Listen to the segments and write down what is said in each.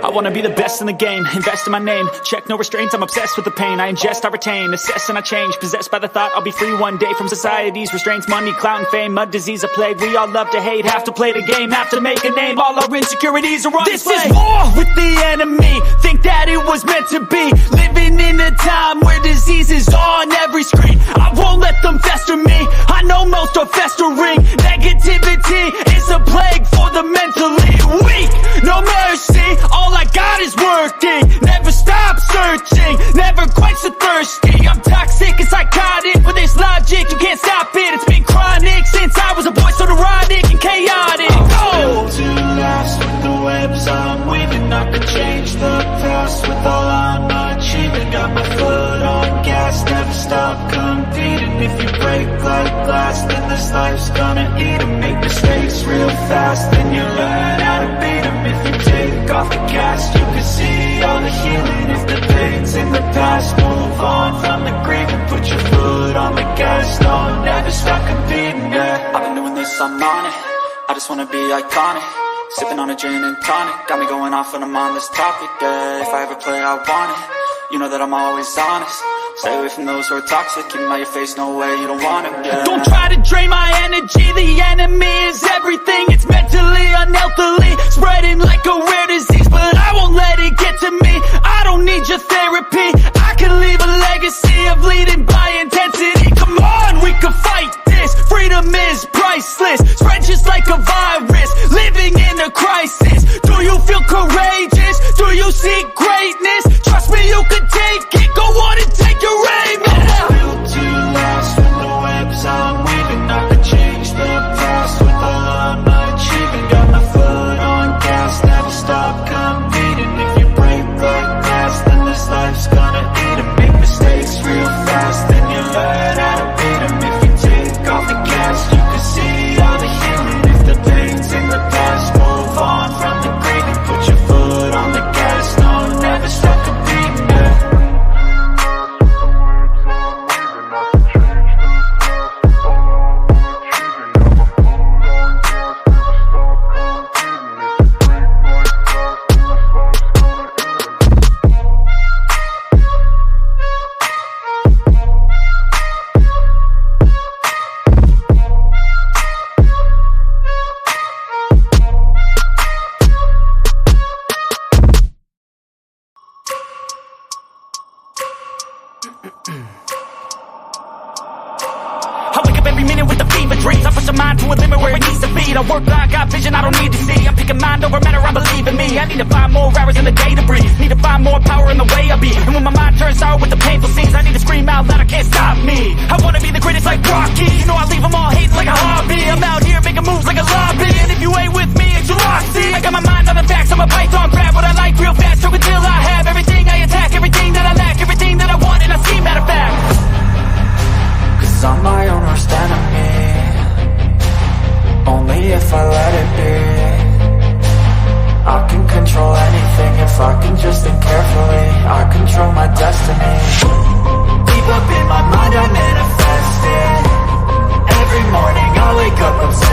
I wanna be the best in the game, invest in my name. Check no restraints, I'm obsessed with the pain. I ingest, I retain, assess and I change. Possessed by the thought I'll be free one day from society's restraints. Money, clout and fame, mud, disease, a plague. We all love to hate, have to play the game, have to make a name. All our insecurities are on display. This is war with the enemy, think that it was meant to be. Living in a time where disease is on every screen. I won't let them fester me, I know most are festering. Negativity is a plague for the mentally weak. No mercy, all I got is working. Never stop searching, never quite so thirsty. I'm toxic and psychotic, with this logic you can't stop it. It's been chronic since I was a boy, so neurotic and chaotic. I'm built to last with the webs I'm weaving. I could change the past with all I'm achieving. Got my foot on gas, never stop competing. If you break like glass, then this life's gonna eat 'em. Make mistakes real fast, then you learn how to beat 'em. If you take off the cast, you can see all the healing. If the pain's in the past, move on from the grave and put your foot on the gas. No, never stop competing, yeah. I've been doing this, I'm on it. I just wanna be iconic. Sipping on a gin and tonic, got me going off when I'm on this topic, yeah. If I ever play, I want it. You know that I'm always honest. Stay away from those who are toxic. Keep them out your face, no way, you don't want it, yeah. Don't try to drain my energy. The enemy is everything. It's mentally, unhealthily, spreading like a rare disease. But I won't let it get to me. I don't need your therapy. I can leave a legacy of leading by intensity. Come on, we can fight this. Freedom is priceless. Spread just like a virus. Living in a crisis. Do you feel courageous? Do you seek greatness? Trust me, you can take it. Go on and take your aim. I'm built to last with the webs I'm weaving. I could change the past with all I'm achieving. Got my foot on gas, never stop competing. If you break like glass, then this life's gonna eat 'em. Make mistakes real fast, then you learn how to beat 'em. If you take off the cast, you can see all the healing. If the pain's in the past, move on from the grave and put your foot on the gas. No, never stop competing, yeah. I wake up every minute with the fever dreams. I push my mind to a limit where it needs to be. I work blind, got vision I don't need to see. I'm picking mind over matter, I believe in me. I need to find more hours in the day to breathe. Need to find more power in the way I be. And when my mind turns sour with the painful scenes, I need to scream out loud, I can't stop me. I wanna be the greatest like Rocky. You know I leave them all hating like a hobby. I'm out here making moves like a lobby. And if you ain't with me, it's your loss. See, I got my mind on the facts, I'm a python. Grab what I like real fast, stroke until I have everything I attack. Everything that I lack, everything that I want, and I see matter of fact. Cause I'm my own worst enemy. Only if I let it be. I can control anything if I can just think carefully. I control my destiny. Deep up in my mind I manifest it. Every morning I wake up obsessed.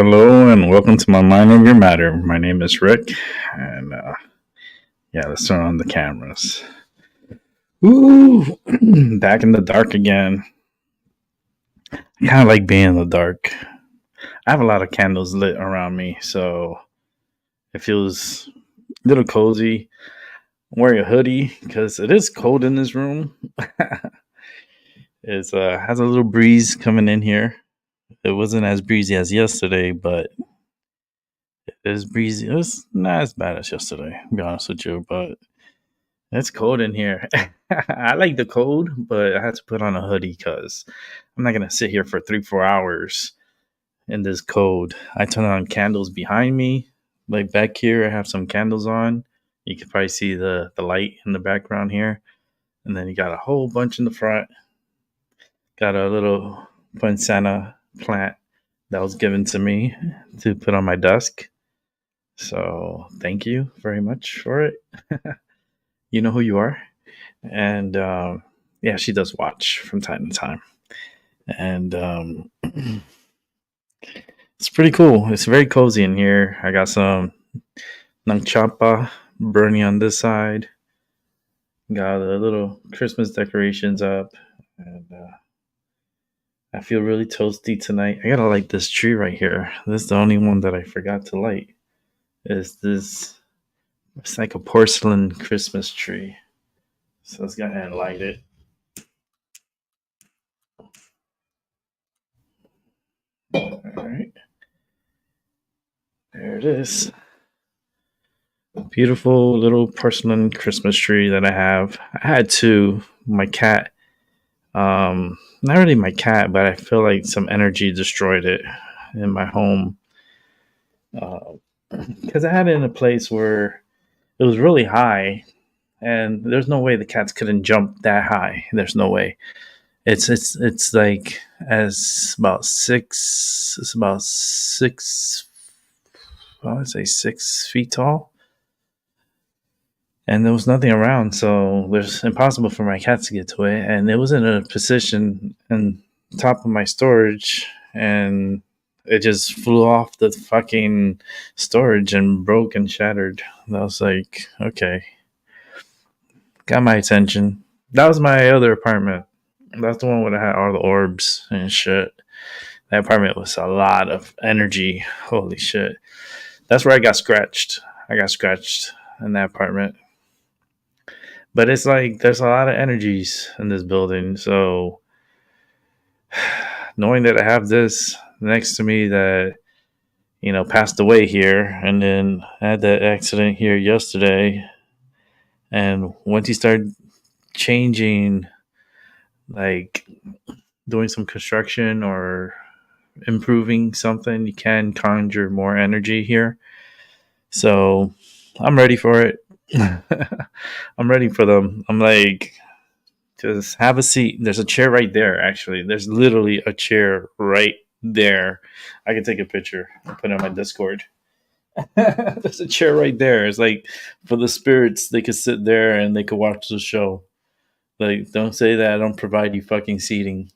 Hello and welcome to my Mind Over Matter. My name is Rick, and yeah, let's turn on the cameras. Ooh, back in the dark again. I kind of like being in the dark. I have a lot of candles lit around me, so it feels a little cozy. I'm wearing a hoodie because it is cold in this room. It has a little breeze coming in here. It wasn't as breezy as yesterday, but it is breezy. It was not as bad as yesterday, to be honest with you, but it's cold in here. I like the cold, but I had to put on a hoodie because I'm not gonna sit here for 3-4 hours in this cold. I turn on candles behind me, like back here. I have some candles on. You can probably see the light in the background here, and then you got a whole bunch in the front. Got a little poinsettia plant that was given to me to put on my desk. So thank you very much for it. You know who you are. And yeah, she does watch from time to time. And it's pretty cool. It's very cozy in here. I got some nangchapa burning on this side. Got the little Christmas decorations up. And I feel really toasty tonight. I gotta light this tree right here. This is the only one that I forgot to light. Is this? It's like a porcelain Christmas tree. So let's go ahead and light it. All right. There it is. Beautiful little porcelain Christmas tree that I have. I had two. My cat, not really my cat, but I feel like some energy destroyed it in my home. Because I had it in a place where it was really high, and there's no way the cats couldn't jump that high. There's no way. It's like as about six. It's about six. I would say 6 feet tall, and there was nothing around, so it was impossible for my cats to get to it. And it was in a position on top of my storage, and it just flew off the fucking storage and broke and shattered. And I was like, okay, got my attention. That was my other apartment. That's the one where I had all the orbs and shit. That apartment was a lot of energy. Holy shit. That's where I got scratched. I got scratched in that apartment. But it's like there's a lot of energies in this building. So knowing that I have this next to me that, passed away here, and then I had that accident here yesterday. And once you start changing, like doing some construction or improving something, you can conjure more energy here. So I'm ready for it. I'm ready for them. I'm like, just have a seat. There's a chair right there, actually. There's literally a chair right there. I can take a picture and put it on my Discord. There's a chair right there. It's like for the spirits, they could sit there and they could watch the show. Like, don't say that I don't provide you fucking seating.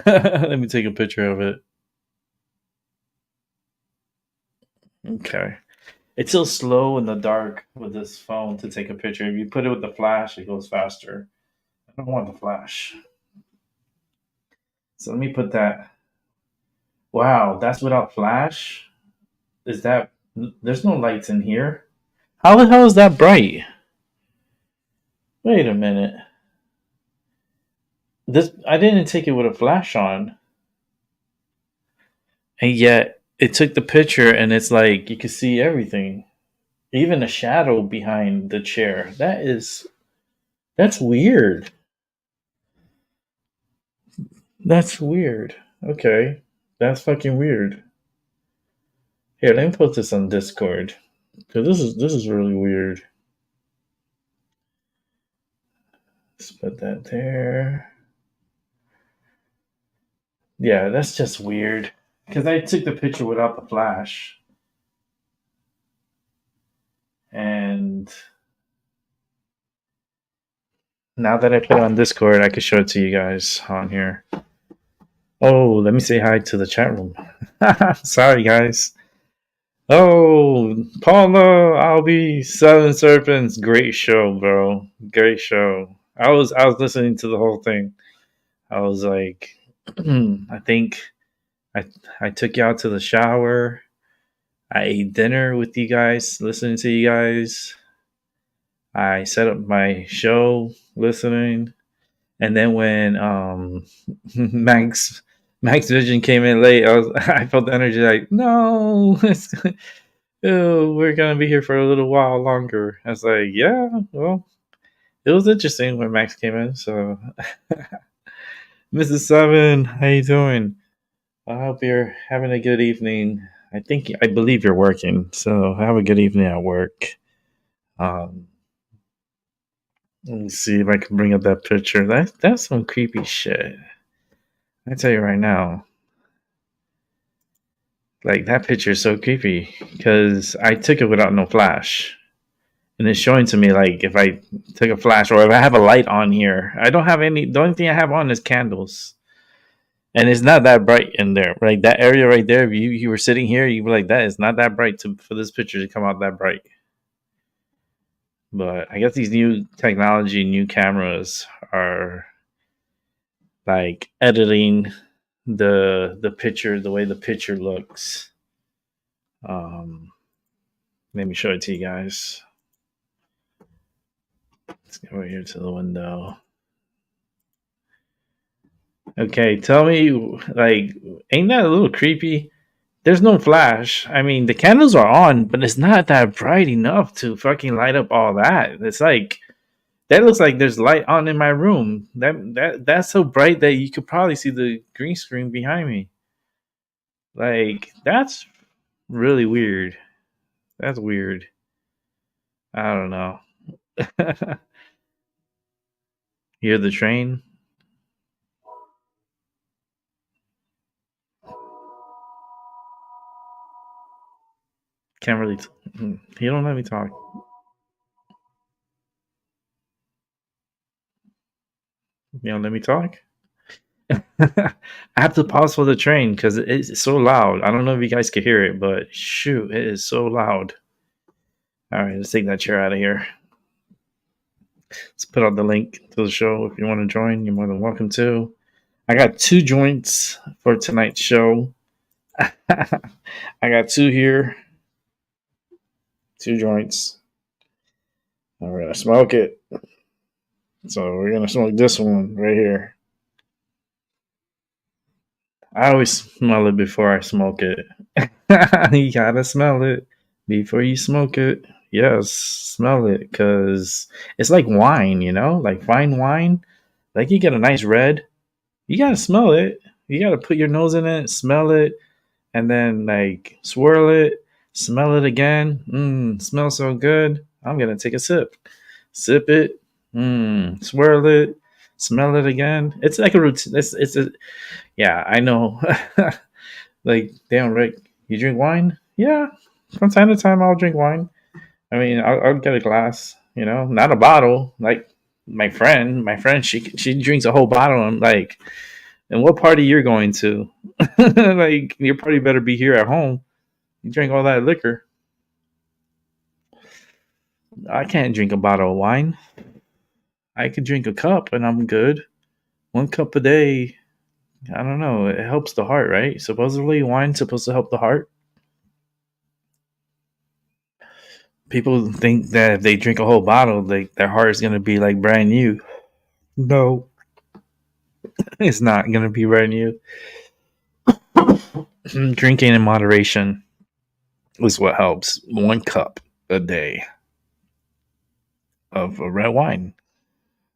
Let me take a picture of it. Okay. It's so slow in the dark with this phone to take a picture. If you put it with the flash, it goes faster. I don't want the flash. So let me put that. Wow, that's without flash? Is that. There's no lights in here. How the hell is that bright? Wait a minute. I didn't take it with a flash on. And yet it took the picture and it's like you can see everything. Even the shadow behind the chair. That's weird. That's weird. Okay. That's fucking weird. Here, let me put this on Discord. Cause this is really weird. Let's put that there. Yeah, that's just weird. Because I took the picture without the flash. And now that I put it on Discord, I can show it to you guys on here. Oh, let me say hi to the chat room. Sorry, guys. Oh, Paula, I'll be Seven Serpents. Great show, bro. Great show. I was listening to the whole thing. I was like, I think I I took you out to the shower. I ate dinner with you guys, listening to you guys. I set up my show, listening, and then when Max Vision came in late, I felt the energy like, no, we're gonna be here for a little while longer. I was like, yeah, well, it was interesting when Max came in. So, Mrs. Seven, how you doing? I hope you're having a good evening. I believe you're working, so have a good evening at work. Um, Let me see if I can bring up that picture. That's some creepy shit. I tell you right now, like that picture is so creepy because I took it without no flash, and it's showing to me like if I took a flash or if I have a light on here. I don't have any. The only thing I have on is candles, and it's not that bright in there. Like that area right there. If you were sitting here, you were like, that is not that bright for this picture to come out that bright. But I guess these new technology, new cameras are like editing the picture, the way the picture looks. Let me show it to you guys. Let's go over here to the window. Okay, tell me, like, ain't that a little creepy? There's no flash. I mean, the candles are on, but it's not that bright enough to fucking light up all that. It's like that looks like there's light on in my room. That's so bright that you could probably see the green screen behind me. Like, that's really weird. That's weird. I don't know. Hear the train? Can't really. He don't let me talk. You don't let me talk? I have to pause for the train because it's so loud. I don't know if you guys can hear it, but shoot, it is so loud. All right, let's take that chair out of here. Let's put out the link to the show. If you want to join, you're more than welcome to. I got 2 joints for tonight's show. I got 2 here. 2 joints. And we're going to smoke it. So we're going to smoke this one right here. I always smell it before I smoke it. You gotta smell it before you smoke it. Yes, smell it because it's like wine, like fine wine. Like you get a nice red, you gotta smell it. You gotta put your nose in it, smell it, and then like swirl it, smell it again. Smells so good. I'm gonna take a sip. Sip it, swirl it, smell it again. It's like a routine. Yeah, I know. Like, damn, Rick, you drink wine? Yeah, from time to time I'll drink wine. I mean, I'll get a glass, not a bottle. Like my friend, she drinks a whole bottle. I'm like, and what party you're going to? Like, your party better be here at home. You drink all that liquor. I can't drink a bottle of wine. I could drink a cup and I'm good. 1 cup a day. I don't know. It helps the heart, right? Supposedly, wine's supposed to help the heart. People think that if they drink a whole bottle, their heart is going to be like brand new. No, it's not going to be brand new. Drinking in moderation is what helps. 1 cup a day of red wine.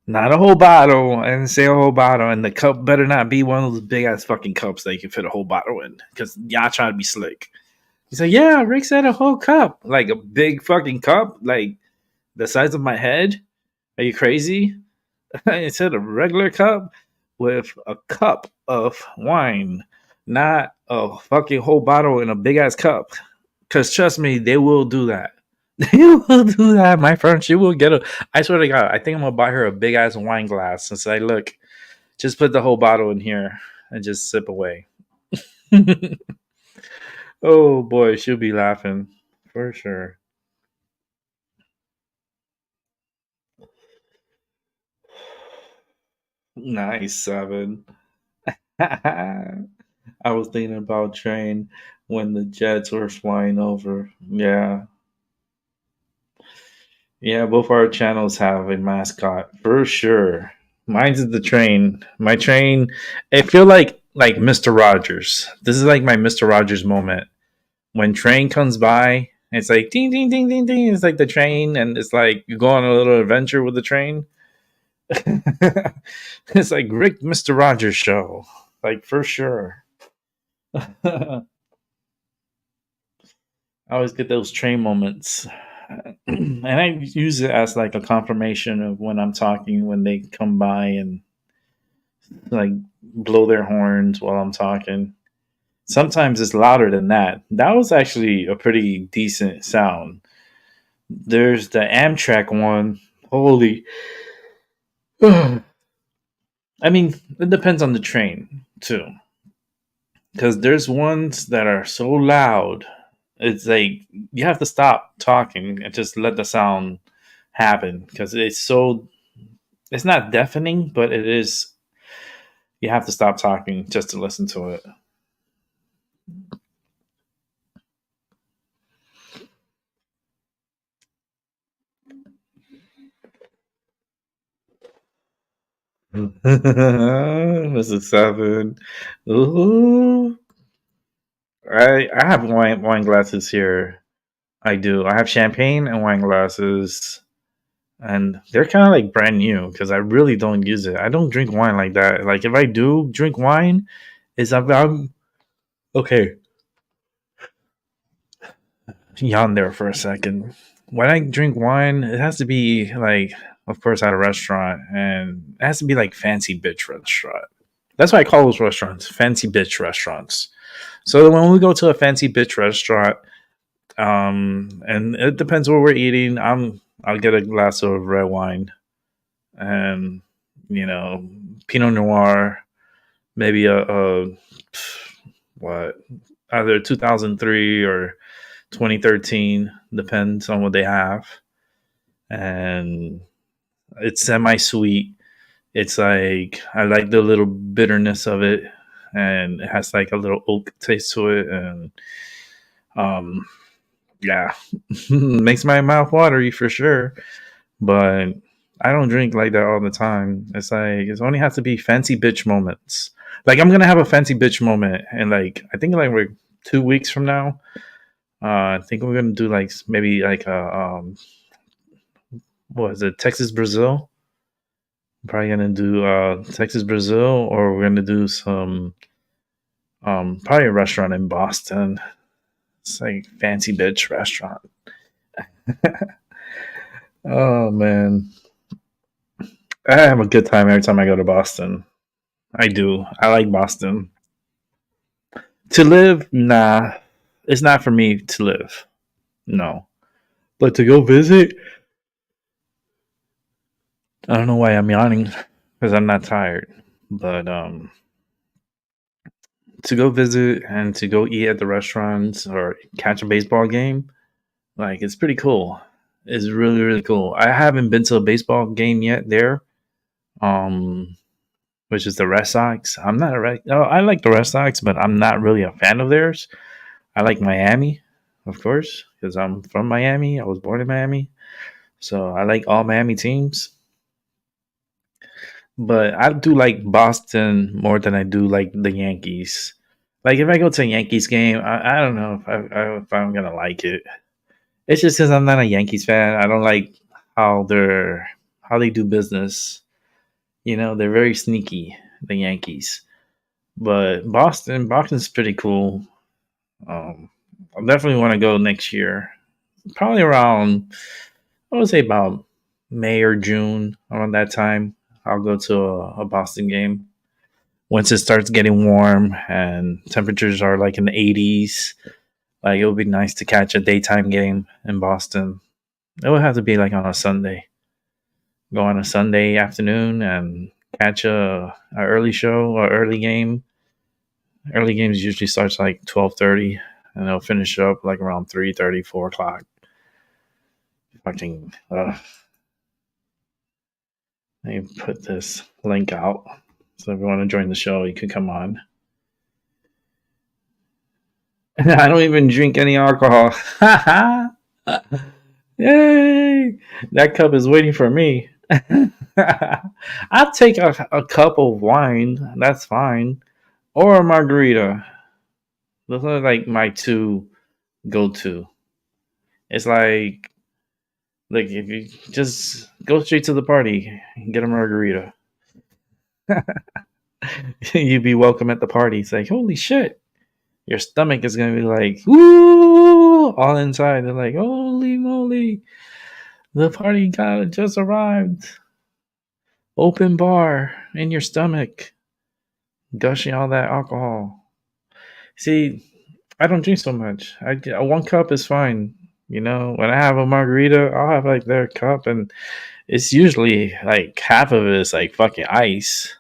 Not a whole bottle. I didn't say a whole bottle. And the cup better not be one of those big ass fucking cups that you can fit a whole bottle in. Because y'all trying to be slick. He's like, yeah, Rick said a whole cup. Like a big fucking cup. Like the size of my head. Are you crazy? I said a regular cup with a cup of wine. Not a fucking whole bottle in a big ass cup. Because trust me, they will do that. They will do that, my friend. She will get I swear to God, I think I'm gonna buy her a big ass wine glass and say, look, just put the whole bottle in here. and just sip away. Oh boy, she'll be laughing for sure. Nice, 7. I was thinking about Train when the jets were flying over. Yeah. Yeah, both our channels have a mascot for sure. Mine's is the Train. My Train, I feel like Mr. Rogers. This is like my Mr. Rogers moment. When Train comes by, it's like ding ding ding ding ding. It's like the train, and it's like you go on a little adventure with the train. It's like Rick Mr. Rogers show. Like for sure. I always get those train moments. And I use it as like a confirmation of when I'm talking when they come by and like blow their horns while I'm talking. Sometimes it's louder than that. That was actually a pretty decent sound. There's the Amtrak one. Holy. I mean, it depends on the train too. Because there's ones that are so loud. It's like you have to stop talking and just let the sound happen because it's not deafening, but it is. You have to stop talking just to listen to it. This is 7. Ooh. I have wine glasses here. I do. I have champagne and wine glasses, and they're kind of like brand new because I really don't use it. I don't drink wine like that. Like if I do drink wine, is I'm okay. Yawn there for a second. When I drink wine, it has to be like, of course, at a restaurant, and it has to be like fancy bitch restaurant. That's why I call those restaurants fancy bitch restaurants. So when we go to a fancy bitch restaurant, and it depends what we're eating. I'll get a glass of red wine, and you know, Pinot Noir, maybe a what, either 2003 or 2013, depends on what they have, and it's semi-sweet. It's like I like the little bitterness of it, and it has like a little oak taste to it, and um, yeah, makes my mouth watery for sure. But I don't drink like that all the time. It's like it only has to be fancy bitch moments. Like I'm gonna have a fancy bitch moment, and like I think like we're 2 weeks from now. I think we're gonna do like maybe like a what is it, Texas Brazil? Probably gonna do Texas Brazil, or we're gonna do some probably a restaurant in Boston. It's like fancy bitch restaurant. Oh man, I have a good time every time I go to Boston. I do. I like Boston. To live, nah, it's not for me to live. No, but to go visit, I don't know why I'm yawning because I'm not tired. But to go visit and to go eat at the restaurants or catch a baseball game, like it's pretty cool. It's really really cool. I haven't been to a baseball game yet there, um, which is the Red Sox. I'm not a Red. Oh, I like the Red Sox, but I'm not really a fan of theirs. I like Miami, of course, because I'm from Miami. I was born in Miami, so I like all Miami teams. But I do like Boston more than I do like the Yankees. Like if I go to a Yankees game, I don't know if I'm gonna like it. It's just because I'm not a Yankees fan. I don't like how they do business. You know, they're very sneaky, the Yankees. But Boston's pretty cool. I definitely want to go next year. Probably around, I would say about May or June, around that time. I'll go to a Boston game once it starts getting warm and temperatures are like in the 80s. Like it would be nice to catch a daytime game in Boston. It would have to be like on a Sunday. Go on a Sunday afternoon and catch a early show or early game. Early games usually starts like 12:30, and they'll finish up like around 3:30, 4 o'clock. Fucking. Let me put this link out. So if you want to join the show, you can come on. I don't even drink any alcohol. Yay! That cup is waiting for me. I'll take a cup of wine. That's fine. Or a margarita. Those are like my two go to. It's like if you just go straight to the party and get a margarita, you'd be welcome at the party. It's like, holy shit. Your stomach is going to be like, woo, all inside. They're like, holy moly, the party god just arrived. Open bar in your stomach, gushing all that alcohol. See, I don't drink so much. One cup is fine. You know, when I have a margarita, I'll have like their cup, and it's usually like half of it is like fucking ice.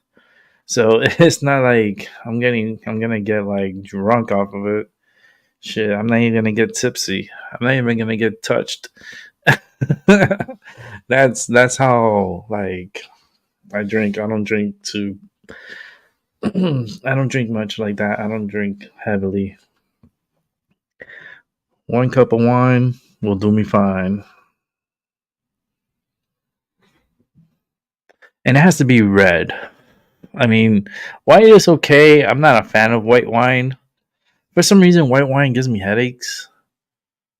So it's not like I'm gonna get like drunk off of it. Shit, I'm not even gonna get tipsy. I'm not even gonna get touched. That's how like I drink. I don't drink too. I don't drink much like that. I don't drink heavily. One cup of wine will do me fine. And it has to be red. I mean, white is okay. I'm not a fan of white wine. For some reason, white wine gives me headaches.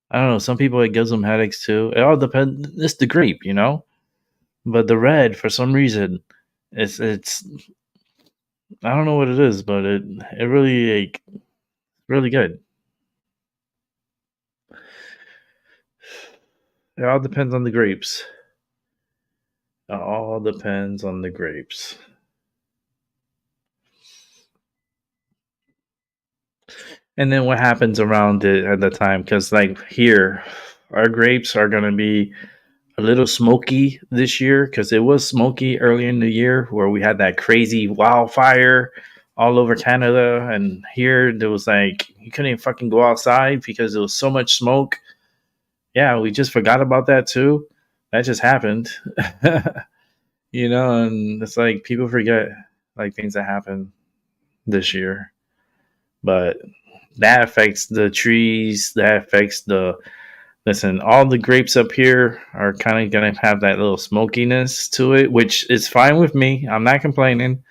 I don't know. Some people it gives them headaches too. It all depends. It's the grape, you know. But the red, for some reason, it's I don't know what it is, but it really like really good. It all depends on the grapes. It all depends on the grapes. And then what happens around it at the time? Because like here, our grapes are gonna be a little smoky this year because it was smoky earlier in the year where we had that crazy wildfire all over Canada, and here there was like you couldn't even fucking go outside because there was so much smoke. Yeah, we just forgot about that too. That just happened. You know, and it's like people forget like things that happen this year. But that affects the trees, that affects the listen, all the grapes up here are kind of going to have that little smokiness to it, which is fine with me. I'm not complaining.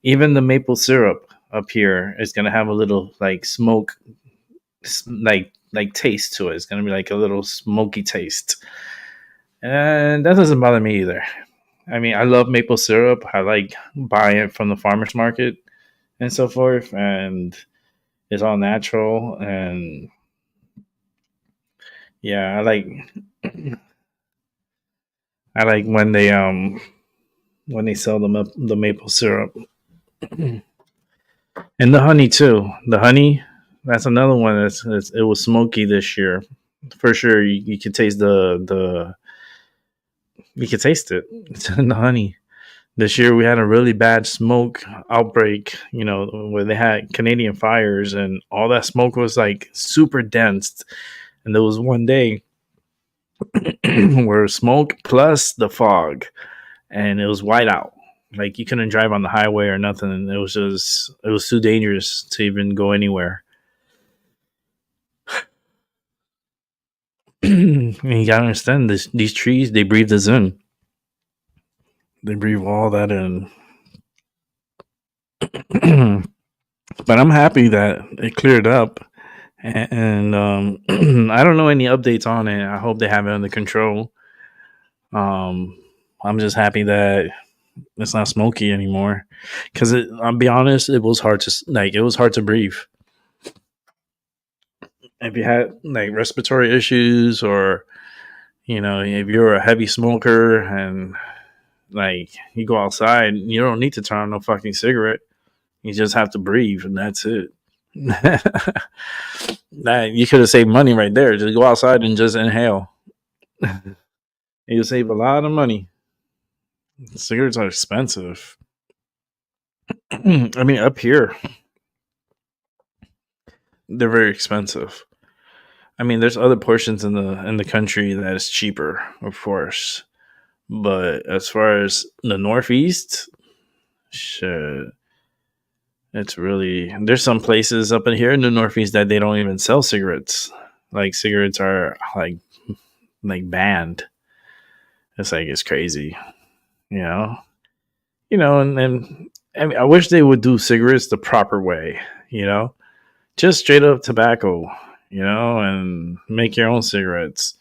Even the maple syrup up here is going to have a little like smoke, like taste to it. It's going to be like a little smoky taste. And that doesn't bother me either. I mean, I love maple syrup. I like buying it from the farmer's market and so forth. And it's all natural. And yeah, I like when they sell the maple syrup and the honey too. The honey, that's another one. It was smoky this year for sure. You could taste you could taste it. It's in the honey. This year we had a really bad smoke outbreak. You know, where they had Canadian fires and all that smoke was like super dense. And there was one day where smoke plus the fog, and it was white out. Like you couldn't drive on the highway or nothing. It was too dangerous to even go anywhere. And you gotta understand these trees, they breathe this in. They breathe all that in. But I'm happy that it cleared up. And I don't know any updates on it. I hope they have it under control. I'm just happy that it's not smoky anymore. Because I'll be honest, it was hard to breathe. If you had like respiratory issues, or you know, if you're a heavy smoker and like you go outside, you don't need to turn on no fucking cigarette. You just have to breathe, and that's it. That you could have saved money right there. Just go outside and just inhale. You'll save a lot of money. Cigarettes are expensive. I mean, up here, they're very expensive. I mean, there's other portions in the country that is cheaper, of course, but as far as the Northeast, shit, it's really there's some places up in here in the Northeast that they don't even sell cigarettes. Like cigarettes are like banned. It's like it's crazy, you know. And I mean, I wish they would do cigarettes the proper way, just straight up tobacco, and make your own cigarettes.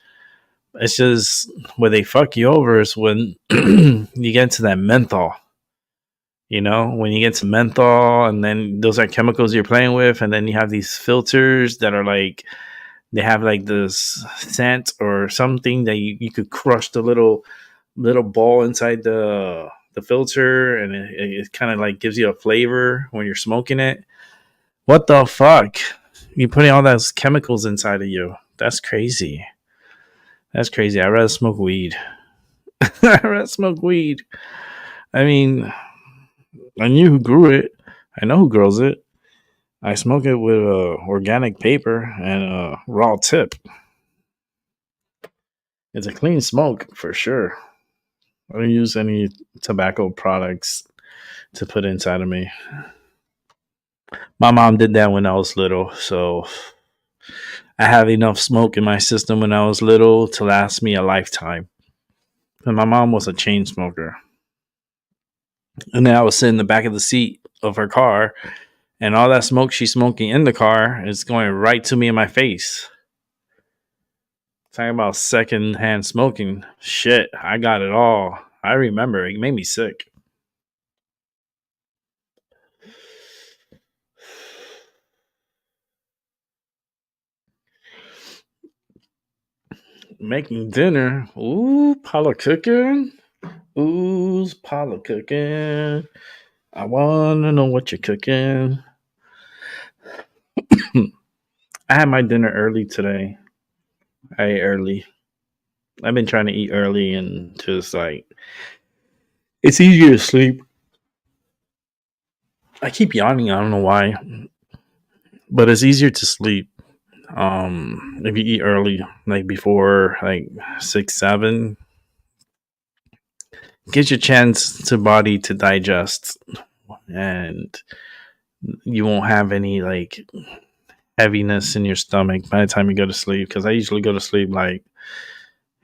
It's just where they fuck you over is when you get to that menthol. When you get to menthol, and then those are chemicals you're playing with, and then you have these filters that are like they have like this scent or something that you could crush the little ball inside the filter, and it kind of like gives you a flavor when you're smoking it. What the fuck? You putting all those chemicals inside of you? That's crazy. That's crazy. I'd rather smoke weed. I'd rather smoke weed. I mean, I knew who grew it. I know who grows it. I smoke it with organic paper and a raw tip. It's a clean smoke for sure. I don't use any tobacco products to put inside of me. My mom did that when I was little, so I have enough smoke in my system when I was little to last me a lifetime. And my mom was a chain smoker. And then I was sitting in the back of the seat of her car, and all that smoke she's smoking in the car is going right to me in my face. Talking about secondhand smoking. Shit, I got it all. I remember. It made me sick. Making dinner. Ooh, Paula cooking. Ooh, Paula cooking. I want to know what you're cooking. I had my dinner early today. I ate early. I've been trying to eat early and just like it's easier to sleep. I keep yawning. I don't know why, but it's easier to sleep if you eat early, like before like 6, 7. Gives you a chance to body to digest, and you won't have any like heaviness in your stomach by the time you go to sleep. Because I usually go to sleep like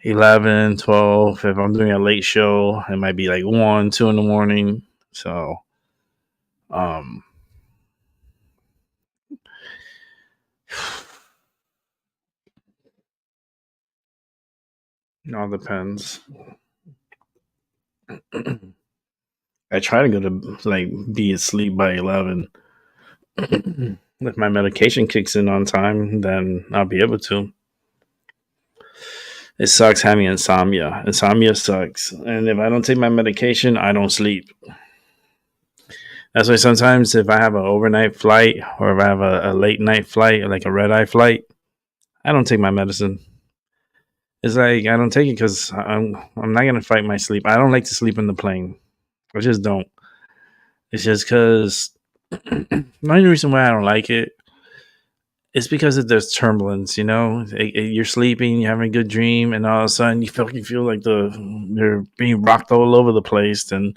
11, 12. If I'm doing a late show, it might be like 1, 2 in the morning. So, it all depends. I try to go to like be asleep by 11. If my medication kicks in on time, then I'll be able to. It sucks having insomnia. Insomnia sucks. And if I don't take my medication, I don't sleep. That's why sometimes if I have an overnight flight or if I have a late night flight, like a red eye flight, I don't take my medicine. It's like I don't take it because I'm not gonna fight my sleep. I don't like to sleep in the plane. I just don't. It's just because the only reason why I don't like it is because there's turbulence. You're sleeping, you're having a good dream, and all of a sudden you feel like you're being rocked all over the place, and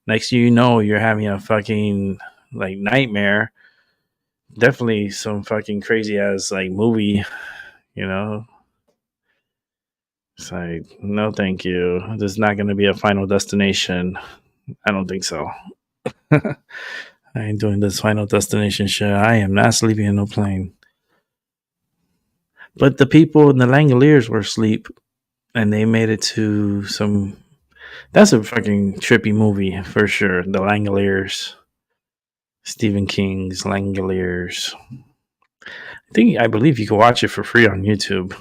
next thing you know, you're having a fucking like nightmare. Definitely some fucking crazy ass like movie. It's like, no, thank you. There's not going to be a final destination. I don't think so. I ain't doing this final destination shit. I am not sleeping in no plane. But the people in the Langoliers were asleep, and they made it to some. That's a fucking trippy movie for sure. The Langoliers, Stephen King's Langoliers. I believe you can watch it for free on YouTube.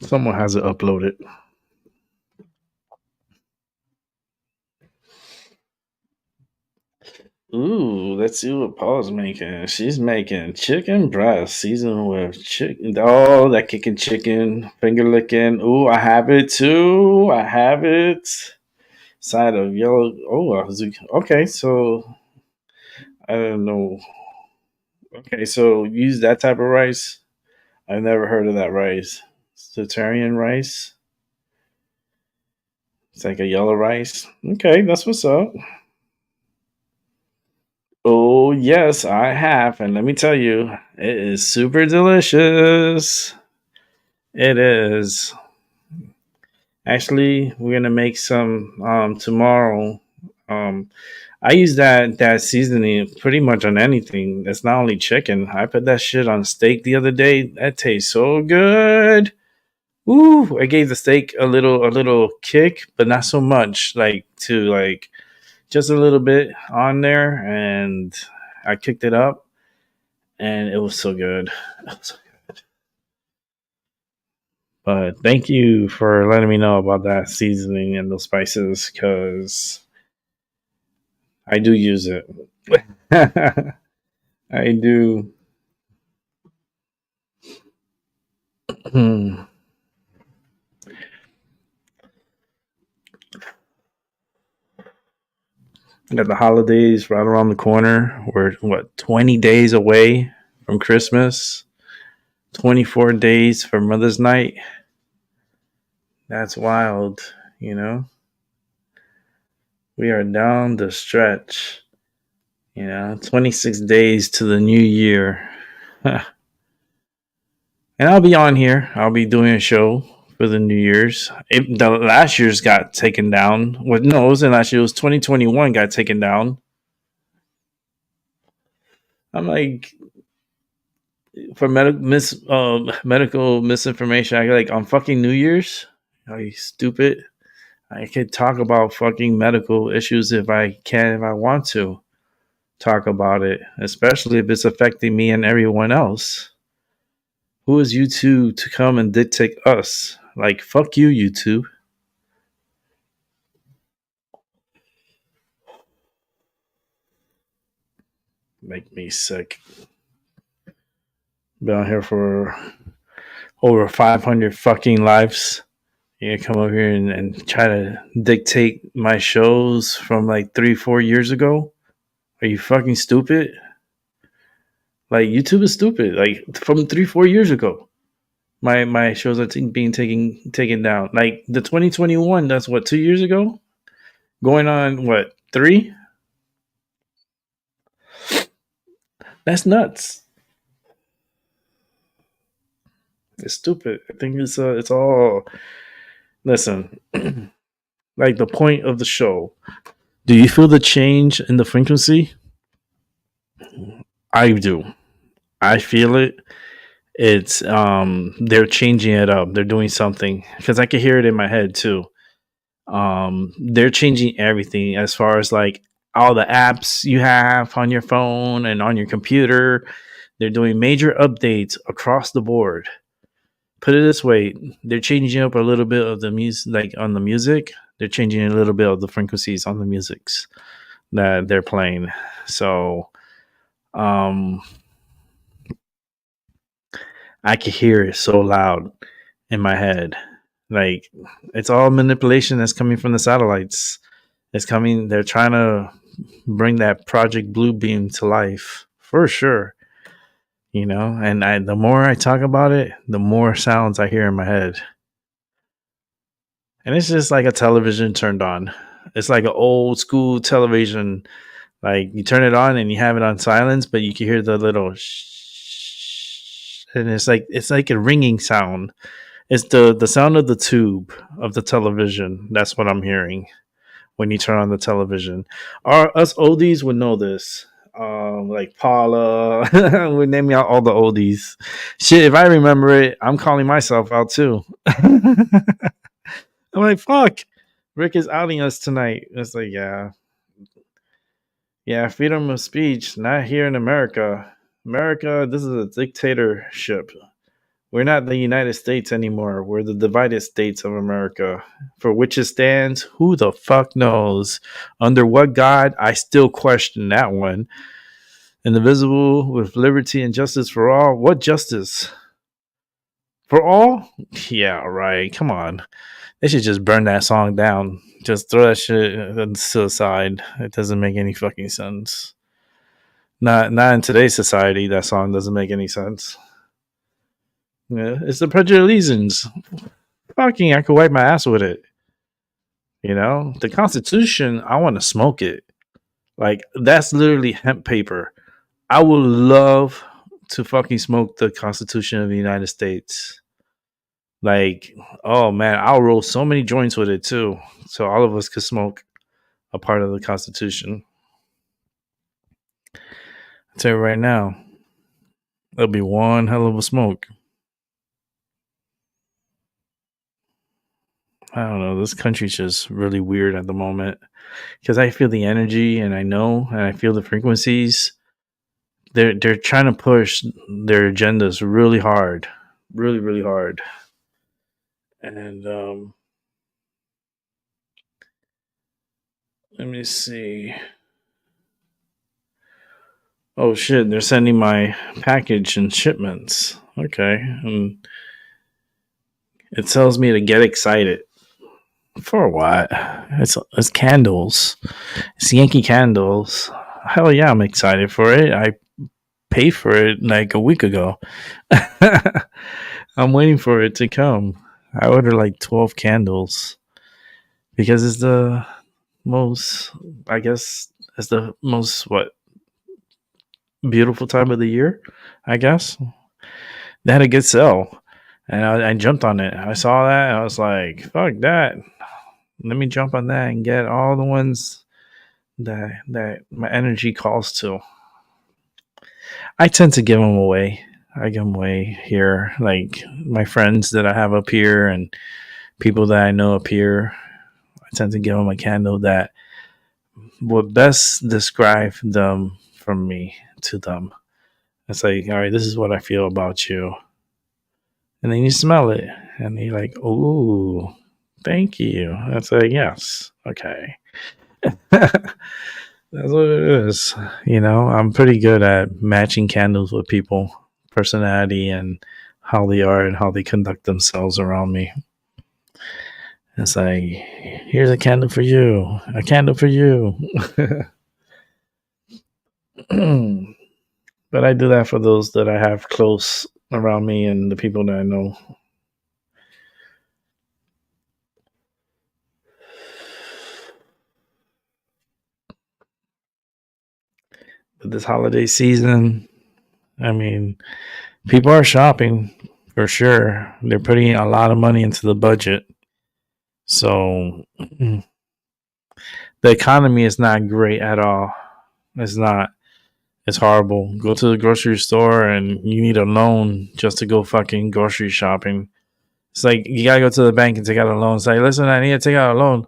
Someone has it uploaded. Ooh, let's see what Paul's making. She's making chicken breast seasoned with chicken. Oh, that kicking chicken, finger licking. Ooh, I have it too. I have it. Side of yellow. Oh, okay. So I don't know. Okay, so use that type of rice. I've never heard of that rice. Satarian rice. It's like a yellow rice. Okay, that's what's up. Oh yes, I have, and let me tell you, it is super delicious. It is. Actually, we're gonna make some tomorrow. Um, I use that seasoning pretty much on anything. It's not only chicken. I put that shit on steak the other day. That tastes so good. Ooh, I gave the steak a little kick, but not so much. Like to like just a little bit on there, and I kicked it up, and it was so good. It was so good. But thank you for letting me know about that seasoning and those spices, because I do use it. I do. Got the holidays right around the corner. We're 20 days away from Christmas, 24 days for Mother's Night. That's wild, you know? We are down the stretch, 26 days to the new year. And I'll be on here. I'll be doing a show for the New Year's. The last year's got taken down. Well, no, it wasn't last year. It was 2021 got taken down. I'm like, for medical misinformation, I like on fucking New Year's. Are you stupid? I could talk about fucking medical issues if I want to talk about it, especially if it's affecting me and everyone else. Who is YouTube to come and dictate us? Like, fuck you, YouTube. Make me sick. Been on here for over 500 fucking lives. You come over here and try to dictate my shows from like 3-4 years ago? Are you fucking stupid? Like, YouTube is stupid. Like, from 3-4 years ago, my shows are being taken down. Like the 2021, that's what, 2 years ago? Going on what, 3? That's nuts. It's stupid. I think it's all. Listen, like the point of the show. Do you feel the change in the frequency? I do. I feel it. It's they're changing it up. They're doing something because I can hear it in my head too. They're changing everything as far as like all the apps you have on your phone and on your computer. They're doing major updates across the board. Put it this way, they're changing up a little bit of the music, like on the music. They're changing a little bit of the frequencies on the musics that they're playing. So, I can hear it so loud in my head. Like, it's all manipulation that's coming from the satellites. It's coming. They're trying to bring that Project Bluebeam to life for sure. And the more I talk about it, the more sounds I hear in my head. And it's just like a television turned on. It's like an old school television. Like, you turn it on and you have it on silence, but you can hear the little shh, and it's like a ringing sound. It's the sound of the tube of the television. That's what I'm hearing when you turn on the television. Us oldies would know this. Like Paula, we name out all the oldies. Shit, if I remember it, I'm calling myself out too. I'm like, fuck, Rick is outing us tonight. It's like, yeah, freedom of speech, not here in America. America, this is a dictatorship. We're not the United States anymore. We're the divided states of America. For which it stands, who the fuck knows? Under what God? I still question that one. Indivisible, with liberty and justice for all. What justice? For all? Yeah, right. Come on. They should just burn that song down. Just throw that shit to the side. It doesn't make any fucking sense. Not in today's society. That song doesn't make any sense. Yeah, it's the Pledge of Allegiance. Fucking, I could wipe my ass with it. You know, the Constitution. I want to smoke it. Like that's literally hemp paper. I would love to fucking smoke the Constitution of the United States. Like, oh man, I'll roll so many joints with it too. So all of us could smoke a part of the Constitution. I'll tell you right now, it'll be one hell of a smoke. I don't know. This country's just really weird at the moment because I feel the energy and I feel the frequencies. They're trying to push their agendas really hard, really hard, and let me see. Oh shit! They're sending my package in shipments. Okay, and it tells me to get excited. For what? It's candles. It's Yankee Candles. Hell yeah, I'm excited for it. I paid for it like a week ago. I'm waiting for it to come. I ordered like 12 candles because it's the most, I guess, it's the most, beautiful time of the year, I guess. They had a good sale and I jumped on it. I saw that and I was like, fuck that. Let me jump on that and get all the ones that my energy calls to. I tend to give them away. I give them away here, like my friends that I have up here and people that I know up here. I tend to give them a candle that would best describe them from me to them. It's like, all right, this is what I feel about you. And then you smell it and you're like, oh, thank you. That's like, yes. Okay. That's what it is. You know, I'm pretty good at matching candles with people, personality, and how they are and how they conduct themselves around me. It's like, here's a candle for you, a candle for you. But I do that for those that I have close around me and the people that I know. But this holiday season, I mean, people are shopping for sure. They're putting a lot of money into the budget. So the economy is not great at all. It's not. It's horrible. Go to the grocery store and you need a loan just to go fucking grocery shopping. It's like you gotta go to the bank and take out a loan. It's like, listen, I need to take out a loan.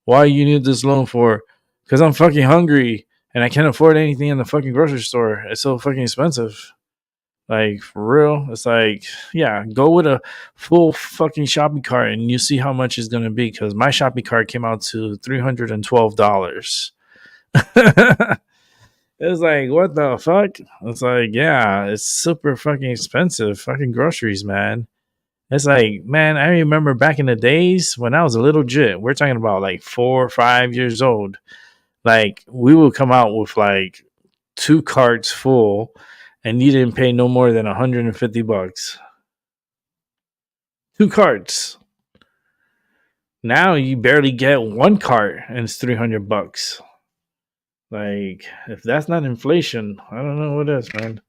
Why you need this loan for? Because I'm fucking hungry and I can't afford anything in the fucking grocery store. It's so fucking expensive. Like, for real. It's like, yeah, go with a full fucking shopping cart and you see how much it's going to be. Because my shopping cart came out to $312. It's like, what the fuck? It's like, yeah, it's super fucking expensive. Fucking groceries, man. It's like, man, I remember back in the days when I was a little jit. We're talking about like 4 or 5 years old. Like, we would come out with like 2 carts full and you didn't pay no more than $150. 2 carts. Now you barely get 1 cart and it's $300. Like, if that's not inflation, I don't know what is, man.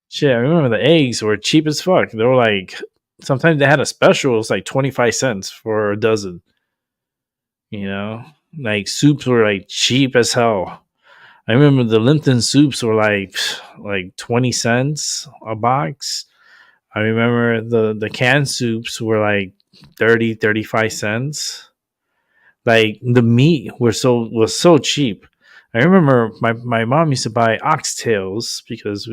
Shit, I remember the eggs were cheap as fuck. They were like, sometimes they had a special. It was like 25 cents for a dozen. You know, like soups were like cheap as hell. I remember the Lipton soups were like 20 cents a box. I remember the canned soups were like 30, 35 cents. Like the meat was so cheap. I remember my mom used to buy oxtails because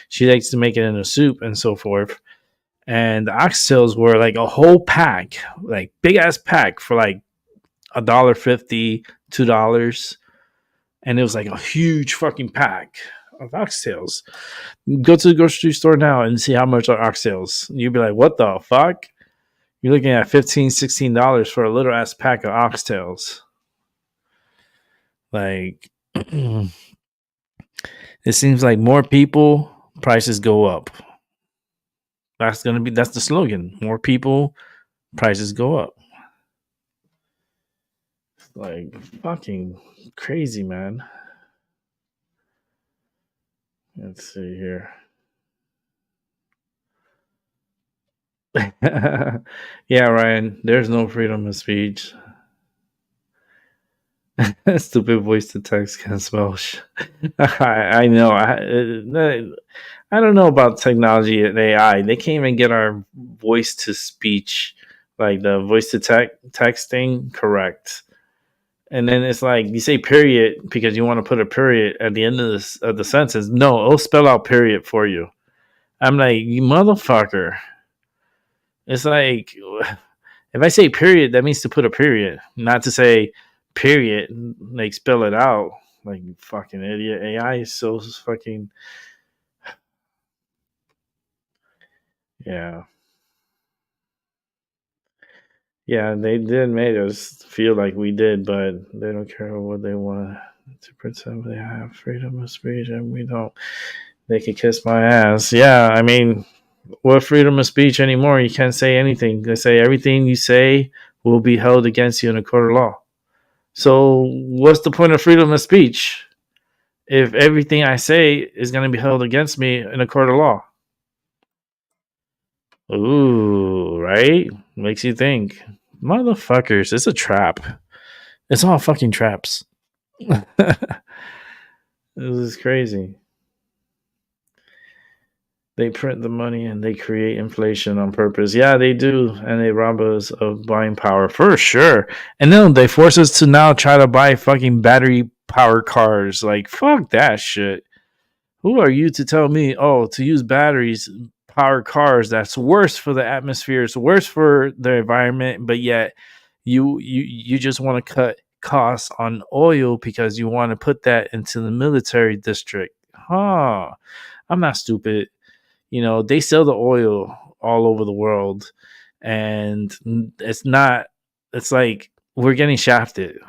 she likes to make it in a soup and so forth. And the oxtails were like a whole pack, like big ass pack for like $1.50, $2. And it was like a huge fucking pack of oxtails. Go to the grocery store now and see how much are oxtails. You'd be like, what the fuck? You're looking at $15, $16 for a little ass pack of oxtails. Like, It seems like more people, prices go up. That's the slogan. More people, prices go up. It's like fucking crazy, man. Let's see here. Yeah, Ryan, there's no freedom of speech. Stupid voice to text can spell. I know. I don't know about technology and AI. They can't even get our voice to speech, like the voice to texting, correct. And then it's like you say period because you want to put a period at the end of the sentence. No, it'll spell out period for you. I'm like, you motherfucker. It's like if I say period, that means to put a period, not to say period, like spell it out. Like you fucking idiot. AI is so fucking yeah. Yeah, they did make us feel like we did, but they don't care what they want to pretend they have freedom of speech and we don't. They can kiss my ass. Yeah, I mean, what freedom of speech anymore? You can't say anything. They say everything you say will be held against you in a court of law. So, what's the point of freedom of speech if everything I say is going to be held against me in a court of law? Ooh, right? Makes you think. Motherfuckers, it's a trap. It's all fucking traps. This is crazy. They print the money and they create inflation on purpose. Yeah, they do. And they rob us of buying power for sure. And then they force us to now try to buy fucking battery power cars. Like, fuck that shit. Who are you to tell me, oh, to use batteries power cars, that's worse for the atmosphere, it's worse for the environment, but yet you just want to cut costs on oil because you want to put that into the military district. Huh. I'm not stupid. You know, they sell the oil all over the world and it's like we're getting shafted.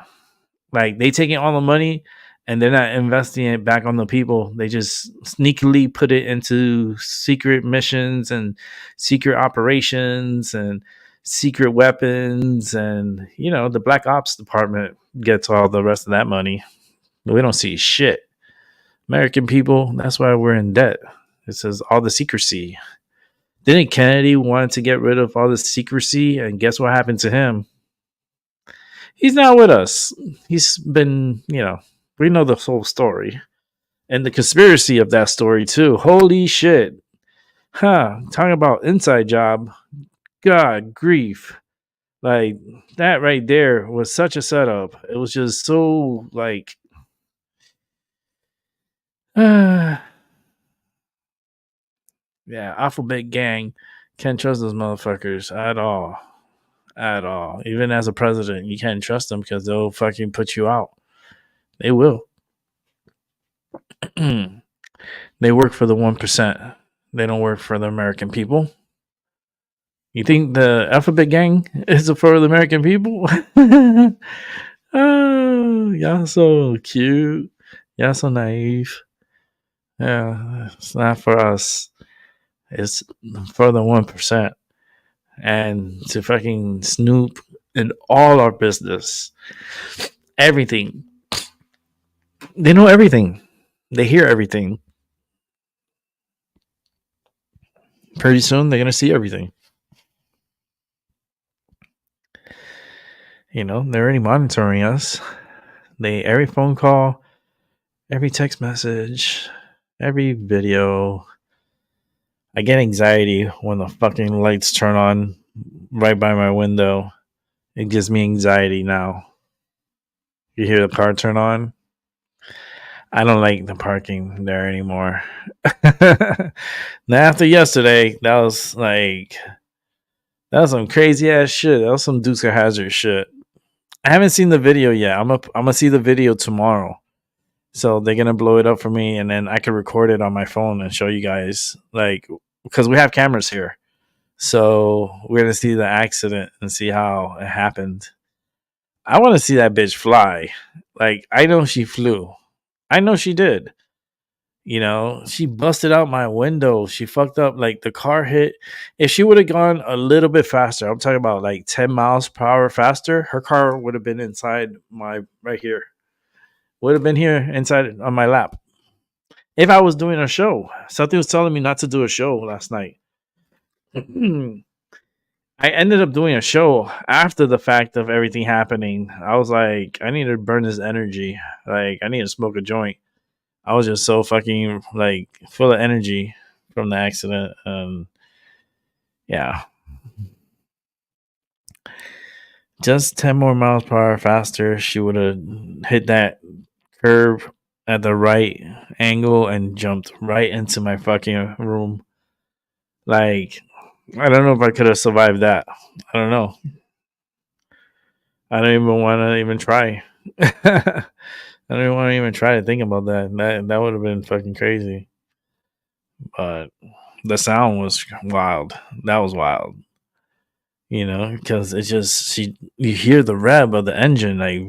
Like they taking all the money and they're not investing it back on the people. They just sneakily put it into secret missions and secret operations and secret weapons. And, you know, the Black Ops department gets all the rest of that money. We don't see shit. American people, that's why we're in debt. It says all the secrecy. Didn't Kennedy want to get rid of all the secrecy? And guess what happened to him? He's not with us. He's been, you know, we know the whole story and the conspiracy of that story too. Holy shit. Talking about inside job. God grief. Like that right there was such a setup. It was just so like yeah, Alphabet Gang can't trust those motherfuckers at all. At all. Even as a president, you can't trust them because they'll fucking put you out. They will. They work for the 1%. They don't work for the American people. You think the Alphabet Gang is for the American people? Oh, y'all so cute. Y'all so naive. Yeah, it's not for us. It's for the 1%. And to fucking snoop in all our business. Everything. They know everything. They hear everything. Pretty soon, they're going to see everything. You know, they're already monitoring us. Every phone call, every text message, every video. I get anxiety when the fucking lights turn on right by my window. It gives me anxiety now. You hear the car turn on? I don't like the parking there anymore. Now, after yesterday, that was some crazy ass shit. That was some Dukes of Hazzard shit. I haven't seen the video yet. I'm gonna see the video tomorrow. So they're gonna blow it up for me, and then I can record it on my phone and show you guys. Like, because we have cameras here, so we're gonna see the accident and see how it happened. I want to see that bitch fly. Like, I know she flew. I know she did. You know, she busted out my window. She fucked up, like the car hit. If she would have gone a little bit faster, I'm talking about like 10 miles per hour faster, her car would have been inside my right here. Would have been here inside on my lap. If I was doing a show, something was telling me not to do a show last night. I ended up doing a show after the fact of everything happening. I was like, I need to burn this energy. Like, I need to smoke a joint. I was just so fucking like full of energy from the accident. Yeah, just 10 more miles per hour faster, she would have hit that curb at the right angle and jumped right into my fucking room. Like, I don't know if I could have survived that. I don't know. I don't even want to even try. I don't even want to even try to think about that. That would have been fucking crazy. But the sound was wild. That was wild. You know, because it's just you hear the rev of the engine like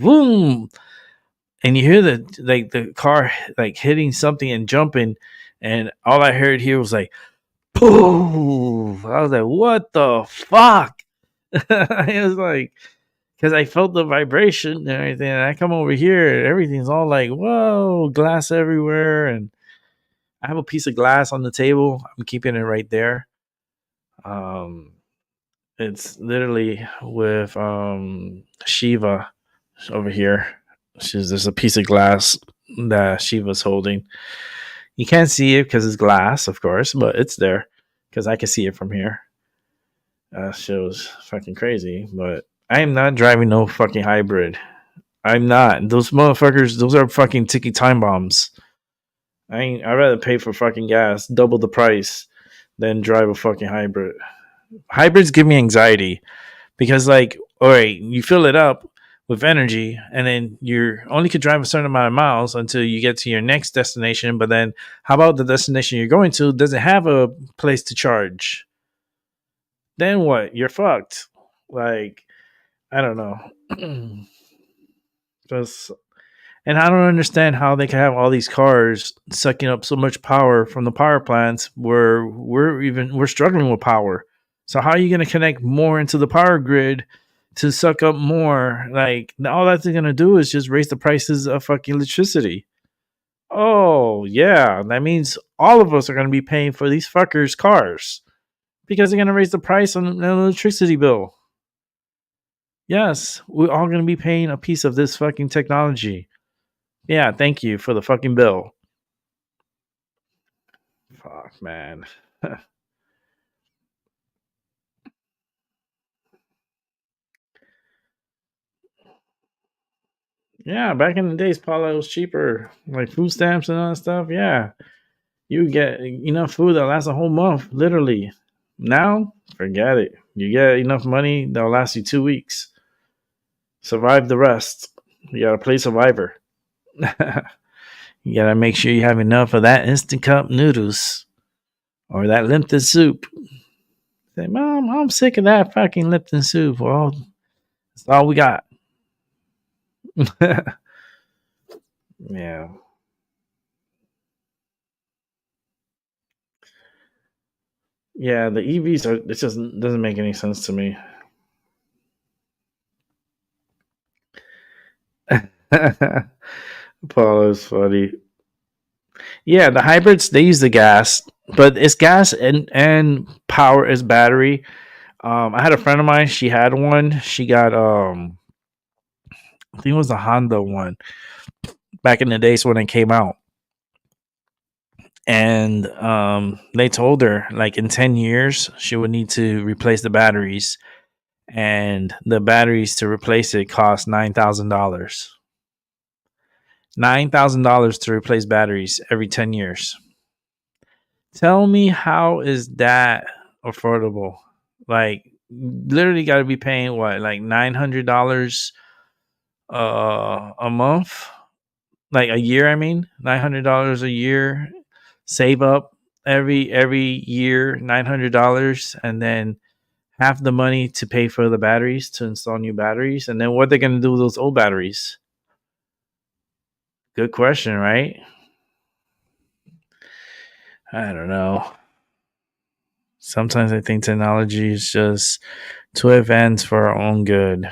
boom, and you hear the car like hitting something and jumping, and all I heard here was like boom. I was like, what the fuck? It was like, because I felt the vibration and everything, and I come over here and everything's all like, whoa, glass everywhere, and I have a piece of glass on the table. I'm keeping it right there. Um, it's literally with Shiva over here. There's a piece of glass that Shiva's holding. You can't see it because it's glass, of course, but it's there because I can see it from here. Show's fucking crazy, but I am not driving no fucking hybrid. I'm not. Those motherfuckers, those are fucking ticking time bombs. I'd rather pay for fucking gas, double the price, than drive a fucking hybrid. Hybrids give me anxiety because, like, all right, you fill it up with energy and then you're only could drive a certain amount of miles until you get to your next destination. But then how about the destination you're going to doesn't have a place to charge? Then what? You're fucked. Like, I don't know. Just, and I don't understand how they can have all these cars sucking up so much power from the power plants where we're struggling with power. So how are you going to connect more into the power grid to suck up more? Like, all that's going to do is just raise the prices of fucking electricity. Oh yeah, that means all of us are going to be paying for these fuckers' cars because they're going to raise the price on the electricity bill. Yes, we're all going to be paying a piece of this fucking technology. Yeah, thank you for the fucking bill. Fuck, man. Yeah, back in the days, Paula, it was cheaper. Like food stamps and all that stuff. Yeah, you get enough food that lasts a whole month, literally. Now, forget it. You get enough money that'll last you 2 weeks. Survive the rest. You gotta play survivor. You gotta make sure you have enough of that instant cup noodles or that Lipton soup. Say, Mom, I'm sick of that fucking Lipton soup. Well, that's all we got. Yeah. Yeah, the EVs are, it just doesn't make any sense to me. Paul is funny. Yeah, the hybrids they use the gas, but it's gas and power is battery. I had a friend of mine. She had one. She got I think it was a Honda one back in the days when it came out, and they told her like in 10 years she would need to replace the batteries, and the batteries to replace it cost $9,000. $9,000 to replace batteries every 10 years. Tell me, how is that affordable? Like, literally got to be paying what, like $900 a month, like a year. I mean, $900 a year. Save up every year $900, and then half the money to pay for the batteries to install new batteries. And then what they're gonna do with those old batteries? Good question, right? I don't know. Sometimes I think technology is just too advanced for our own good.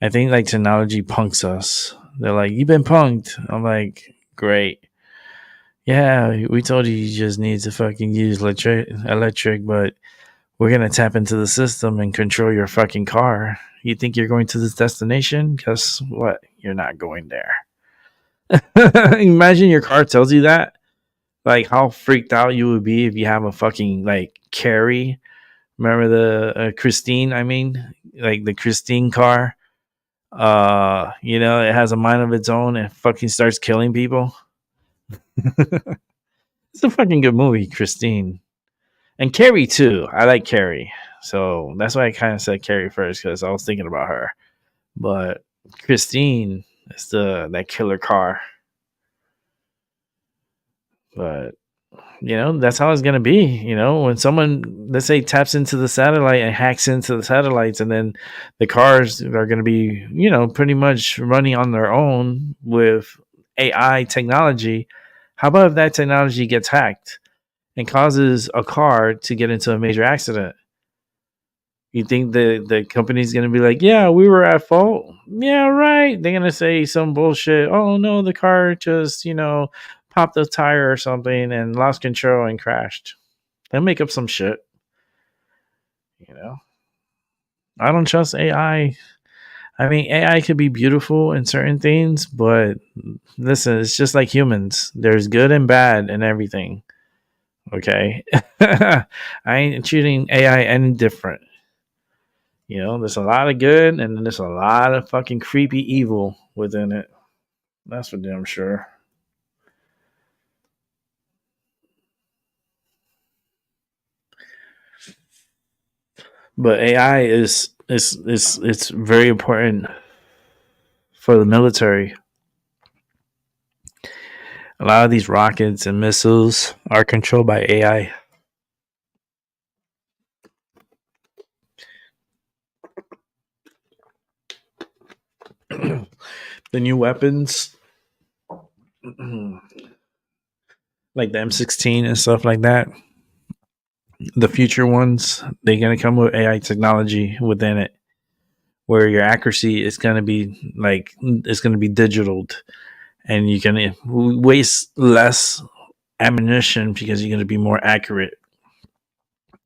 I think like technology punks us. They're like, "You've been punked." I'm like, "Great, yeah, we told you just need to fucking use electric, but we're gonna tap into the system and control your fucking car. You think you're going to this destination? Guess what? You're not going there." Imagine your car tells you that. Like how freaked out you would be if you have a fucking like Carrie. Remember the Christine? I mean, like the Christine car. It has a mind of its own and fucking starts killing people. It's a fucking good movie, Christine. And Carrie too. I like Carrie. So that's why I kind of said Carrie first because I was thinking about her. But Christine is that killer car. But that's how it's gonna be. When someone, let's say, taps into the satellite and hacks into the satellites, and then the cars are gonna be, pretty much running on their own with AI technology. How about if that technology gets hacked and causes a car to get into a major accident? You think the company's gonna be like, "Yeah, we were at fault." Yeah, right. They're gonna say some bullshit. "Oh no, the car just popped a tire or something and lost control and crashed." They'll make up some shit. I don't trust AI. I mean, AI could be beautiful in certain things, but listen, it's just like humans. There's good and bad in everything. Okay, I ain't treating AI any different. There's a lot of good and then there's a lot of fucking creepy evil within it. That's for damn sure. But AI is it's very important for the military. A lot of these rockets and missiles are controlled by AI. The new weapons, like the M16 and stuff like that, the future ones, they're going to come with AI technology within it, where your accuracy is going to be it's going to be digitaled, and you're going to waste less ammunition because you're going to be more accurate.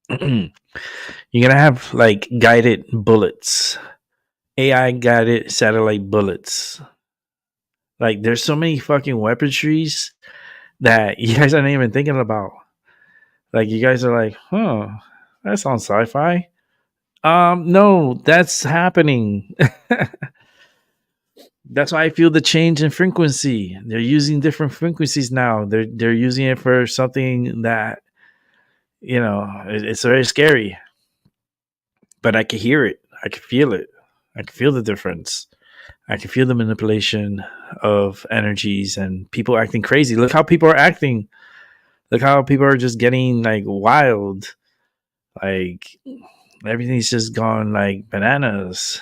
You're going to have like guided bullets, AI guided satellite bullets. Like there's so many fucking weaponries that you guys aren't even thinking about. Like you guys are like, "Huh, that sounds sci-fi." No, that's happening. That's why I feel the change in frequency. They're using different frequencies now. They're using it for something that it's very scary. But I can hear it. I can feel it. I can feel the difference. I can feel the manipulation of energies and people acting crazy. Look how people are acting. Look how people are just getting like wild. Like everything's just gone like bananas.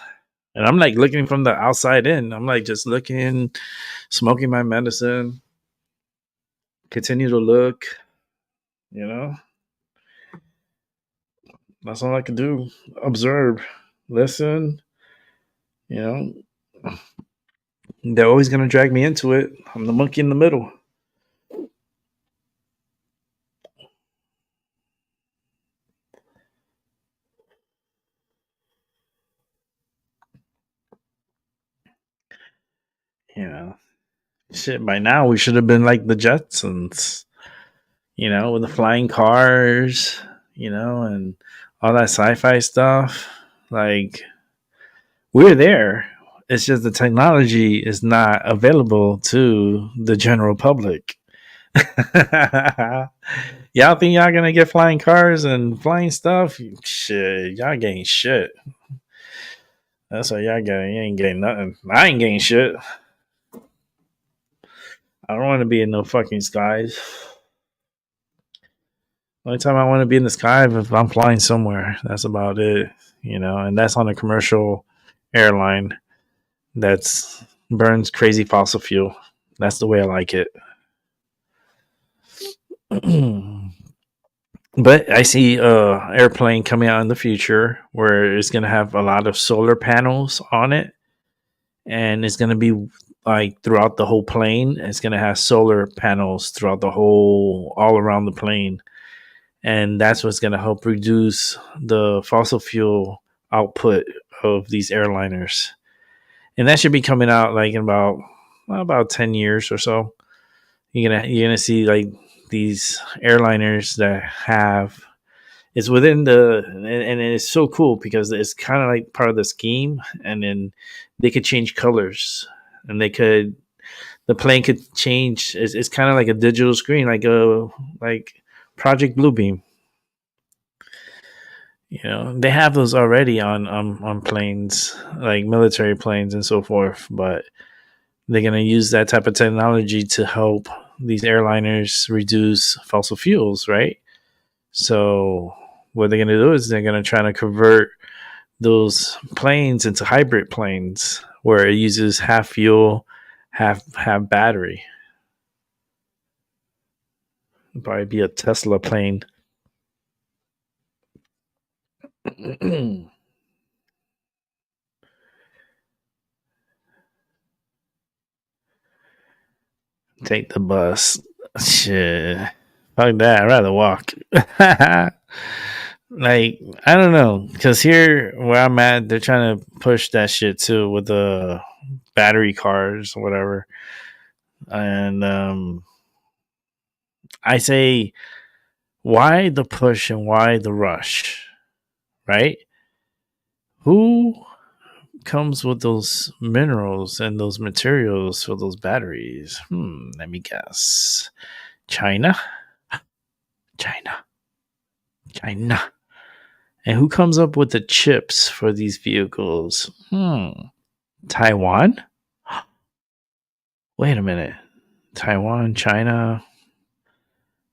And I'm like looking from the outside in. I'm like just looking, smoking my medicine, continue to look, That's all I can do. Observe, listen, They're always going to drag me into it. I'm the monkey in the middle. Shit, by now we should have been like the Jetsons, with the flying cars, and all that sci-fi stuff. Like, we're there. It's just the technology is not available to the general public. Y'all think y'all gonna get flying cars and flying stuff? Shit, y'all getting shit. That's what y'all getting. You ain't getting nothing. I ain't getting shit. I don't want to be in no fucking skies. The only time I want to be in the sky is if I'm flying somewhere. That's about it, and that's on a commercial airline. That's burns crazy fossil fuel. That's the way I like it. But I see airplane coming out in the future where it's going to have a lot of solar panels on it, and it's going to be like throughout the whole plane. It's going to have solar panels throughout the whole, all around the plane, and that's what's going to help reduce the fossil fuel output of these airliners. And that should be coming out like in about 10 years or so. You're gonna see like these airliners that have, it's within and it's so cool because it's kind of like part of the scheme, and then they could change colors, and the plane could change. It's kind of like a digital screen, like Project Bluebeam. They have those already on planes, like military planes and so forth, but they're going to use that type of technology to help these airliners reduce fossil fuels, right? So what they're going to do is they're going to try to convert those planes into hybrid planes where it uses half fuel, half battery. It'll probably be a Tesla plane. Take the bus. Shit. Fuck that. I'd rather walk. Like, I don't know. Because here where I'm at, they're trying to push that shit too with the battery cars or whatever. And I say, why the push and why the rush? Right? Who comes with those minerals and those materials for those batteries? Let me guess. China. And who comes up with the chips for these vehicles? Taiwan? Wait a minute. Taiwan, China.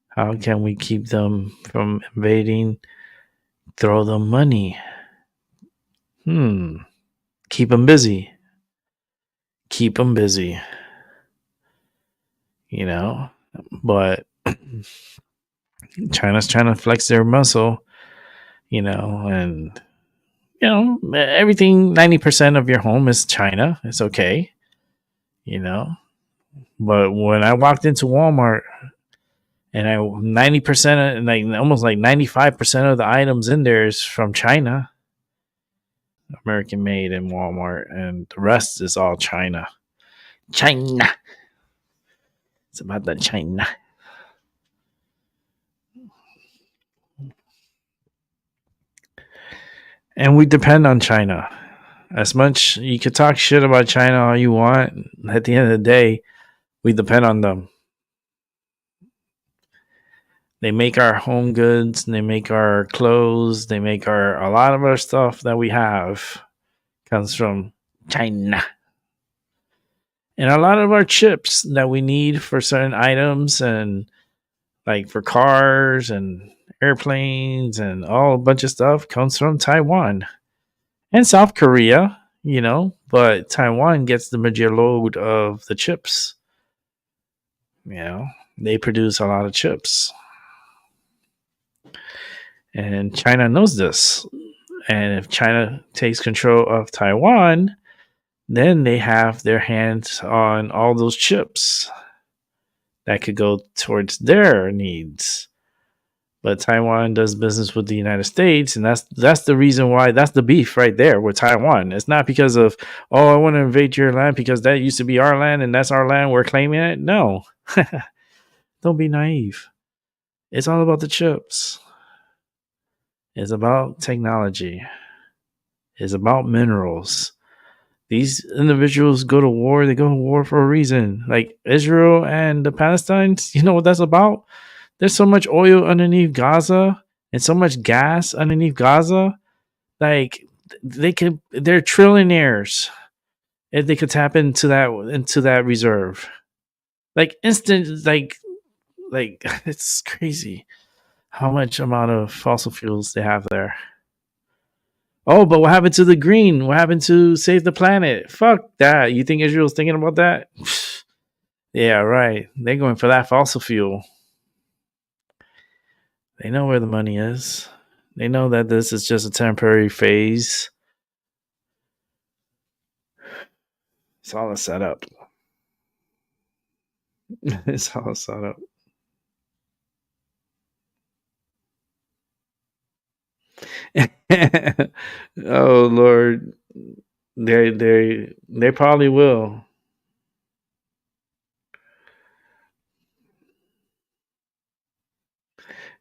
How can we keep them from invading? Throw them money. Keep them busy. But China's trying to flex their muscle, and everything, 90% of your home is China. It's okay, but when I walked into Walmart and 90%, like almost like 95% of the items in there is from China, American made in Walmart, and the rest is all China. It's about the China. And we depend on China. As much you could talk shit about China all you want, at the end of the day, we depend on them. They make our home goods, they make our clothes, they make a lot of our stuff that we have comes from China. And a lot of our chips that we need for certain items, and like for cars and airplanes and all a bunch of stuff, comes from Taiwan and South Korea, but Taiwan gets the major load of the chips. They produce a lot of chips. And China knows this. And if China takes control of Taiwan, then they have their hands on all those chips that could go towards their needs. But Taiwan does business with the United States, and that's the reason why, that's the beef right there with Taiwan. It's not because of, I want to invade your land because that used to be our land and that's our land, we're claiming it. No. Don't be naive. It's all about the chips. It's about technology. It's about minerals. These individuals go to war. They go to war for a reason. Like Israel and the Palestinians, you know what that's about? There's so much oil underneath Gaza and so much gas underneath Gaza. Like they're trillionaires if they could tap into that reserve. Like instant, like it's crazy how much amount of fossil fuels they have there. Oh, but what happened to the green? What happened to save the planet? Fuck that. You think Israel's thinking about that? Yeah, right. They're going for that fossil fuel. They know where the money is. They know that this is just a temporary phase. It's all a setup. It's all a setup. Oh Lord, they probably will.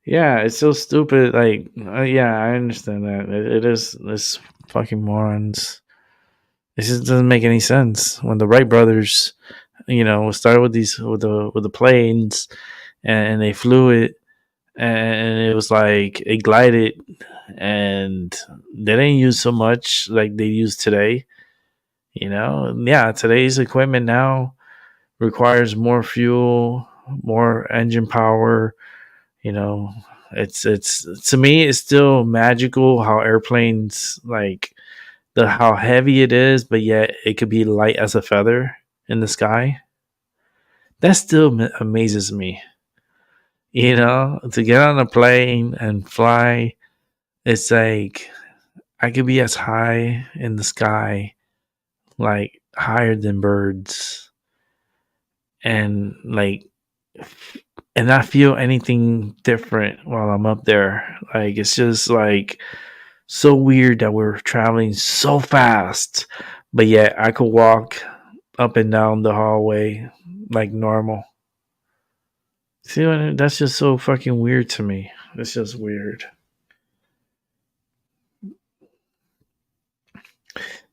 Yeah, it's so stupid. Like, yeah, I understand that. It is this fucking morons. It just doesn't make any sense when the Wright brothers, started with the planes, and they flew it, and it was like it glided, and they didn't use so much like they use today. Yeah, today's equipment now requires more fuel, more engine power. You know, it's to me, it's still magical how airplanes like how heavy it is, but yet it could be light as a feather in the sky. That still amazes me. To get on a plane and fly, it's like I could be as high in the sky, like higher than birds, and not feel anything different while I'm up there. Like it's just like so weird that we're traveling so fast, but yet I could walk up and down the hallway like normal. See, that's just so fucking weird to me. It's just weird.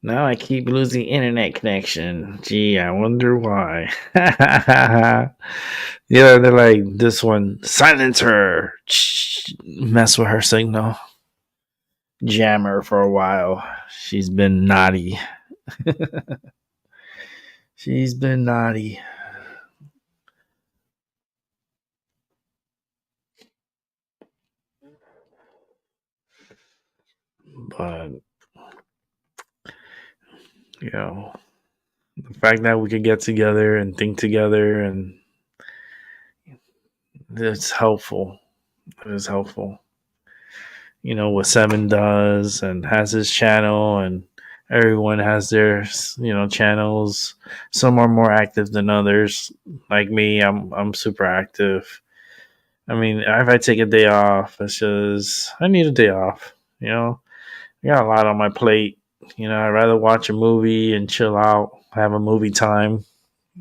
Now I keep losing internet connection. Gee, I wonder why. Yeah, they're like, this one, silence her. Mess with her signal. Jam her for a while. She's been naughty. She's been naughty. But, the fact that we could get together and think together, and it's helpful. It is helpful. What Seven does and has his channel, and everyone has their channels. Some are more active than others. Like me, I'm super active. I mean, if I take a day off, it's just I need a day off. I got a lot on my plate. I'd rather watch a movie and chill out, have a movie time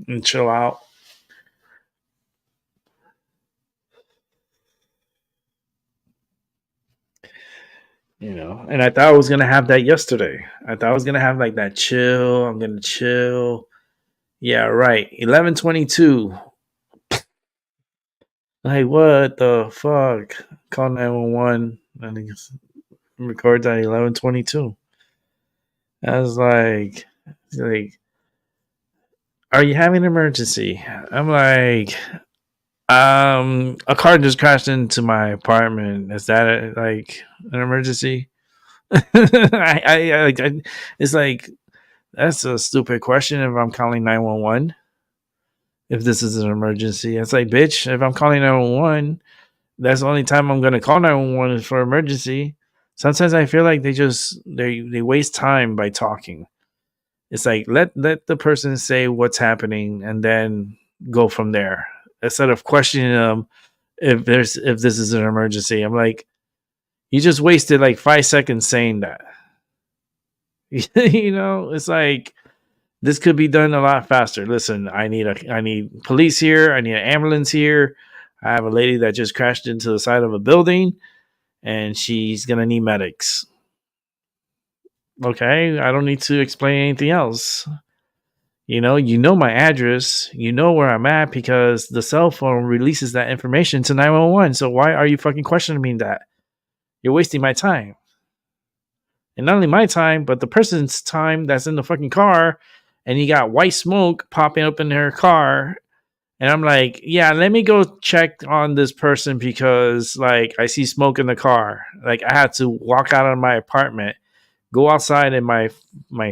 and chill out. And I thought I was gonna have that yesterday. I thought I was gonna have like that chill. I'm gonna chill. Yeah, right. 11:22. Like what the fuck? Call 911 and it records at 11:22. I was like, are you having an emergency? I'm like, a car just crashed into my apartment. Is that like an emergency? It's like that's a stupid question. If I'm calling 911, if this is an emergency, it's like, bitch. If I'm calling 911, that's the only time I'm gonna call 911 is for emergency. Sometimes I feel like they waste time by talking. It's like let the person say what's happening and then go from there instead of questioning them if this is an emergency. I'm like, you just wasted like 5 seconds saying that. It's like this could be done a lot faster. Listen, I need police here. I need an ambulance here. I have a lady that just crashed into the side of a building, and she's gonna need medics. Okay, I don't need to explain anything else. You know my address. You know where I'm at because the cell phone releases that information to 911. So why are you fucking questioning me that? You're wasting my time. And not only my time, but the person's time that's in the fucking car. And you got white smoke popping up in their car. And I'm like, yeah, let me go check on this person because, like, I see smoke in the car. Like, I had to walk out of my apartment go outside in my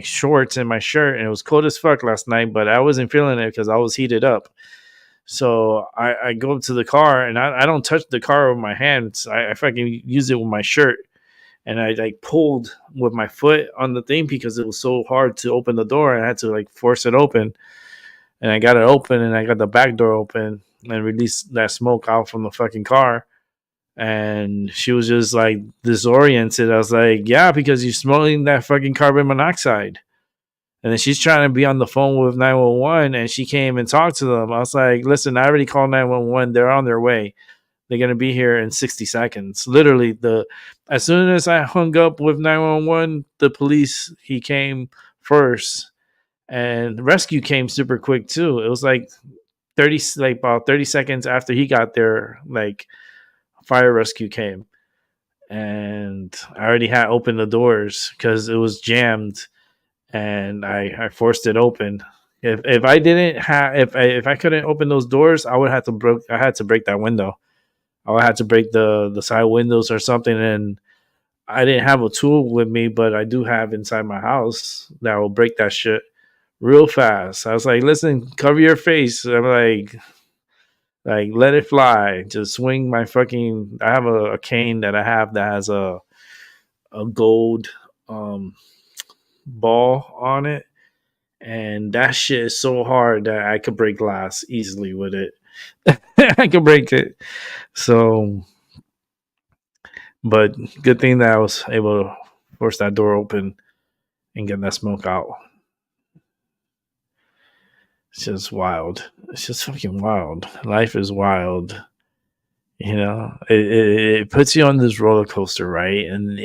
shorts and my shirt, and it was cold as fuck last night, but I wasn't feeling it because I was heated up. So I go up to the car, and I don't touch the car with my hands. I fucking use it with my shirt, and I like pulled with my foot on the thing because it was so hard to open the door, and I had to like force it open. And I got it open, and I got the back door open, and released that smoke out from the fucking car. And she was just like disoriented. I was like, yeah, because you're smoking that fucking carbon monoxide. And then she's trying to be on the phone with 911, and she came and talked to them. I was like, listen, I already called 911. They're on their way. They're going to be here in 60 seconds. Literally, as soon as I hung up with 911, the police, he came first, and rescue came super quick too. It was like about 30 seconds after he got there, like fire rescue came, and I already had opened the doors because it was jammed, and I forced it open. If I didn't have if I couldn't open those doors, I had to break that window. I would have to break the side windows or something. And I didn't have a tool with me, but I do have inside my house that will break that shit real fast. I was like, listen, cover your face. I'm like let it fly. Just swing my fucking. I have a cane that I have that has a gold ball on it, and that shit is so hard that I could break glass easily with it. I could break it. So, but good thing that I was able to force that door open and get that smoke out. It's just wild. It's just fucking wild. Life is wild. You know, it puts you on this roller coaster, right? And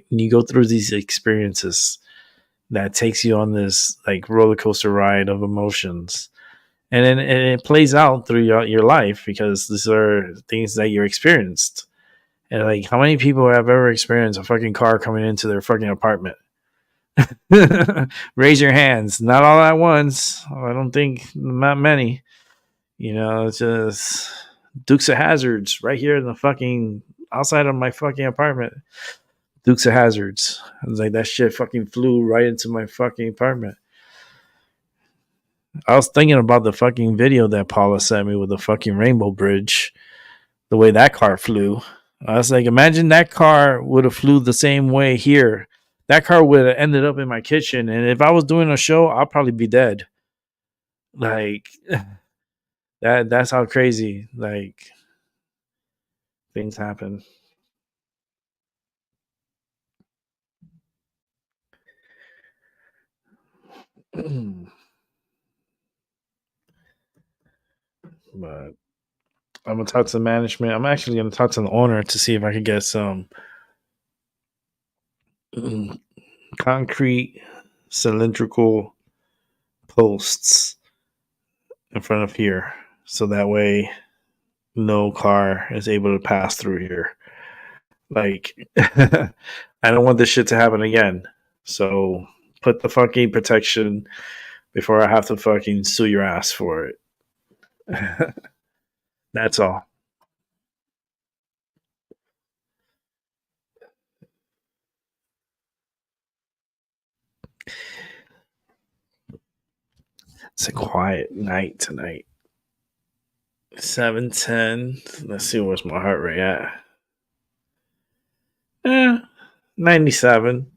you go through these experiences that takes you on this like roller coaster ride of emotions. And then it plays out through your life because these are things that you're experienced. And like, how many people have ever experienced a fucking car coming into their fucking apartment? Raise your hands. Not all at once. I don't think not many. You know, it's just Dukes of Hazards right here in the fucking outside of my fucking apartment. Dukes of Hazards. I was like, that shit fucking flew right into my fucking apartment. I was thinking about the fucking video that Paula sent me with the fucking Rainbow Bridge, the way that car flew. I was like, imagine that car would have flew the same way here. That car would have ended up in my kitchen, and if I was doing a show, I'll probably be dead. Like that's how crazy like things happen. But I'm gonna talk to the management. I'm actually gonna talk to the owner to see if I could get some concrete cylindrical posts in front of here, so that way no car is able to pass through here. Like, I don't want this shit to happen again. So put the fucking protection before I have to fucking sue your ass for it. That's all. It's a quiet night tonight. 7:10. Let's see where's my heart rate at. 97.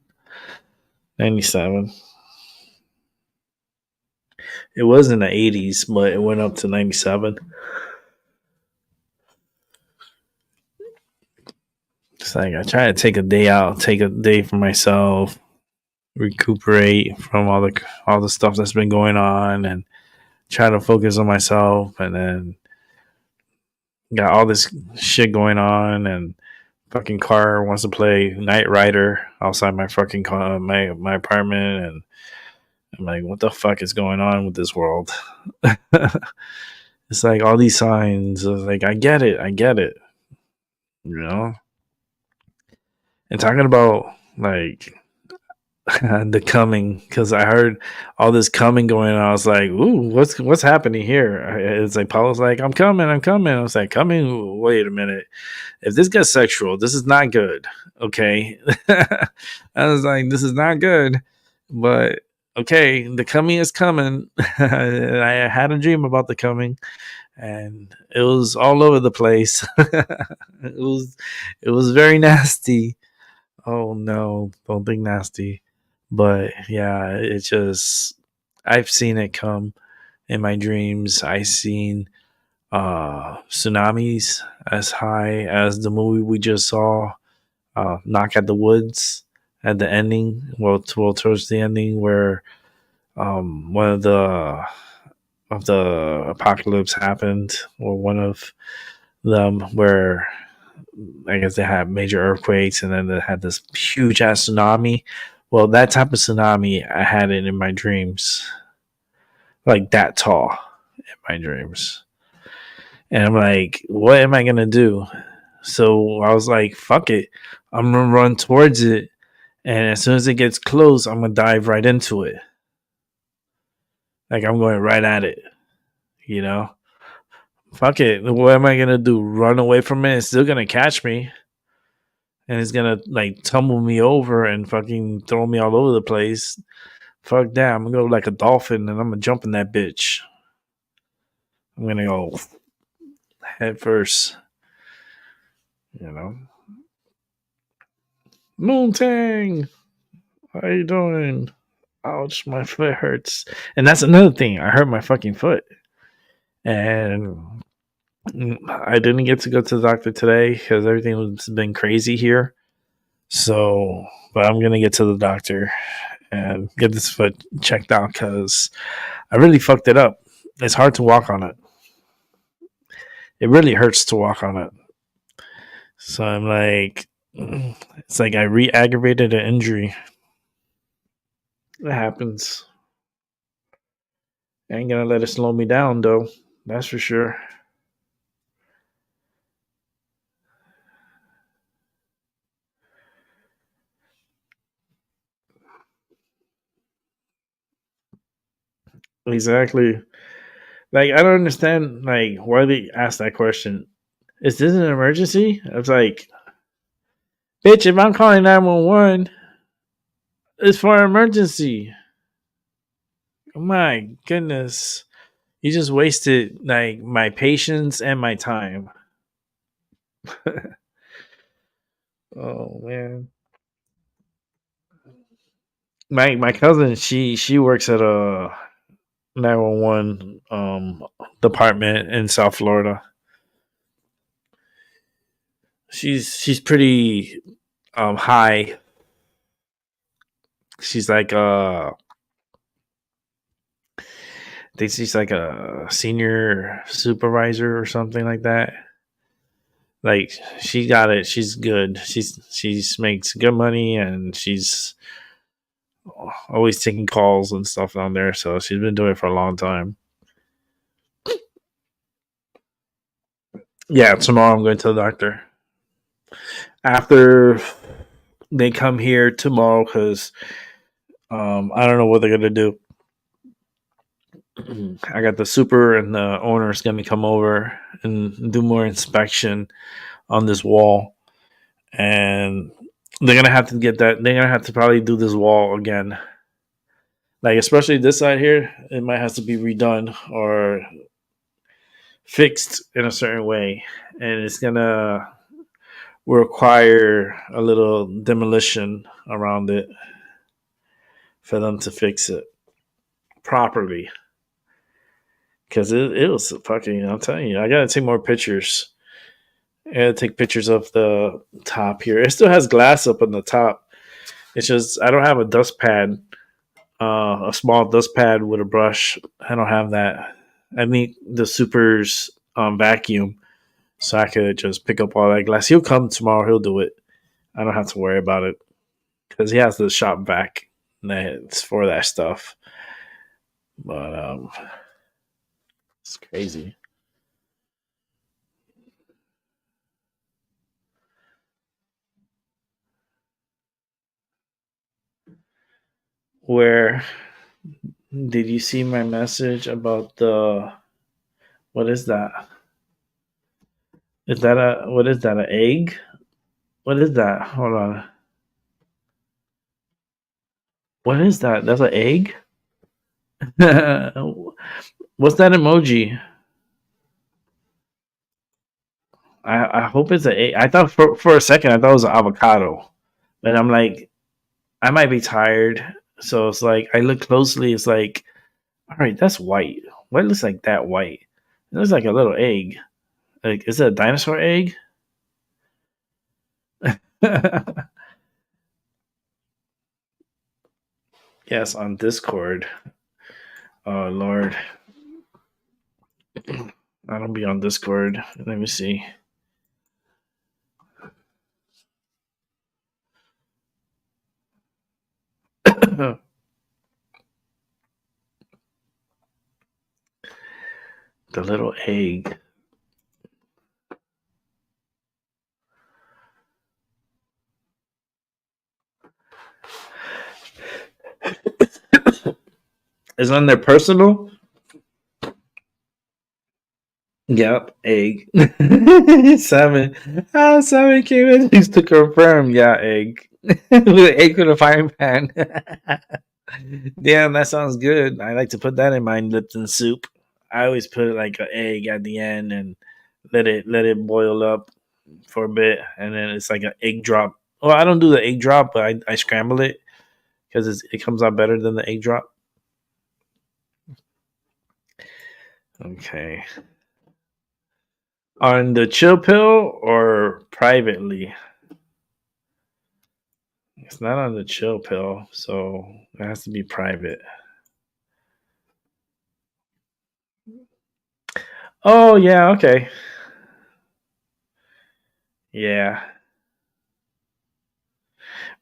97. It was in the 80s, but it went up to 97. It's like I try to take a day out, take a day for myself, recuperate from all the stuff that's been going on, and try to focus on myself. And then got all this shit going on, and fucking car wants to play Knight Rider outside my fucking my apartment, and I'm like, what the fuck is going on with this world? It's like all these signs of like, I get it, you know. And talking about like, the coming, because I heard all this coming going on. I was like, "Ooh, what's happening here?" It's like Paulo's like, "I'm coming, I'm coming." I was like, "Coming? Wait a minute. If this gets sexual, this is not good." Okay, I was like, "This is not good," but okay, the coming is coming. I had a dream about the coming, and it was all over the place. It was very nasty. Oh no, don't think nasty. But yeah, it just I've seen it come in my dreams. I've seen tsunamis as high as the movie we just saw, Knock at the Woods, at the ending. Well, towards the ending where one of the apocalypse happened, or one of them where I guess they had major earthquakes, and then they had this huge ass tsunami. Well, that type of tsunami, I had it in my dreams, like that tall in my dreams. And I'm like, what am I gonna do? So I was like, fuck it, I'm gonna run towards it, and as soon as it gets close, I'm gonna dive right into it. Like I'm going right at it, you know. Fuck it. What am I gonna do? Run away from it? It's still gonna catch me, and it's gonna like tumble me over and fucking throw me all over the place. Fuck that. I'm gonna go like a dolphin and I'm gonna jump in that bitch. I'm gonna go head first, you know. Moontang, how you doing? Ouch, my foot hurts. And that's another thing. I hurt my fucking foot. And I didn't get to go to the doctor today because everything has been crazy here. So, but I'm gonna get to the doctor and get this foot checked out because I really fucked it up. It's hard to walk on it. It really hurts to walk on it. So I'm like, it's like I re-aggravated an injury. It happens. I ain't gonna let it slow me down though. That's for sure. Exactly. Like I don't understand like why they asked that question. Is this an emergency? I was like, bitch, if I'm calling 911, it's for an emergency. Oh my goodness. You just wasted like my patience and my time. Oh man. My cousin, she works at a 911 department in South Florida. She's pretty high. She's like I think she's like a senior supervisor or something like that. Like she got it. She's good. She's makes good money and she's always taking calls and stuff down there. So she's been doing it for a long time. Yeah, tomorrow I'm going to the doctor. After they come here tomorrow, because I don't know what they're gonna do. I got the super and the owner is gonna come over and do more inspection on this wall, and they're gonna have to get that. They're gonna have to probably do this wall again. Like especially this side here, it might have to be redone or fixed in a certain way, and it's gonna require a little demolition around it for them to fix it properly. Because it was fucking, I'm telling you, I gotta take more pictures. I gotta take pictures of the top here. It still has glass up on the top. It's just, I don't have a dust pad, a small dust pad with a brush. I don't have that. I need the super's vacuum so I could just pick up all that glass. He'll come tomorrow, he'll do it. I don't have to worry about it because he has the shop vac that's for that stuff. But it's crazy. Where did you see my message about the what is that? Is that a what is that? An egg? What is that? Hold on. What is that? That's an egg? What's that emoji? I hope it's an egg. I thought for a second I thought it was an avocado. But I'm like, I might be tired. So it's like I look closely, it's like, all right, that's white. What looks like that white? It looks like a little egg. Like, is it a dinosaur egg? Yes, on Discord. Oh Lord. I don't be on Discord. Let me see. The little egg. Is on their personal? Yep, egg. 7. Oh, 7 came in just to confirm. Yeah, egg. With egg with a frying pan. Damn, that sounds good. I like to put that in my Lipton soup. I always put like an egg at the end and let it boil up for a bit, and then it's like an egg drop. Well, I don't do the egg drop, but I scramble it because it comes out better than the egg drop. Okay. On the chill pill or privately? It's not on the chill pill, so it has to be private. Oh yeah, okay. Yeah.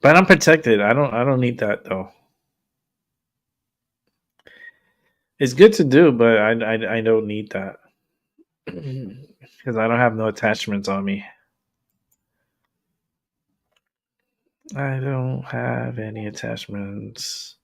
But I'm protected. I don't need that though. It's good to do, but I don't need that. Because I don't have no attachments on me. I don't have any attachments.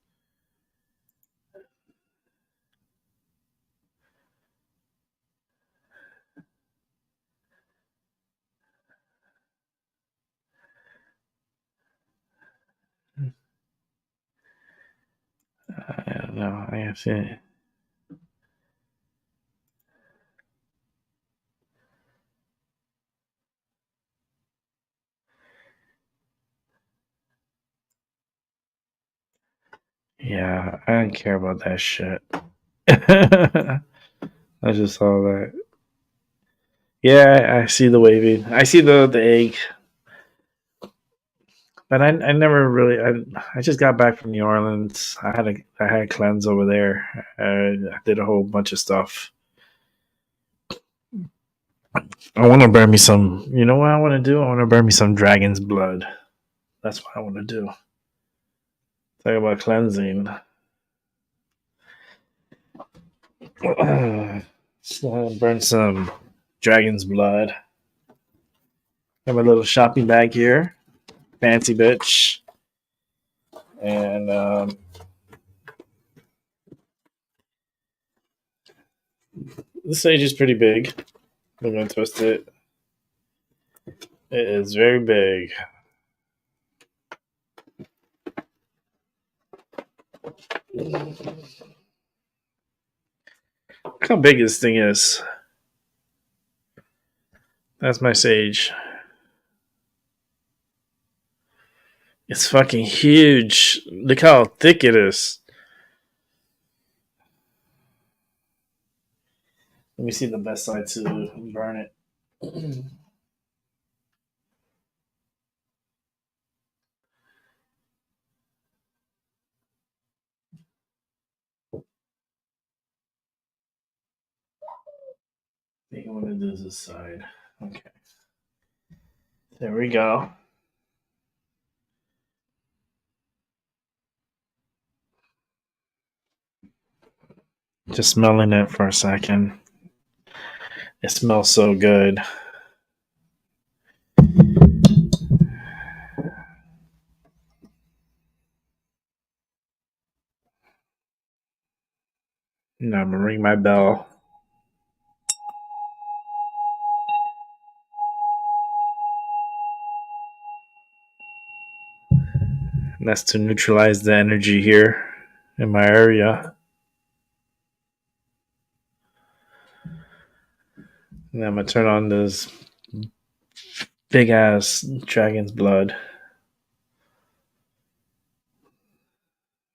I don't know. I have to. Yeah, I don't care about that shit. I just saw that. Yeah, I see the waving. I see the egg. But I never really I just got back from New Orleans. I had a cleanse over there. I did a whole bunch of stuff. I want to burn me some. You know what I want to do? I want to burn me some dragon's blood. That's what I want to do. Talk about cleansing. So burn some dragon's blood. I have a little shopping bag here. Fancy bitch. And this sage is pretty big. I'm going to twist it. It is very big. Look how big this thing is. That's my sage. It's fucking huge. Look how thick it is. Let me see the best side to burn it. I think I want to do this side. Okay. There we go. Just smelling it for a second. It smells so good. Now I'm gonna ring my bell. And that's to neutralize the energy here in my area. And I'm gonna turn on this big ass dragon's blood.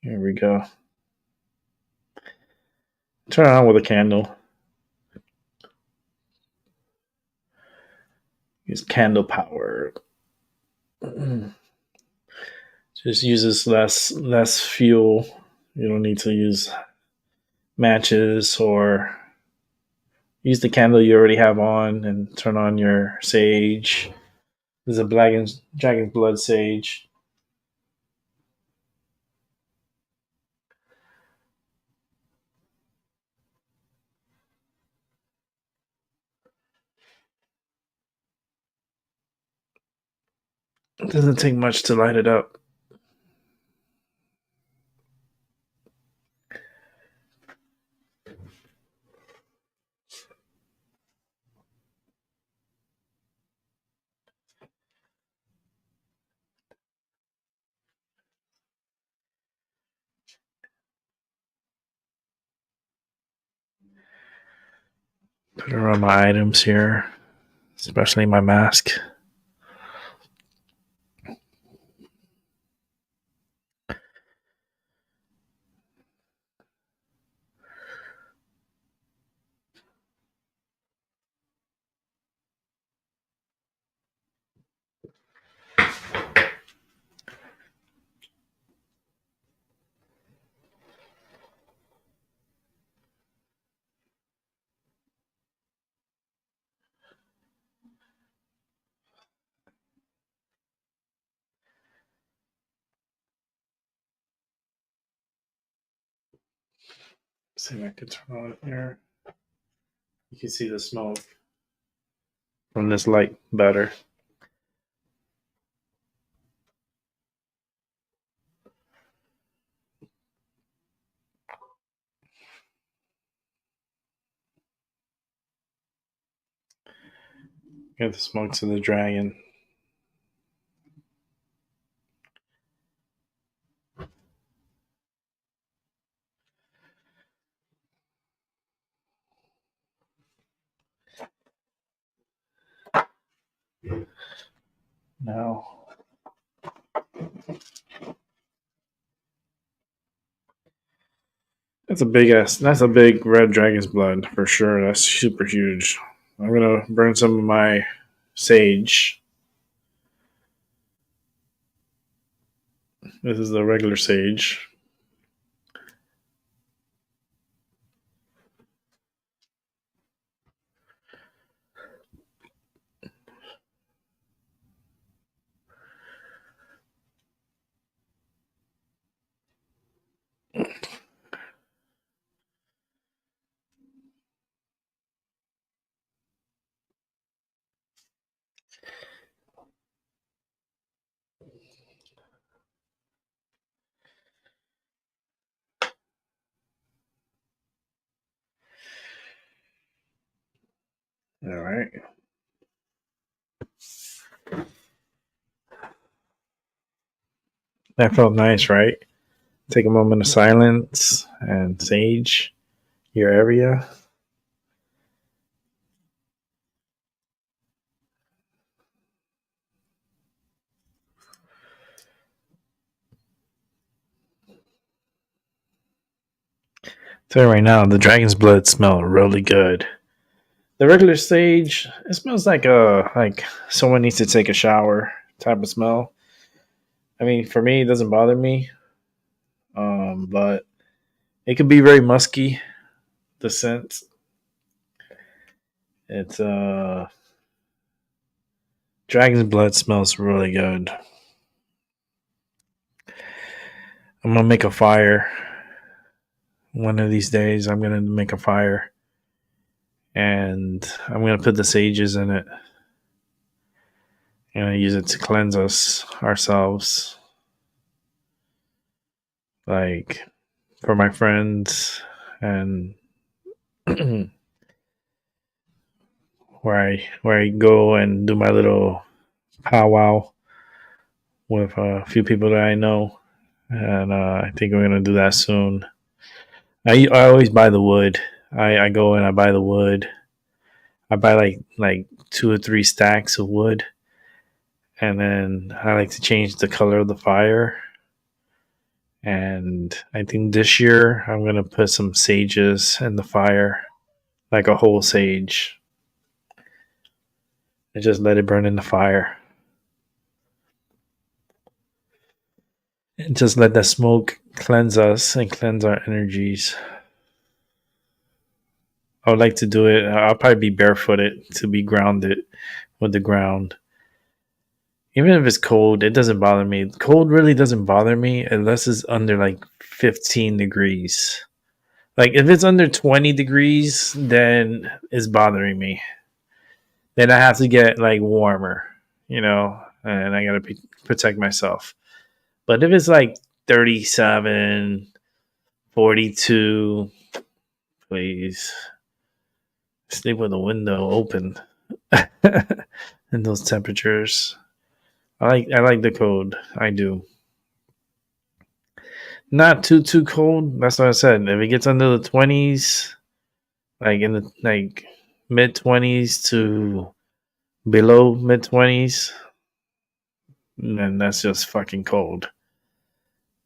Here we go. Turn it on with a candle. Use candle power. Just uses less fuel. You don't need to use matches or use the candle you already have on and turn on your sage. This is a dragon's blood sage. It doesn't take much to light it up. Put it on my items here, especially my mask. See if I can turn on it here. You can see the smoke from this light better. Get the smoke to the dragon. Now, that's a big red dragon's blood for sure. That's super huge. I'm gonna burn some of my sage. This is the regular sage. All right. That felt nice, right? Take a moment of silence and sage your area. Tell you right now, the dragon's blood smells really good. The regular sage, it smells like someone needs to take a shower type of smell. I mean, for me, it doesn't bother me, but it could be very musky. The scent, it's dragon's blood smells really good. I'm gonna make a fire. One of these days, I'm gonna make a fire, and I'm gonna put the sages in it. And I use it to cleanse ourselves. Like for my friends and where I go and do my little powwow with a few people that I know, and I think we're gonna do that soon. I always buy the wood. I go and I buy the wood. I buy like 2 or 3 stacks of wood, and then I like to change the color of the fire. And I think this year I'm gonna put some sages in the fire, like a whole sage, and just let it burn in the fire. And just let that smoke cleanse us and cleanse our energies. I would like to do it. I'll probably be barefooted to be grounded with the ground. Even if it's cold, it doesn't bother me. Cold really doesn't bother me unless it's under like 15 degrees. Like if it's under 20 degrees, then it's bothering me. Then I have to get like warmer, and I got to protect myself. But if it's like 37, 42, please sleep with the window open in those temperatures. I like the cold. I do. Not too cold. That's what I said. If it gets under the 20s, like in the mid 20s to below mid 20s, then that's just fucking cold.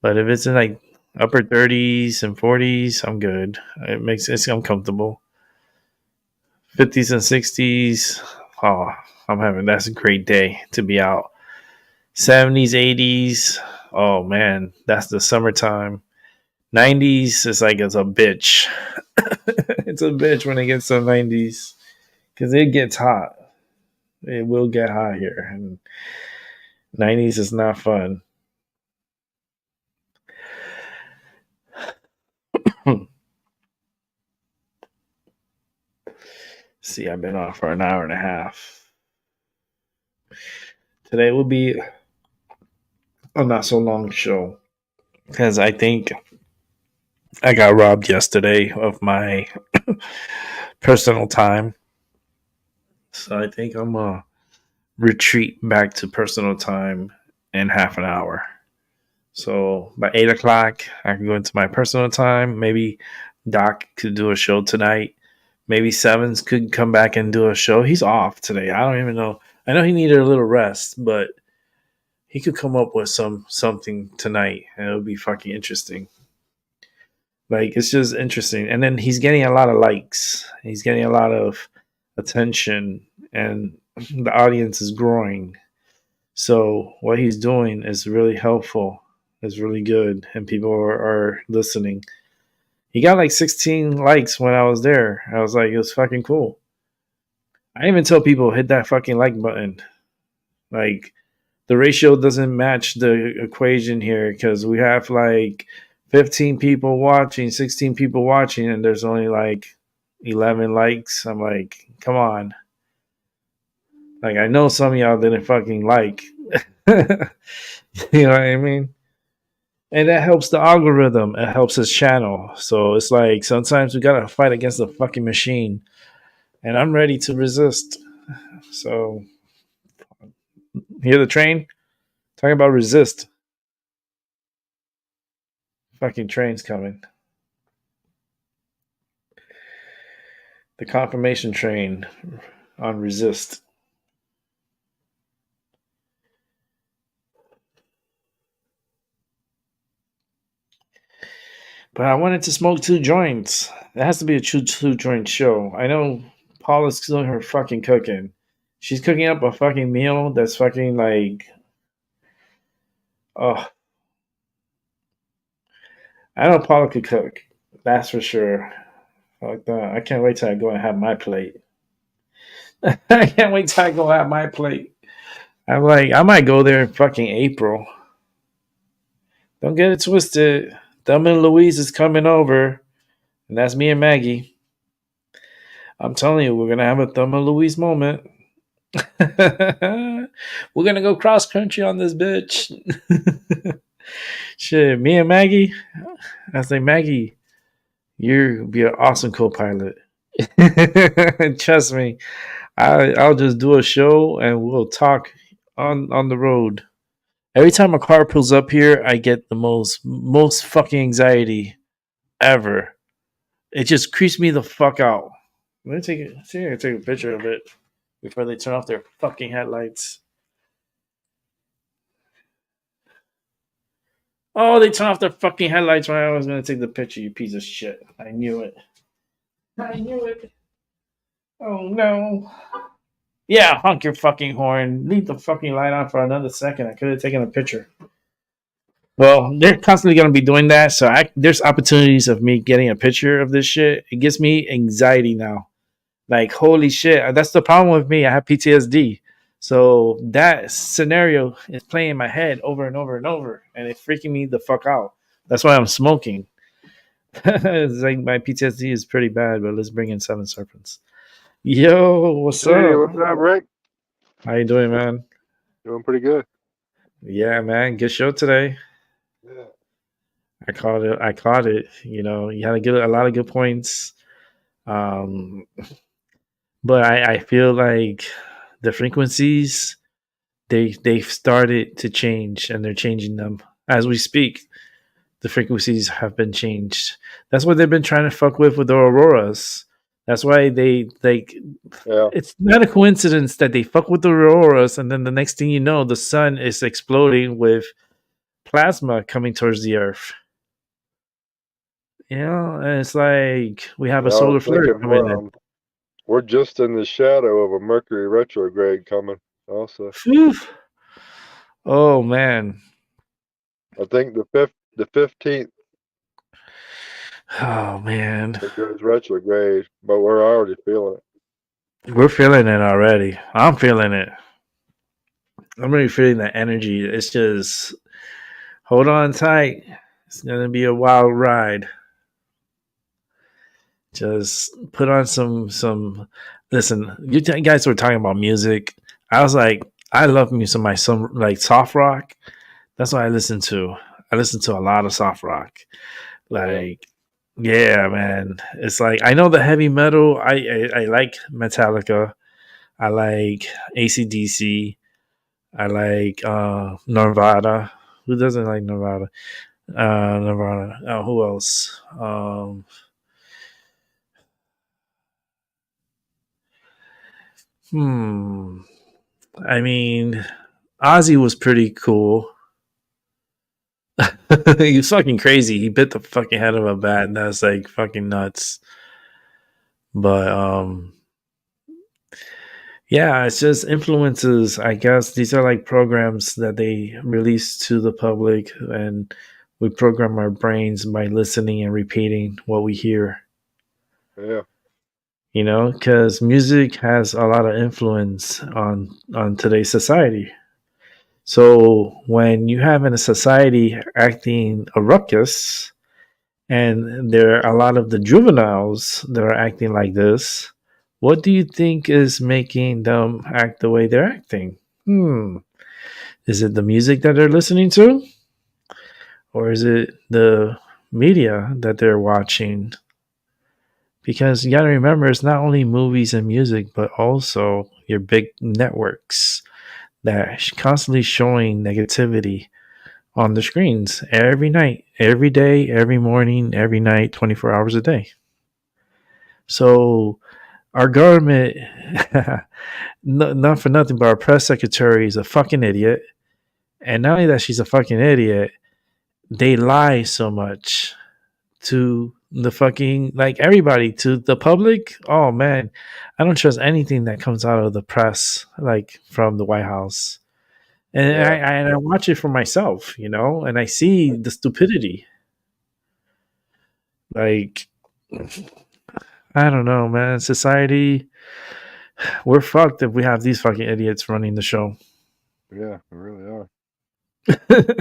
But if it's in like upper 30s and 40s, I'm good. It's uncomfortable. 50s and 60s, oh, that's a great day to be out. 70s, 80s, oh man, that's the summertime. 90s is like it's a bitch. It's a bitch when it gets to 90s because it gets hot. It will get hot here, and 90s is not fun. See, I've been off for an hour and a half. Today will be a not so long show because I think I got robbed yesterday of my personal time. So I think I'm going to retreat back to personal time in half an hour. So by 8 o'clock, I can go into my personal time. Maybe Doc could do a show tonight. Maybe Sevens could come back and do a show. He's off today. I don't even know. I know he needed a little rest, but he could come up with something tonight, and it would be fucking interesting. Like, it's just interesting. And then he's getting a lot of likes. He's getting a lot of attention, and the audience is growing. So what he's doing is really helpful. It's really good, and people are listening. He got like 16 likes when I was there. I was like, it was fucking cool. I even tell people, hit that fucking like button. Like, the ratio doesn't match the equation here because we have like 15 people watching, 16 people watching, and there's only like 11 likes. I'm like, come on. Like, I know some of y'all didn't fucking like. You know what I mean? And that helps the algorithm. It helps his channel. So it's like sometimes we gotta fight against the fucking machine. And I'm ready to resist. So hear the train? Talking about resist. Fucking train's coming. The confirmation train on resist. But I wanted to smoke 2 joints. It has to be a 2-joint show. I know Paula's doing her fucking cooking. She's cooking up a fucking meal that's fucking like, oh. I know Paula could cook. That's for sure. Like that. I can't wait till I go and have my plate. I can't wait till I go have my plate. I'm like, I might go there in fucking April. Don't get it twisted. Thelma and Louise is coming over, and that's me and Maggie. I'm telling you, we're going to have a Thelma and Louise moment. We're going to go cross country on this bitch. Shit, me and Maggie. I was like, Maggie, You'll be an awesome co-pilot. Trust me. I'll just do a show and we'll talk on the road. Every time a car pulls up here, I get the most fucking anxiety ever. It just creeps me the fuck out. Let me take it. See, I can take a picture of it before they turn off their fucking headlights. Oh, they turn off their fucking headlights when I was gonna take the picture. You piece of shit! I knew it. I knew it. Oh no. Yeah, honk your fucking horn. Leave the fucking light on for another second. I could have taken a picture. Well, they're constantly going to be doing that. So there's opportunities of me getting a picture of this shit. It gives me anxiety now. Like, holy shit. That's the problem with me. I have PTSD. So that scenario is playing in my head over and over and over. And it's freaking me the fuck out. That's why I'm smoking. It's like my PTSD is pretty bad, but let's bring in Seven Serpents. Yo, what's Hey, up? what's up, Rick? How you doing, man? Doing pretty good. Yeah, man. Good show today. Yeah. I caught it. I caught it. You know, you had a lot of good points. Um, but I feel like the frequencies they've started to change and they're changing them as we speak. The frequencies have been changed. That's what they've been trying to fuck with the auroras. That's why they like. Yeah. It's not a coincidence that they fuck with the auroras, and then the next thing you know, the sun is exploding with plasma coming towards the Earth. You know, and it's like we have a Yeah, I solar was flare thinking coming in. we're just in the shadow of a Mercury retrograde coming. Also, Phew. Oh man. I think the 15th Oh man. it goes retrograde, but we're already feeling it. We're feeling it already. I'm feeling it. I'm really feeling that energy. It's just hold on tight. It's gonna be a wild ride. Just put on some. Listen, you guys were talking about music. I was like, I love music. Some like soft rock. That's what I listen to. I listen to a lot of soft rock. Like, yeah, man. It's like I know the heavy metal. I like Metallica. I like ACDC. I like Nirvana. Who doesn't like Nirvana? Nirvana. Who else? I mean, Ozzy was pretty cool. He was fucking crazy. He bit the fucking head of a bat, and that's like fucking nuts. But yeah, it's just influences. I guess these are like programs that they release to the public, and we program our brains by listening and repeating what we hear. Yeah. You know, because music has a lot of influence on today's society. So when you have in a society acting a ruckus, and there are a lot of the juveniles that are acting like this, what do you think is making them act the way they're acting? Is it the music that they're listening to? Or is it the media that they're watching? Because you got to remember, it's not only movies and music, but also your big networks that are constantly showing negativity on the screens every night, every day, every morning, every night, 24 hours a day. So our government, not for nothing, but our press secretary is a fucking idiot. And not only that she's a fucking idiot, they lie so much to the fucking, like everybody, to the public. Oh man, I don't trust anything that comes out of the press, like from the White House. And I watch it for myself, you know, and I see the stupidity. Like, I don't know, man. Society, we're fucked if we have these fucking idiots running the show. Yeah, we really are.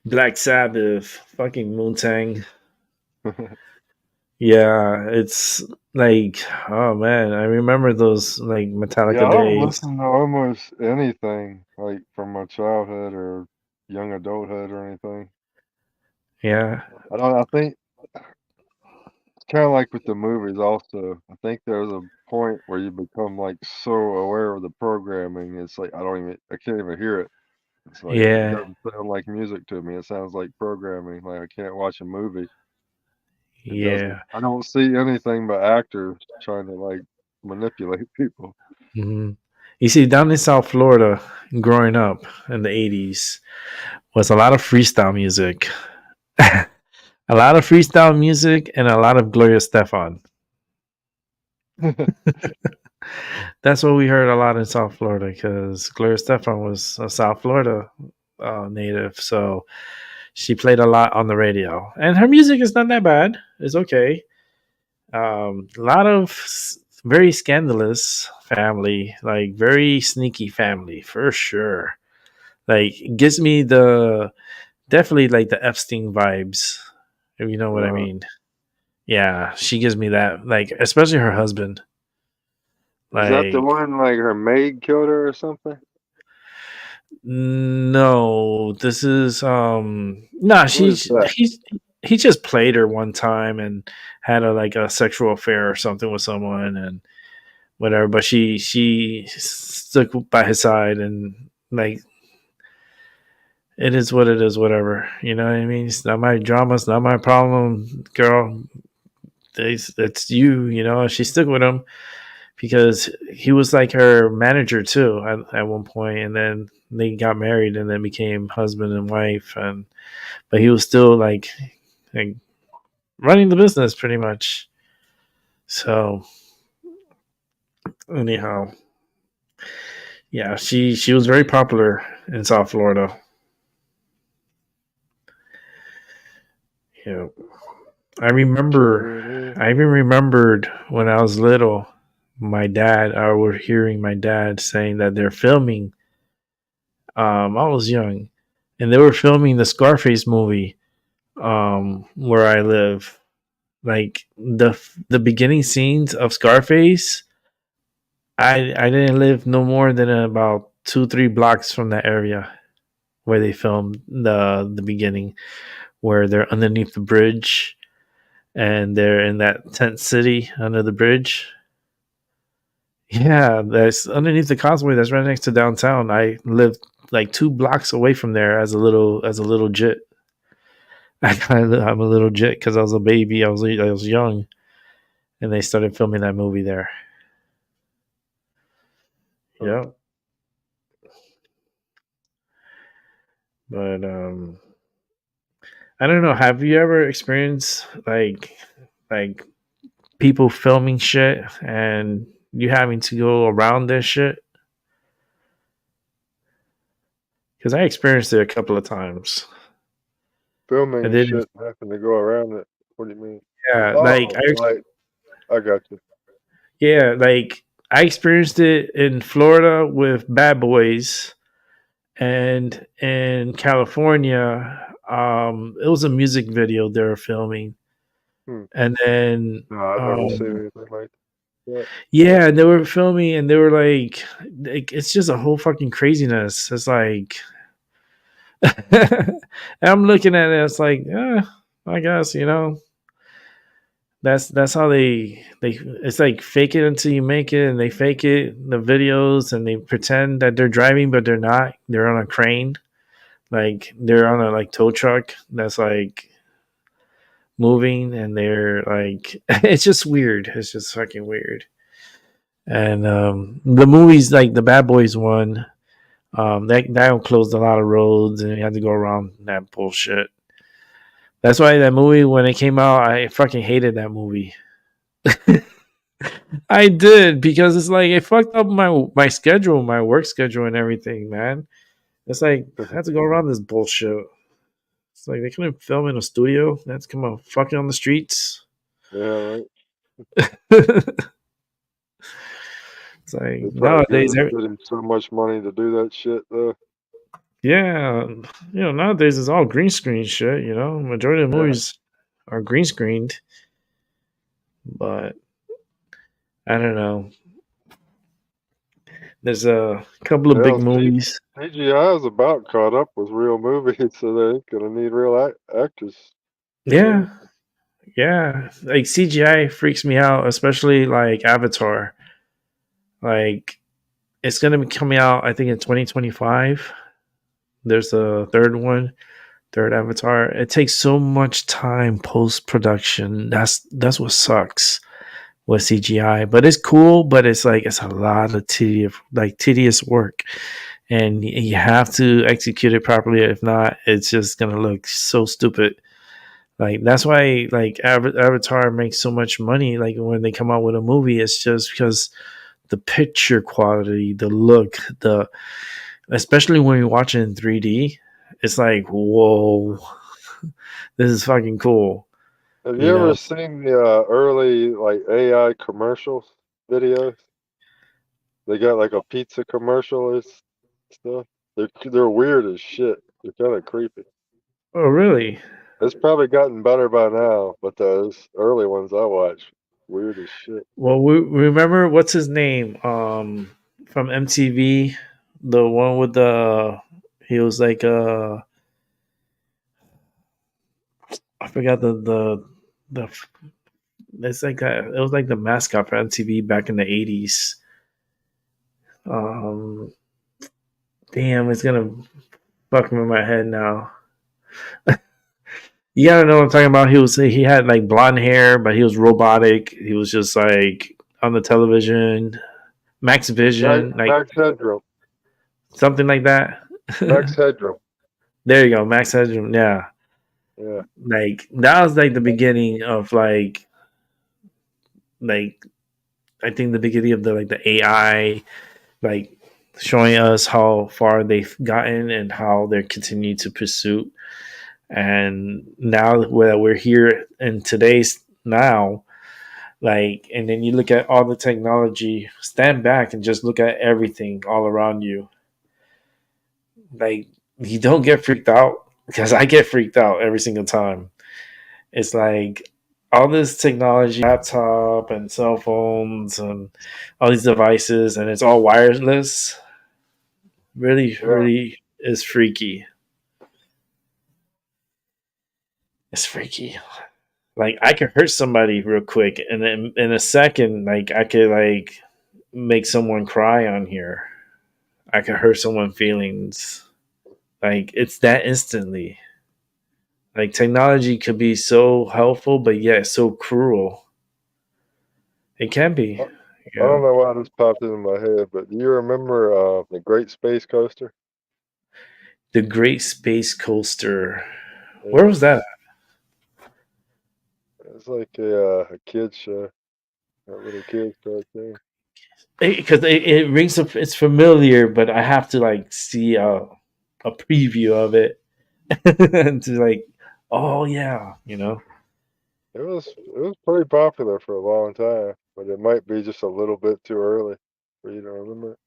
Black Sabbath, fucking Moontang. Yeah, it's like, oh man, I remember those like Metallica I don't days. listen to almost anything like from my childhood or young adulthood or anything. Yeah, I think kind of like with the movies also. I think there's a point where you become like so aware of the programming. It's like I can't even hear it. It's like it Yeah, doesn't sound like music to me. It sounds like programming. Like I can't watch a movie. It doesn't. yeah. I don't see anything but actors trying to like manipulate people. Mhm. You see, down in South Florida, growing up in the 80s, was a lot of freestyle music. A lot of freestyle music and a lot of Gloria Stefan. That's what we heard a lot in South Florida because Gloria Stefan was a South Florida native. So she played a lot on the radio. And her music is not that bad. It's okay. A lot of very scandalous family, like very sneaky family for sure. Like gives me the definitely like the Epstein vibes, if you know what I mean. Yeah, she gives me that, like especially her husband. Is that the Like one like her maid killed her or something? no, this is nah, Who is that? he just played her one time and had a like a sexual affair or something with someone and whatever, but she stuck by his side and like it is what it is, whatever. You know what I mean? It's not my drama, it's not my problem, girl. It's you, you know. She stuck with him because he was like her manager too at one point, and then they got married and then became husband and wife, and but he was still like running the business pretty much. So anyhow, yeah, she was very popular in South Florida. Yeah, I even remembered when I was little, I was hearing my dad saying that they're filming. I was young, and they were filming the Scarface movie where I live. Like the beginning scenes of Scarface, I didn't live no more than about 2-3 blocks from that area where they filmed the beginning, where they're underneath the bridge and they're in that tent city under the bridge. Yeah, that's underneath the causeway. That's right next to downtown. I lived like 2 blocks away from there as a little jit. I'm a little jit because I was a baby. I was young, and they started filming that movie there. Yeah, but I don't know. Have you ever experienced like people filming shit and you having to go around this shit? Because I experienced it a couple of times. I Filming didn't. shit and having to go around it. What do you mean? Yeah, Oh, like I got you. yeah, like I experienced it in Florida with Bad Boys, and in California, it was a music video they were filming, Hmm. and then No, I've never seen anything like that. yeah, and they were filming, and they were like it's just a whole fucking craziness. It's like, and I'm looking at it, it's like, I guess you know. That's how they it's like fake it until you make it, and they fake it the videos and they pretend that they're driving but they're not. They're on a crane, like they're on a like tow truck that's like moving, and they're like it's just weird. It's just fucking weird. And the movies like the Bad Boys one, that closed a lot of roads and you had to go around that bullshit. That's why that movie when it came out, I fucking hated that movie. I did because it's like it fucked up my schedule, my work schedule, and everything, man. It's like I had to go around this bullshit. It's like they couldn't film in a studio. They had to come out fucking on the streets. Yeah, right. It's like They probably nowadays, give him so much money to do that shit though. yeah, you know, nowadays it's all green screen shit. You know, majority of the Yeah. movies are green screened, but I don't know. There's a couple of big movies. CGI is about caught up with real movies, so they ain't gonna need real actors. Yeah, Yeah, like CGI freaks me out, especially like Avatar. Like it's gonna be coming out, I think, in 2025. There's a third one, third Avatar. It takes so much time post production. That's what sucks with CGI. But it's cool. But it's like it's a lot of tedious work, and you have to execute it properly. If not, it's just gonna look so stupid. Like that's why like Avatar makes so much money. Like when they come out with a movie, it's just because the picture quality, the look, the especially when you watch it in 3D, it's like whoa, this is fucking cool. Have You you ever know, seen the early like AI commercials videos? They got like a pizza commercial or stuff. They're weird as shit. They're kind of creepy. oh really? It's probably gotten better by now, but those early ones I watched, weird as shit. Well, we remember what's his name from MTV, the one with the he was like I forgot the it's like it was like the mascot for MTV back in the 80s. Um, damn, it's gonna fuck me in my head now. You gotta know what I'm talking about. He had like blonde hair, but he was robotic. He was just like on the television. Max Vision, like Max Headroom. something like that. Max Headroom. There you go, Max Headroom. Yeah, Yeah. like that was like the beginning of like I think the beginning of the AI, like showing us how far they've gotten and how they're continuing to pursue. And now that we're here in today's now, like, and then you look at all the technology, stand back and just look at everything all around you. Like, you don't get freaked out because I get freaked out every single time. It's like all this technology, laptop and cell phones and all these devices, and it's all wireless. Really, Yeah. really is freaky. It's freaky. Like I could hurt somebody real quick, and then in a second, like I could like make someone cry on here. I could hurt someone's feelings. Like it's that instantly. Like technology could be so helpful, but yet so cruel. It can be. I don't know why this popped into my head, but do you remember the Great Space Coaster? The Great Space Coaster. Yeah. Where was that? It's like a kid show, a little kids cartoon. Because it rings up. It's familiar, but I have to like see a preview of it to like, oh yeah, you know. It was pretty popular for a long time, but it might be just a little bit too early for you to remember it.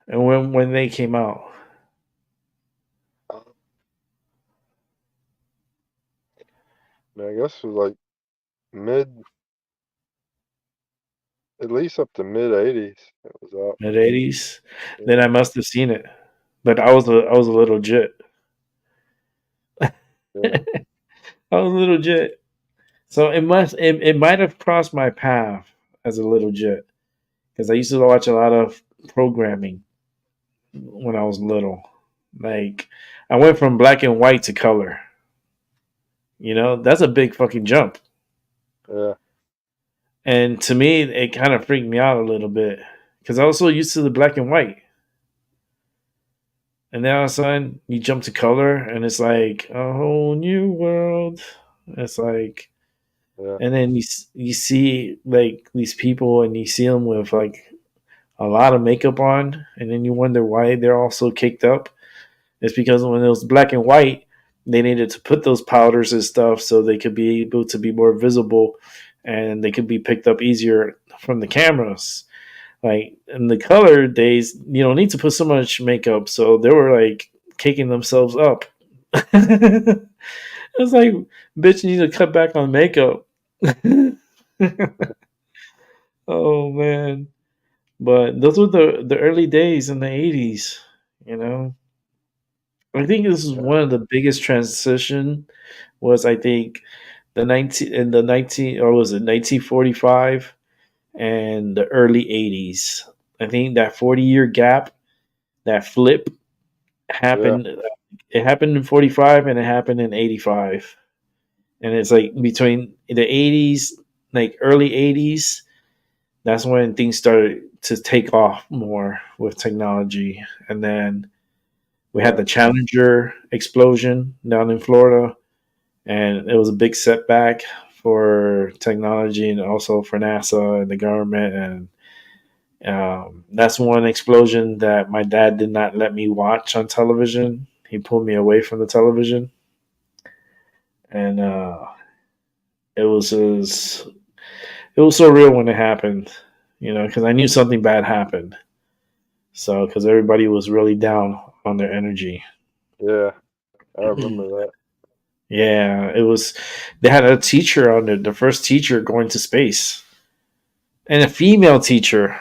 And when they came out, I mean, I guess it was like mid, at least up to mid '80s. It was out. mid '80s, Yeah. then I must have seen it. But I was a little jit. Yeah. I was a little jit. So it might have crossed my path as a little jit because I used to watch a lot of programming when I was little. Like I went from black and white to color. You know, that's a big fucking jump. Yeah. And to me, it kind of freaked me out a little bit because I was so used to the black and white. And then all of a sudden, you jump to color, and it's like a whole new world. It's like, Yeah. and then you see like these people, and you see them with like a lot of makeup on, and then you wonder why they're all so caked up. It's because when it was black and white, they needed to put those powders and stuff so they could be able to be more visible, and they could be picked up easier from the cameras. Like in the color days, you don't need to put so much makeup, so they were like caking themselves up. It was like, bitch, you need to cut back on makeup. Oh man. But those were the early days in the 80s, you know. I think this is one of the biggest transition was I think the 19 or was it 1945 and the early 80s. I think that 40-year gap, that flip Yeah. happened. It happened in 45 and it happened in 85. And it's like between the 80s, like early 80s, that's when things started to take off more with technology. And then we had Right. the Challenger explosion down in Florida, and it was a big setback for technology and also for NASA and the government. And that's one explosion that my dad did not let me watch on television. He pulled me away from the television, and it was so real when it happened, because I knew something bad happened. So because everybody was really down on their energy. Yeah. I remember that. Yeah, it was. They had a teacher on there, the first teacher going to space, and a female teacher,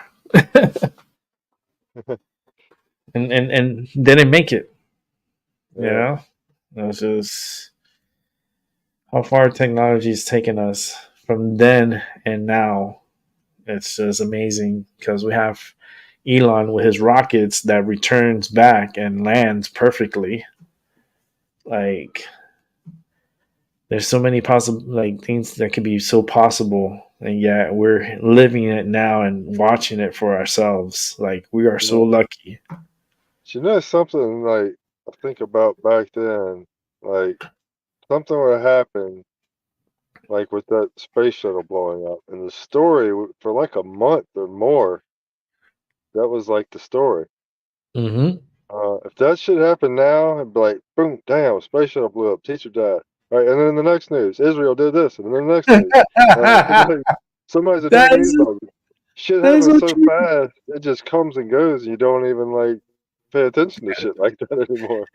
and didn't make it. You Yeah. know, it was just how far technology has taken us from then and now. It's just amazing because we have Elon with his rockets that returns back and lands perfectly. Like there's so many possible like things that could be so possible, and yet we're living it now and watching it for ourselves. Like we are You so know, lucky. you know something like I think about back then, like something would happen, like with that space shuttle blowing up, and the story for like a month or more, that was like the story. Mm-hmm. If that shit happened now, it'd be like, boom, damn, space shuttle blew up, teacher died. Right, and then the next news, Israel did this, and then the next news, that somebody's attacking is Israel. Shit that is happens so so true. fast, it just comes and goes, and you don't even like pay attention to shit like that anymore.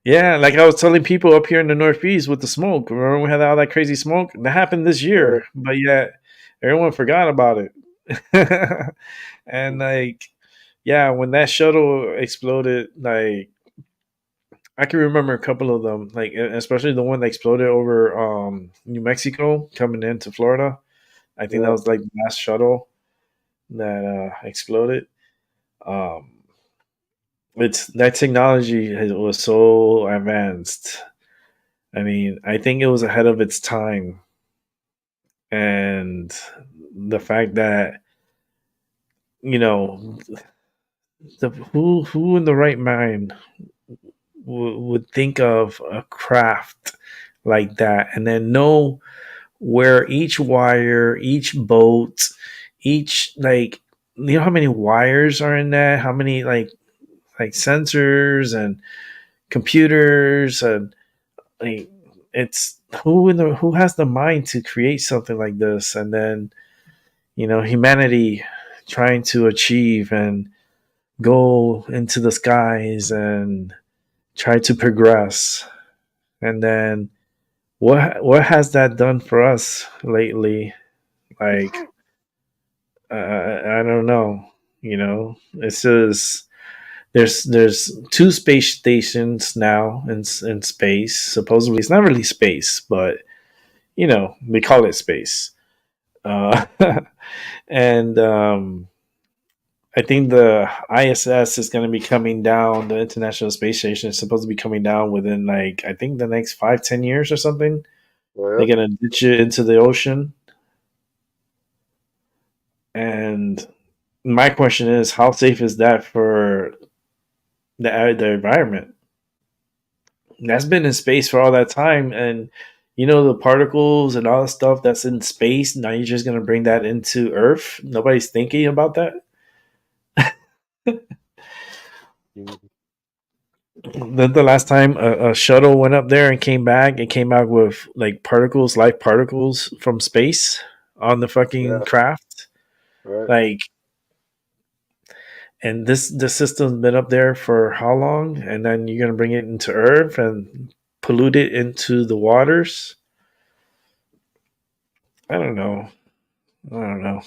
Yeah, like I was telling people up here in the Northeast with the smoke. Remember we had all that crazy smoke that happened this Right. year, but yet everyone forgot about it. And like, yeah, when that shuttle exploded, like I can remember a couple of them, like especially the one that exploded over New Mexico coming into Florida. I think that Yeah. was like the last shuttle that exploded. Um, it's that technology was so advanced. I mean, I think it was ahead of its time, and the fact that you know who in the right mind would think of a craft like that and then know where each wire, each bolt, each like how many wires are in that, how many like sensors and computers and like it's who has the mind to create something like this, and then humanity trying to achieve and go into the skies and try to progress, and then what has that done for us lately? Like I don't know. It's just there's two space stations now in space. Supposedly, it's not really space, but they call it space. Uh, and I think the ISS is going to be coming down. The International Space Station is supposed to be coming down within like I think the next 5-10 years or something. They're Well, going to ditch it into the ocean. And my question is, how safe is that for the environment? That's been in space for all that time, and the particles and all the stuff that's in space. Now you're just going to bring that into Earth. Nobody's thinking about that. yeah. The last time a shuttle went up there and came back, it came out with like particles, light particles from space on the fucking Yeah. craft. Right. Like, and this system's been up there for how long? And then you're gonna bring it into Earth and pollute it into the waters. I don't know. I don't know.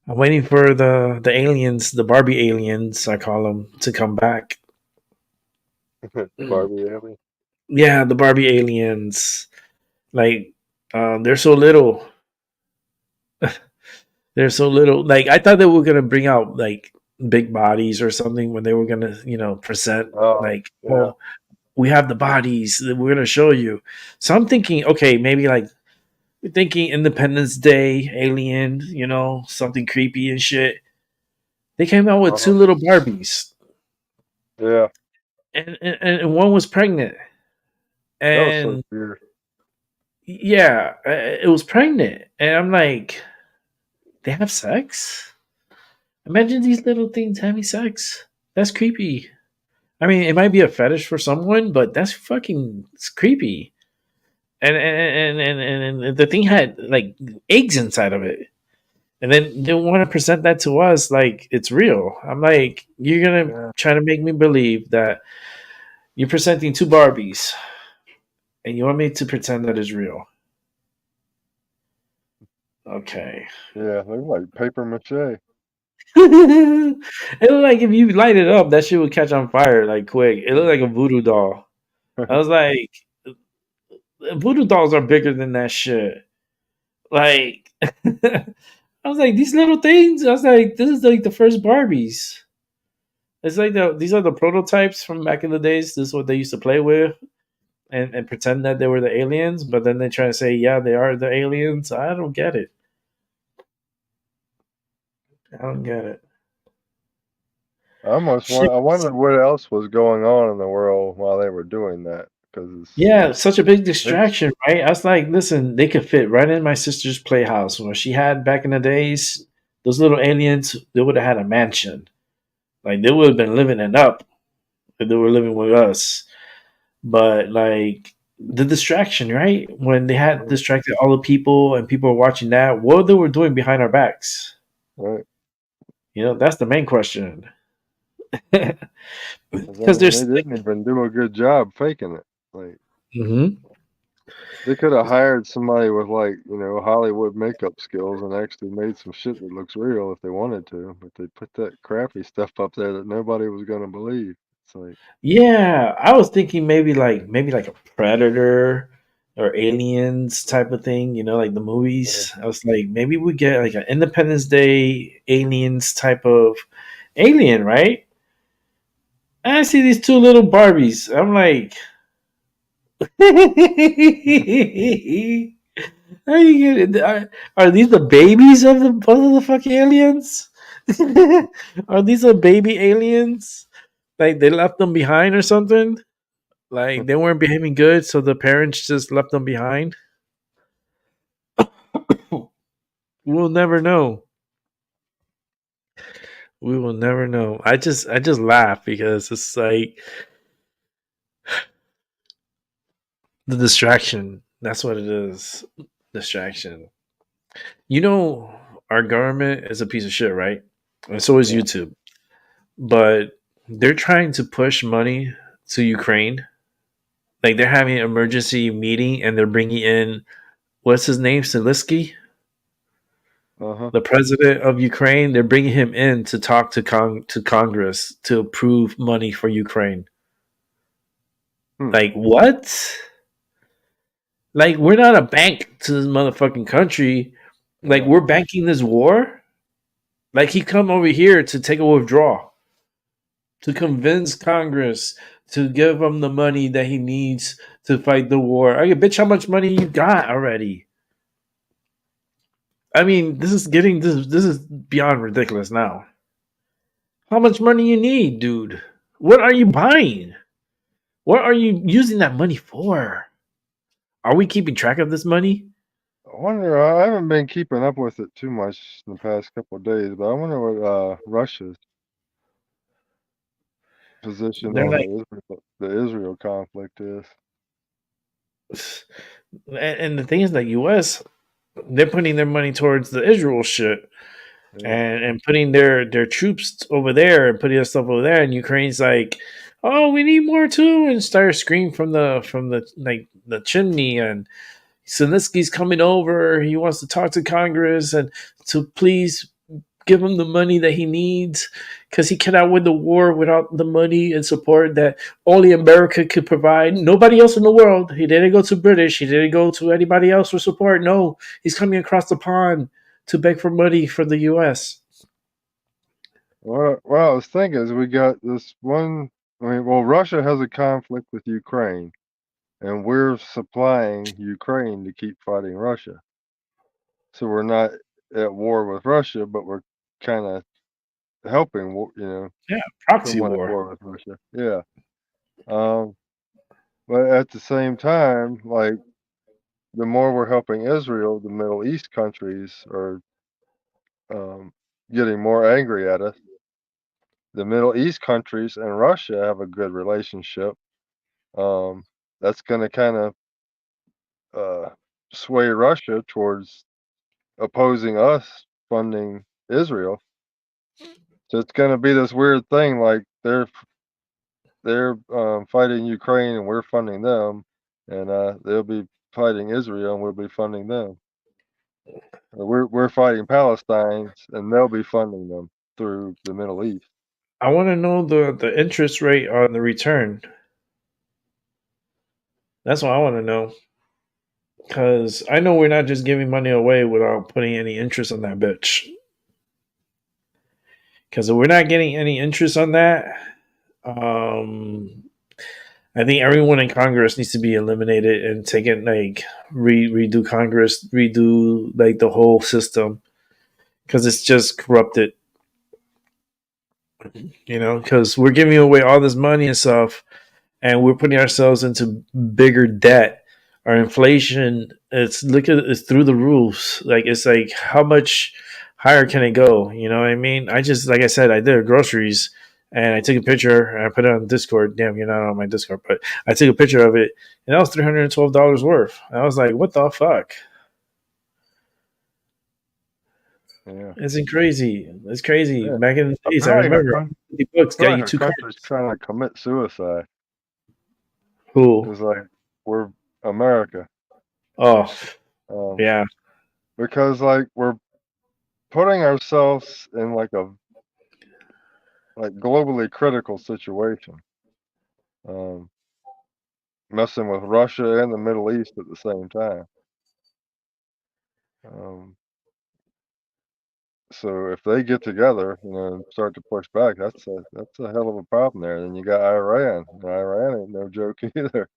I'm waiting for the aliens, the Barbie aliens, I call them, to come back. Barbie alien. Yeah, the Barbie aliens. Like, they're so little. They're so little. Like, I thought they were gonna bring out like big bodies or something when they were gonna, present Oh, like, yeah. oh, we have the bodies that we're gonna show you. So I'm thinking, okay, maybe like thinking Independence Day, Alien, something creepy and shit. They came out with two Uh-huh. little Barbies, Yeah. and one was pregnant, That was so and weird. yeah, it was pregnant, and I'm like, they have sex. Imagine these little things having sex. That's creepy. I mean, it might be a fetish for someone, but that's fucking it's creepy. And the thing had like eggs inside of it, and then they want to present that to us like it's real. I'm like, you're gonna Yeah. try to make me believe that you're presenting two Barbies, and you want me to pretend that it's real. Okay. Yeah. They're like paper mache. It looked like if you light it up, that shit would catch on fire like quick. It looked like a voodoo doll. I was like, voodoo dolls are bigger than that shit. Like, I was like, these little things. I was like, this is like the first Barbies. It's like these are the prototypes from back in the days. This is what they used to play with and pretend that they were the aliens. But then they try to say, yeah, they are the aliens. I don't get it. I don't get it. Shit. I wondered what else was going on in the world while they were doing that. Because Yeah, such a big it's, distraction, right? I was like, listen, they could fit right in my sister's playhouse. When she had back in the days, those little aliens, they would have had a mansion. Like they would have been living it up if they were living with us. But like the distraction, right? When they had right, distracted all the people and people were watching that, what they were doing behind our backs. right. That's the main question. 'Cause, Because they there's like, didn't even do a good job faking it. Like, mhm. they could have hired somebody with, like, Hollywood makeup skills and actually made some shit that looks real if they wanted to, but they put that crappy stuff up there that nobody was gonna believe. It's like, Yeah, I was thinking maybe like a Predator or Aliens type of thing, like the yeah, movies. I was like, maybe we get like an Independence Day Aliens type of alien, right? And I see these two little Barbies. I'm like, how you get it? Are these the babies of the fucking aliens? Are these the baby aliens? Like they left them behind or something? Like they weren't behaving good, so the parents just left them behind. We'll never know. We will never know. I just laugh because it's like the distraction. That's what it is. Distraction. Our government is a piece of shit, right? And so is yeah, YouTube. But they're trying to push money to Ukraine. Like they're having an emergency meeting and they're bringing in what's his name, Zelensky, uh-huh, the president of Ukraine. They're bringing him in to talk to Congress to approve money for Ukraine. hmm, Like what? Like we're not a bank to this motherfucking country. Like yeah, we're banking this war. Like he come over here to take a withdrawal to convince Congress to give him the money that he needs to fight the war. I bitch, how much money you got already? I mean, this is beyond ridiculous now. How much money you need, dude? What are you buying? What are you using that money for? Are we keeping track of this money? I wonder, I haven't been keeping up with it too much in the past couple of days, but I wonder what, Russia's position They're on like, the Israel conflict is. and the thing is, like U.S. they're putting their money towards the Israel shit Yeah, and putting their troops over there and putting their stuff over there, and Ukraine's like, oh, we need more too, and start screaming from the like the chimney, and Zelensky's coming over. He wants to talk to Congress and to please give him the money that he needs because he cannot win the war without the money and support that only America could provide. Nobody else in the world. He didn't go to British. He didn't go to anybody else for support. No, he's coming across the pond to beg for money from the U.S. Well, I was thinking is we got this one. I mean, well, Russia has a conflict with Ukraine, and we're supplying Ukraine to keep fighting Russia. So we're not at war with Russia, but we're kind of helping, Proxy someone at war. war with Russia. Yeah. But at the same time, like the more we're helping Israel, the Middle East countries are getting more angry at us. The Middle East countries and Russia have a good relationship. That's going to kind of sway Russia towards opposing us funding Israel. So it's going to be this weird thing, like they're fighting Ukraine and we're funding them, and they'll be fighting Israel and we'll be funding them. We're fighting Palestine and they'll be funding them through the Middle East. I want to know the interest rate on the return. That's what I want to know. Because I know we're not just giving money away without putting any interest on that bitch. Because if we're not getting any interest on that, I think everyone in Congress needs to be eliminated and taken, like, redo Congress, redo, like, the whole system. Because it's just corrupted. Because we're giving away all this money and stuff, and we're putting ourselves into bigger debt. Our inflation, it's through the roofs. Like, it's like, how much higher can it go? You know what I mean? Like I said, I did groceries and I took a picture and I put it on Discord. Damn, you're not on my Discord, but I took a picture of it and that was $312 worth. And I was like, what the fuck? Yeah. It's crazy. It's crazy. Yeah. Back in the days, I remember the books got you 2 countries trying to commit suicide. Who? It's like, we're America. Oh, yeah. Because like we're putting ourselves in like a globally critical situation. Messing with Russia and the Middle East at the same time. So if they get together, and start to push back, that's a hell of a problem there. Then you got Iran. And Iran ain't no joke either.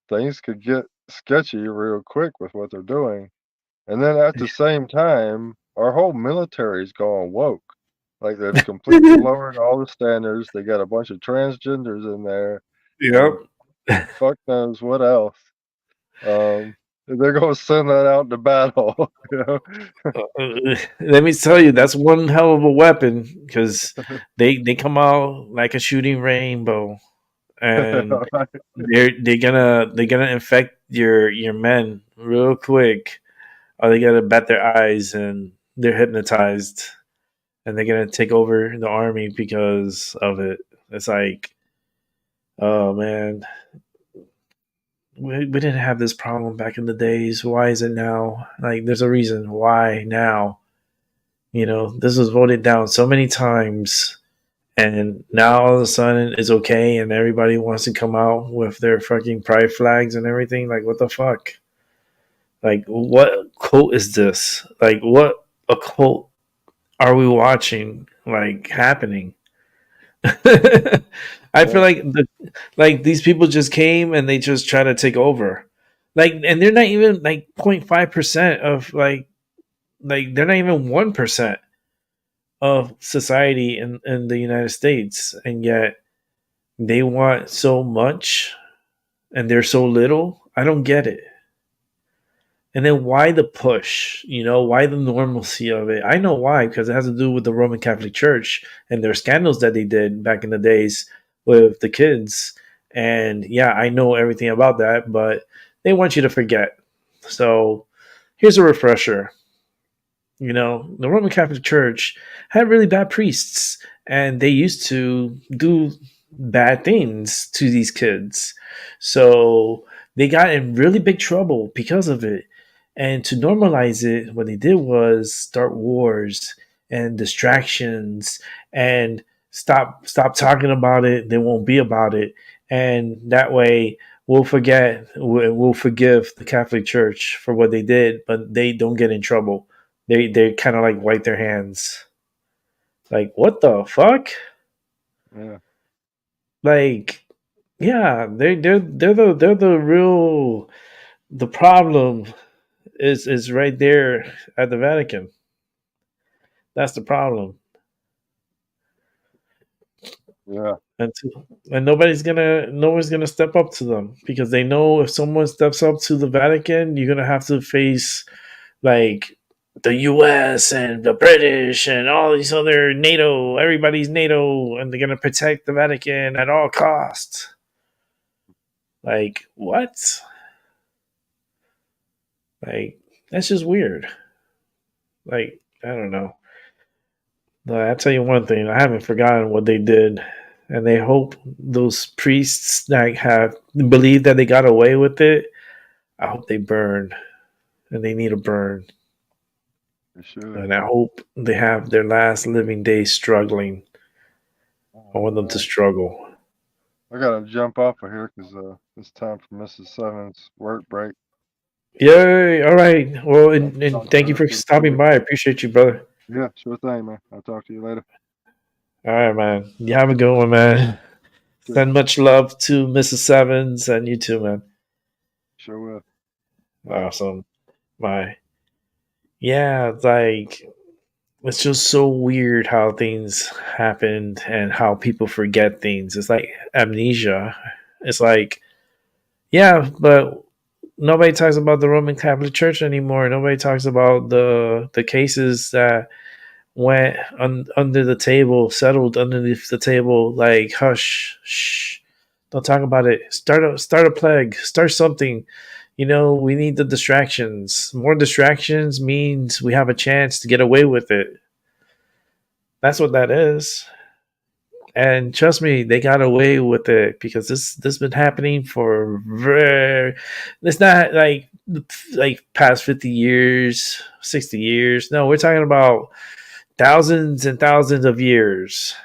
Things could get sketchy real quick with what they're doing. And then at the same time, our whole military's gone woke. Like they've completely lowered all the standards. They got a bunch of transgenders in there. Yep. Fuck knows what else. They're going to send that out to battle. Let me tell you, that's one hell of a weapon because they come out like a shooting rainbow, and they're gonna infect your men real quick, or they gotta bat their eyes and they're hypnotized, and they're gonna take over the army because of it. It's like, oh man. We didn't have this problem back in the days. Why is it now? Like, there's a reason why now. This was voted down so many times, and now all of a sudden it's okay, and everybody wants to come out with their fucking pride flags and everything. Like, what the fuck? Like, what cult is this? Like, what a cult are we watching? Like, happening? I feel like these people just came and they just try to take over, and they're not even 0.5% of they're not even 1% of society in the United States, and yet they want so much and they're so little. I don't get it. And then why the push? Why the normalcy of it? I know why, because it has to do with the Roman Catholic Church and their scandals that they did back in the days with the kids. And yeah, I know everything about that, but they want you to forget. So here's a refresher. The Roman Catholic Church had really bad priests, and they used to do bad things to these kids. So they got in really big trouble because of it. And to normalize it, what they did was start wars and distractions and stop talking about it. They won't be about it. And that way we'll forgive the Catholic Church for what they did, but they don't get in trouble. They kind of like wipe their hands. Like, what the fuck? Yeah. Like, yeah, they're the real the problem is right there at the Vatican. That's the problem. Yeah. And nobody's gonna step up to them because they know if someone steps up to the Vatican, you're gonna have to face like the US and the British and all these other NATO, everybody's NATO, and they're gonna protect the Vatican at all costs. Like, what? Like, that's just weird. Like, I don't know. No, I'll tell you one thing. I haven't forgotten what they did, and they hope those priests that have believe that they got away with it. I hope they burn, and they need to burn. For sure. And I hope they have their last living days struggling. I want them to struggle. I gotta jump off of here because it's time for Mrs. Sevens' work break. Yay! All right. Well, and thank you for stopping by. I appreciate you, brother. Yeah, sure thing, man. I'll talk to you later. All right, man. You have a good one, man. Send much love to Mrs. Sevens and you too, man. Sure will. Awesome. Bye. Yeah, like it's just so weird how things happened and how people forget things. It's like amnesia. It's like, yeah, but nobody talks about the Roman Catholic Church anymore. Nobody talks about the cases that went under the table, settled underneath the table. Like, hush, shh, don't talk about it. Start a plague, start something. You know, we need the distractions. More distractions means we have a chance to get away with it. That's what that is. And trust me, they got away with it because this been happening for it's not like past 50 years, 60 years. No, we're talking about thousands and thousands of years.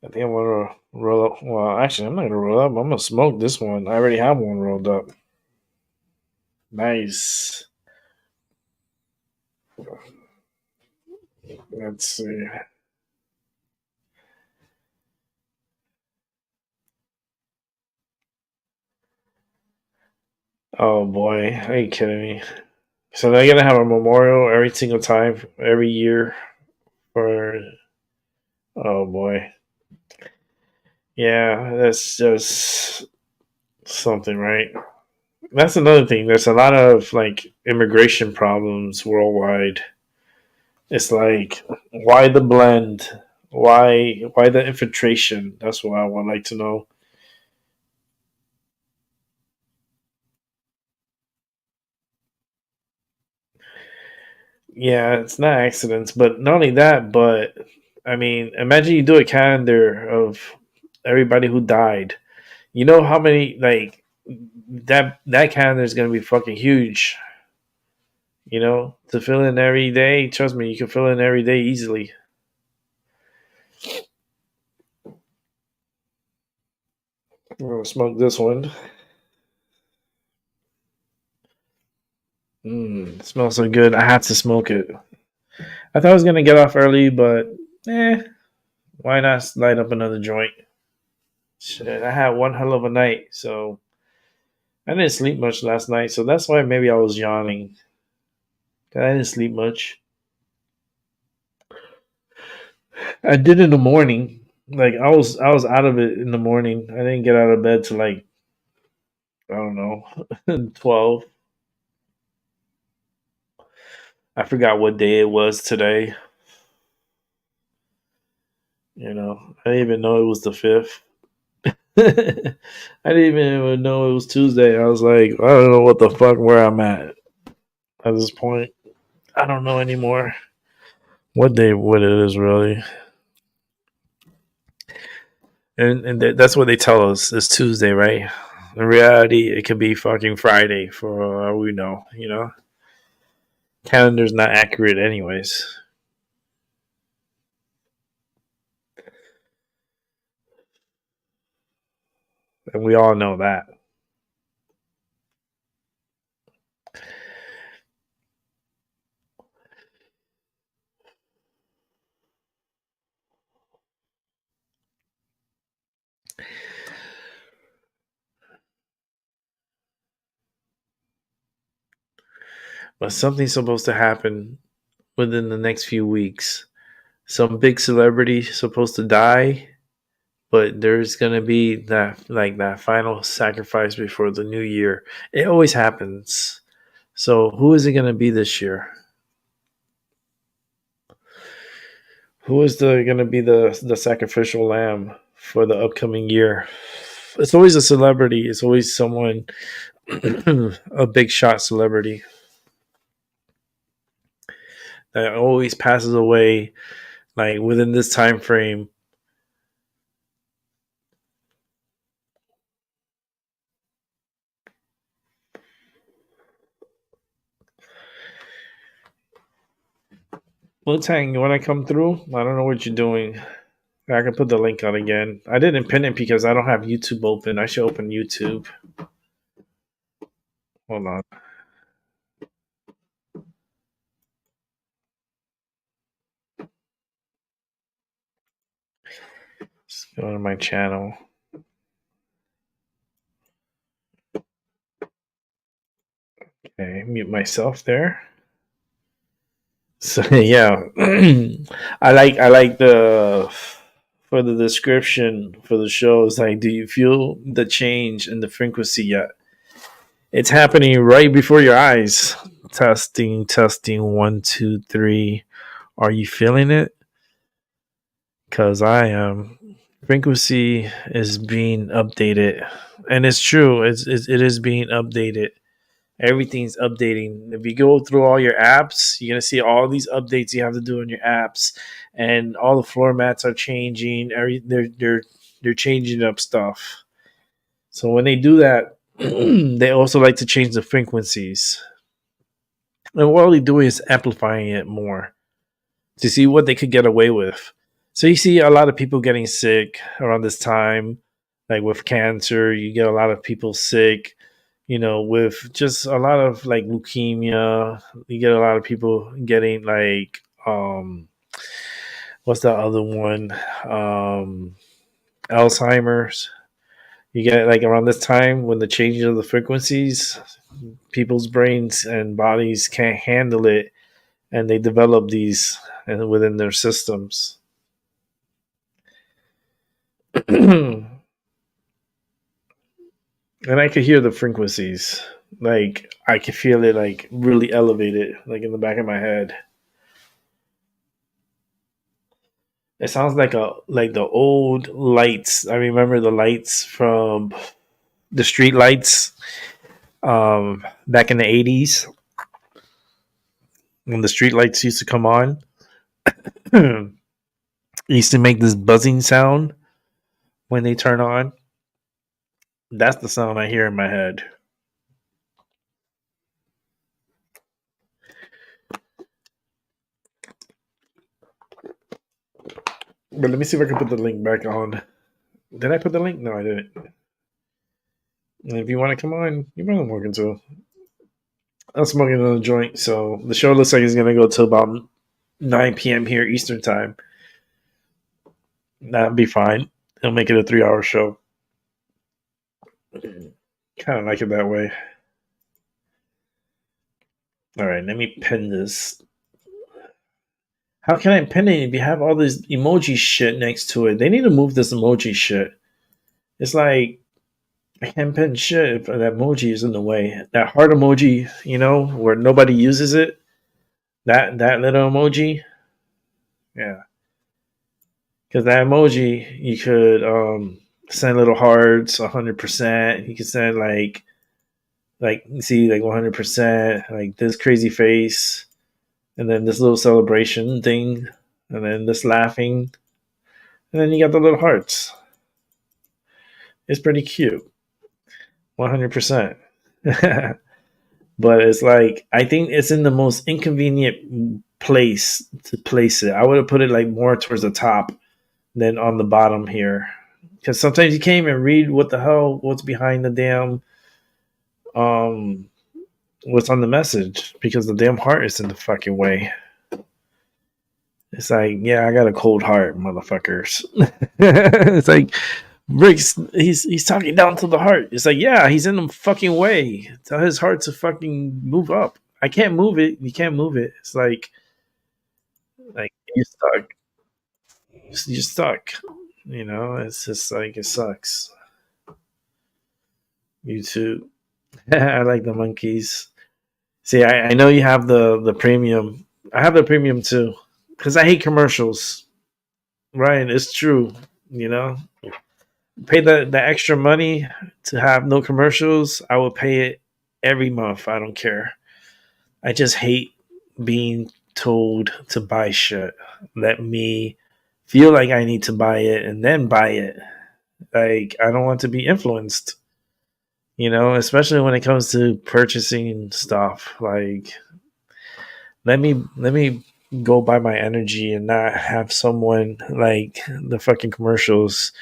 I think I'm gonna roll up. Well, actually, I'm not gonna roll up. I'm gonna smoke this one. I already have one rolled up. Nice. Let's see. Oh boy, are you kidding me? So they're gonna have a memorial every single time, every year for. Oh boy. Yeah, that's just something, right? That's another thing. There's a lot of like immigration problems worldwide. It's like, why the blend? Why the infiltration? That's what I would like to know. Yeah, it's not accidents, but not only that, but I mean, imagine you do a calendar of everybody who died. You know how many like that calendar is going to be fucking huge. You know, to fill in every day. Trust me, you can fill in every day easily. I'm gonna smoke this one. It smells so good. I have to smoke it. I thought I was gonna get off early, but why not light up another joint? Shit, I had one hell of a night, so I didn't sleep much last night, so that's why maybe I was yawning. I didn't sleep much. I did in the morning. Like I was out of it in the morning. I didn't get out of bed till like I don't know 12. I forgot what day it was today. You know, I didn't even know it was the 5th. I didn't even know it was Tuesday. I was like, I don't know what the fuck where I'm at this point. I don't know anymore what it is really. And that's what they tell us. It's Tuesday, right? In reality, it could be fucking Friday for all we know. Calendar's not accurate, anyways. And we all know that. But something's supposed to happen within the next few weeks. Some big celebrity supposed to die, but there's gonna be that final sacrifice before the new year. It always happens. So who is it gonna be this year? Who is gonna be the sacrificial lamb for the upcoming year? It's always a celebrity. It's always someone, a big shot celebrity that always passes away like within this time frame. Wu-Tang, you want to come through? I don't know what you're doing. I can put the link on again. I didn't pin it because I don't have YouTube open. I should open YouTube. Hold on. Just go to my channel. Okay, mute myself there. So yeah, I like the for the description for the show. It's like, do you feel the change in the frequency yet? It's happening right before your eyes. Testing, 1, 2, 3. Are you feeling it? Because I am. Frequency is being updated, and it's true. It is being updated. Everything's updating. If you go through all your apps, you're gonna see all these updates you have to do on your apps, and all the floor mats are changing. They're changing up stuff. So when they do that, they also like to change the frequencies. And what they're doing is amplifying it more to see what they could get away with. So you see a lot of people getting sick around this time, like with cancer. You get a lot of people sick, with just a lot of like leukemia. You get a lot of people getting like what's that other one? Alzheimer's. You get like around this time when the change of the frequencies, people's brains and bodies can't handle it, and they develop these within their systems. And I could hear the frequencies. Like I could feel it like really elevated, like in the back of my head. It sounds like the old lights. I remember the lights from the street lights back in the 80s when the street lights used to come on. It used to make this buzzing sound when they turn on. That's the sound I hear in my head. But let me see if I can put the link back on. Did I put the link? No, I didn't. And if you want to come on, you're more than welcome to. I'm smoking on a joint, so the show looks like it's going to go till about 9 p.m. here Eastern time. That'd be fine. It'll make it a 3-hour show. Kind of like it that way. All right, let me pin this. How can I pin it if you have all this emoji shit next to it? They need to move this emoji shit. It's like I can't pin shit if that emoji is in the way. That heart emoji, where nobody uses it. That little emoji. Yeah. Because that emoji, you could send little hearts 100%. You could send like 100%, like this crazy face, and then this little celebration thing, and then this laughing, and then you got the little hearts. It's pretty cute, 100%. But it's like I think it's in the most inconvenient place to place it. I would have put it like more towards the top than on the bottom here, because sometimes you can't even read what's behind the damn um what's on the message because the damn heart is in the fucking way. It's like, yeah, I got a cold heart, motherfuckers. It's like Rick's he's talking down to the heart. It's like, yeah, he's in the fucking way. Tell his heart to fucking move up. I can't move it. You can't move it. It's like you're stuck. You're stuck. You know, it's just like it sucks. YouTube. I like the monkeys. See, I know you have the premium. I have the premium too because I hate commercials. Right, it's true. You know, pay the extra money to have no commercials. I will pay it every month. I don't care. I just hate being told to buy shit. Let me feel like I need to buy it and then buy it. Like I don't want to be influenced. You know, especially when it comes to purchasing stuff. Like let me go by my energy and not have someone like the fucking commercials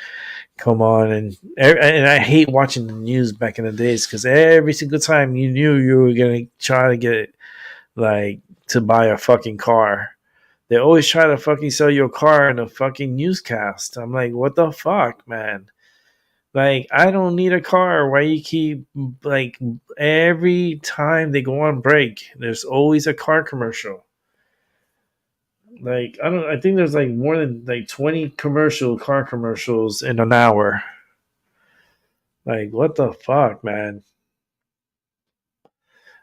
come on. And I hate watching the news back in the days because every single time you knew you were gonna try to get like to buy a fucking car, they always try to fucking sell you a car in a fucking newscast. I'm like, what the fuck, man? Like, I don't need a car. Why you keep like every time they go on break, there's always a car commercial. Like, I think there's like more than like 20 car commercials in an hour. Like, what the fuck, man?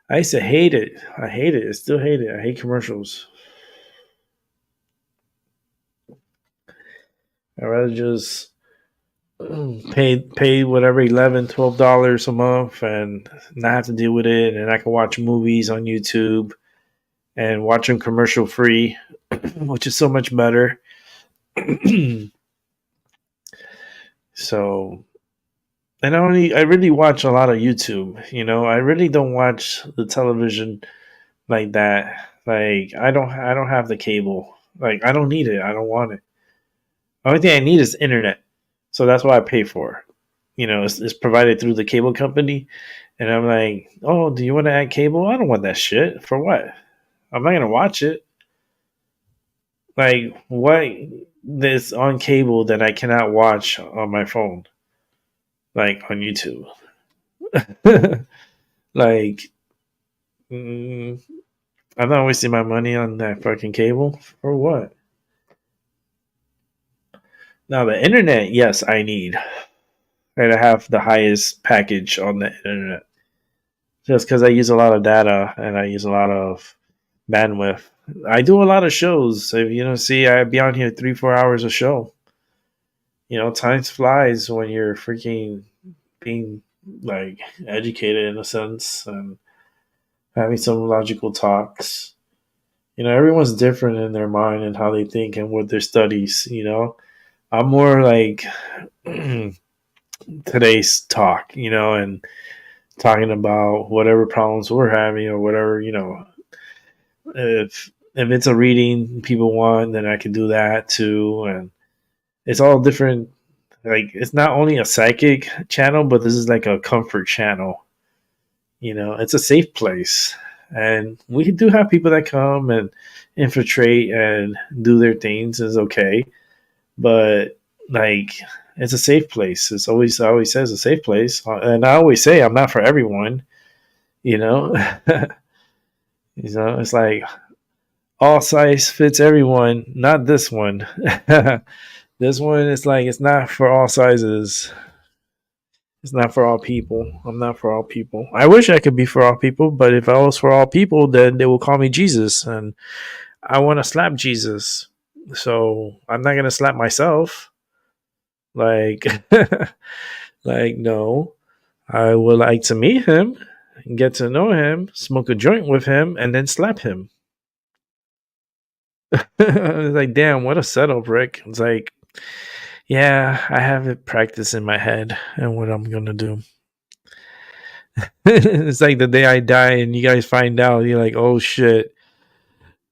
I used to hate it. I hate it. I still hate it. I hate commercials. I'd rather just pay whatever $11-12 a month and not have to deal with it, and I can watch movies on YouTube and watch them commercial free, which is so much better. So, and I really watch a lot of YouTube. You know, I really don't watch the television like that. Like I don't have the cable. Like I don't need it. I don't want it. The only thing I need is internet. So that's what I pay for. You know, it's provided through the cable company. And I'm like, oh, do you want to add cable? I don't want that shit. For what? I'm not going to watch it. Like, what is on cable that I cannot watch on my phone? Like, on YouTube. Like, I'm not wasting my money on that fucking cable. For what? Now, the internet, yes, I need. And I have the highest package on the internet. Just because I use a lot of data and I use a lot of bandwidth. I do a lot of shows. If you don't see, I'd be on here 3-4 hours a show. You know, time flies when you're freaking being like educated in a sense and having some logical talks. You know, everyone's different in their mind and how they think and what their studies, you know. I'm more like today's talk, you know, and talking about whatever problems we're having or whatever, you know. If it's a reading people want, then I can do that too. And it's all different. Like, it's not only a psychic channel, but this is like a comfort channel. You know, it's a safe place. And we do have people that come and infiltrate and do their things. Is okay. But like, it's a safe place. I always say it's a safe place, and I always say I'm not for everyone. You know, you know, it's like all size fits everyone. Not this one. This one is like it's not for all sizes. It's not for all people. I'm not for all people. I wish I could be for all people, but if I was for all people, then they will call me Jesus, and I want to slap Jesus. So I'm not gonna slap myself. Like, like no, I would like to meet him, get to know him, smoke a joint with him, and then slap him. It's like, damn, what a setup, Rick. It's like, Yeah, I have it practiced in my head and what I'm gonna do. It's like the day I die and you guys find out, you're like, oh shit,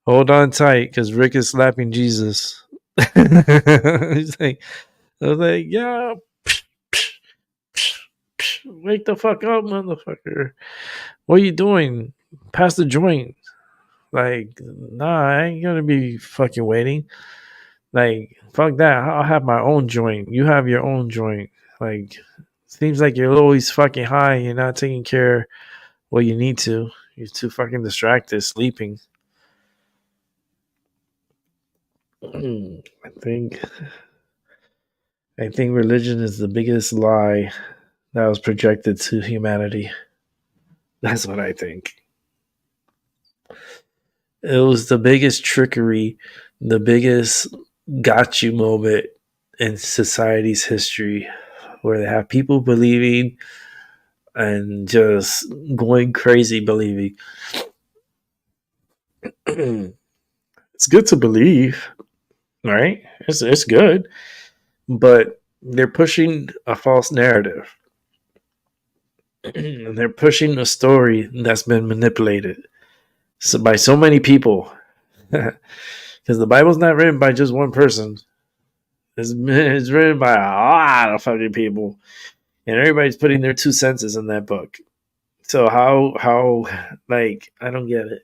hold on tight because Rick is slapping Jesus. He's like, I was like, yeah, wake the fuck up, motherfucker. What are you doing? Pass the joint. Like, nah, I ain't gonna be fucking waiting. Like, fuck that. I'll have my own joint. You have your own joint. Like, seems like you're always fucking high. You're not taking care what you need to. You're too fucking distracted, sleeping. I think religion is the biggest lie that was projected to humanity. That's what I think. It was the biggest trickery, the biggest got you moment in society's history, where they have people believing and just going crazy believing. It's good to believe, right? It's good, but they're pushing a false narrative. They're pushing a story that's been manipulated by so many people. Because the Bible's not written by just one person. It's written by a lot of fucking people, and everybody's putting their 2 cents in that book. So how like I don't get it.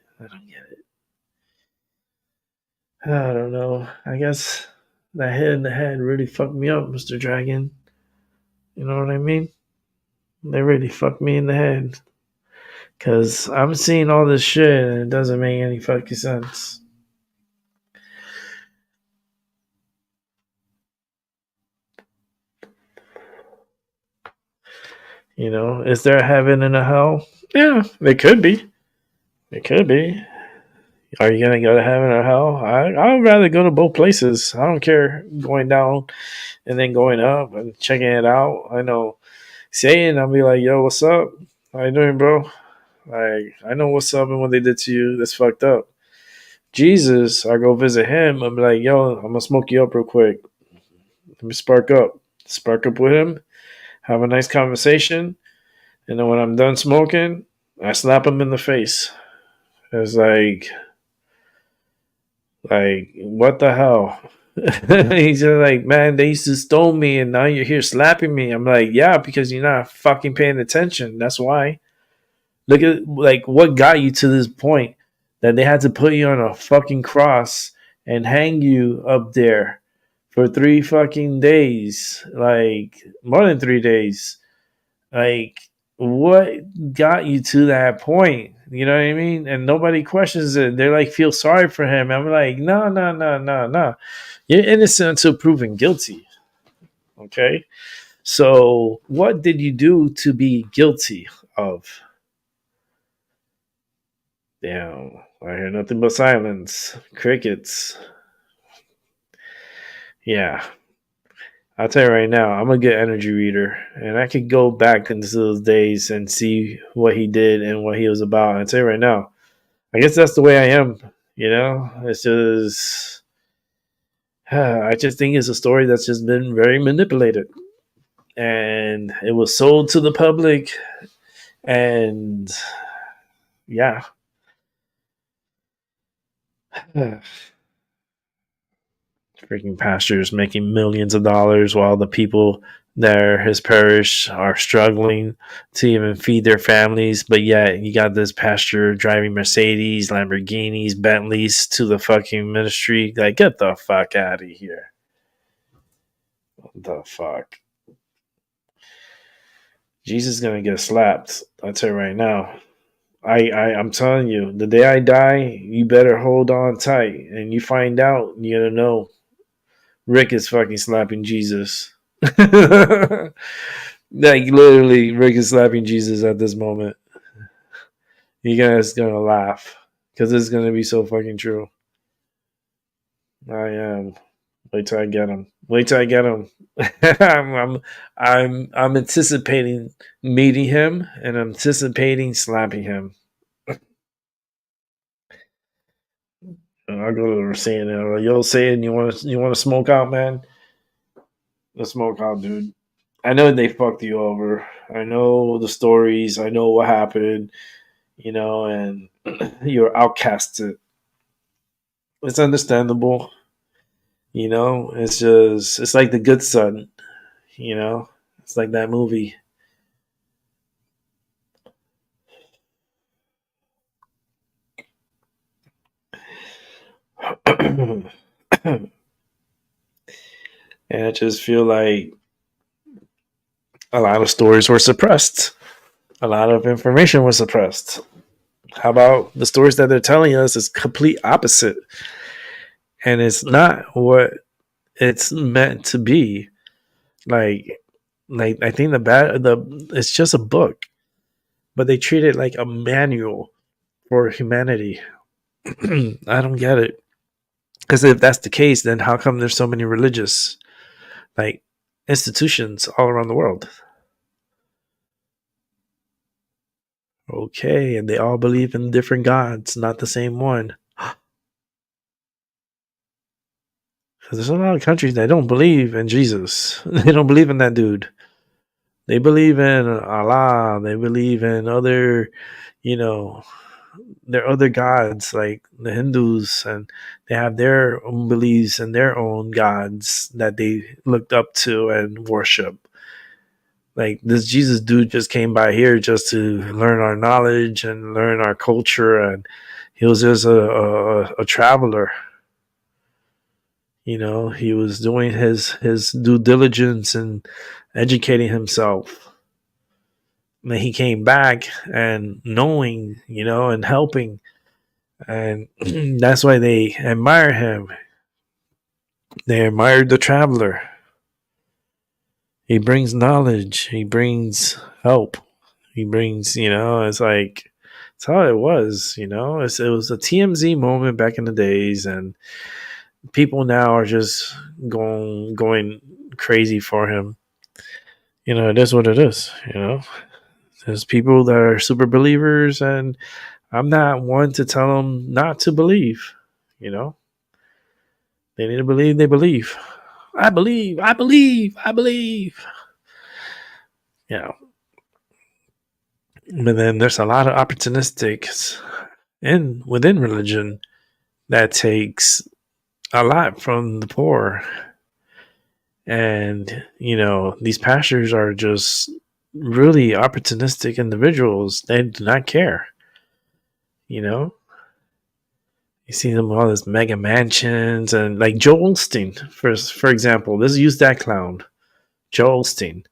I don't know. I guess that hit in the head really fucked me up, Mr. Dragon. You know what I mean? They really fucked me in the head. Because I'm seeing all this shit and it doesn't make any fucking sense. You know, is there a heaven and a hell? Yeah, there could be. It could be. Are you gonna go to heaven or hell? I'd rather go to both places. I don't care going down and then going up and checking it out. I know Satan, I'll be like, yo, what's up? How you doing, bro? Like, I know what's up and what they did to you. That's fucked up. Jesus, I go visit him. I'm like, yo, I'm gonna smoke you up real quick. Let me spark up. Spark up with him. Have a nice conversation. And then when I'm done smoking, I slap him in the face. It's like what the hell? He's just like, man, they used to stone me and now you're here slapping me. I'm like, yeah, because you're not fucking paying attention. That's why. Look at like what got you to this point that they had to put you on a fucking cross and hang you up there for 3 fucking days. Like more than 3 days. Like what got you to that point? You know what I mean? And nobody questions it. They're like, feel sorry for him. I'm like, no. You're innocent until proven guilty. Okay? So what did you do to be guilty of? Damn, I hear nothing but silence. Crickets. Yeah. I'll tell you right now, I'm a good energy reader, and I could go back into those days and see what he did and what he was about. I'll tell you right now, I guess that's the way I am. You know, it's just, I just think it's a story that's just been very manipulated, and it was sold to the public, and yeah. Freaking pastors making millions of dollars while the people there, his parish, are struggling to even feed their families. But yet, you got this pastor driving Mercedes, Lamborghinis, Bentleys to the fucking ministry. Like, get the fuck out of here. What the fuck? Jesus is gonna get slapped. I'll tell you right now. I'm telling you, the day I die, you better hold on tight. And you find out, you're gonna know. Rick is fucking slapping Jesus. Like literally, Rick is slapping Jesus at this moment. You guys gonna laugh because it's gonna be so fucking true. I am. Wait till I get him. I'm anticipating meeting him and anticipating slapping him. I'll go to Satan. Yo, Satan, you want to smoke out, man? the smokeout, dude. I know they fucked you over. I know the stories. I know what happened. And you're outcasted. It's understandable. It's like The Good Son. It's like that movie. And I just feel like a lot of stories were suppressed. A lot of information was suppressed. How about the stories that they're telling us is complete opposite, and it's not what it's meant to be. Like I think it's just a book, but they treat it like a manual for humanity. I don't get it. Because if that's the case, then how come there's so many religious like institutions all around the world? Okay, and they all believe in different gods, not the same one. There's a lot of countries that don't believe in Jesus. They don't believe in that dude. They believe in Allah. They believe in other, their other gods like the Hindus, and they have their own beliefs and their own gods that they looked up to and worship. Like this Jesus dude just came by here just to learn our knowledge and learn our culture, and he was just a traveler. He was doing his due diligence and educating himself. And then he came back and knowing, and helping. And that's why they admire him. They admired the traveler. He brings knowledge. He brings help. He brings, it's like, it's how it was, it was a TMZ moment back in the days, and people now are just going crazy for him. It is what it is. There's people that are super believers, and I'm not one to tell them not to believe. They need to believe. They believe. I believe. I believe. I believe. But then there's a lot of opportunistics within religion that takes a lot from the poor. And, these pastors are just really opportunistic individuals. They do not care. You see them all as mega mansions, and like Joel Osteen, for example. Let's use that clown, Joel Osteen.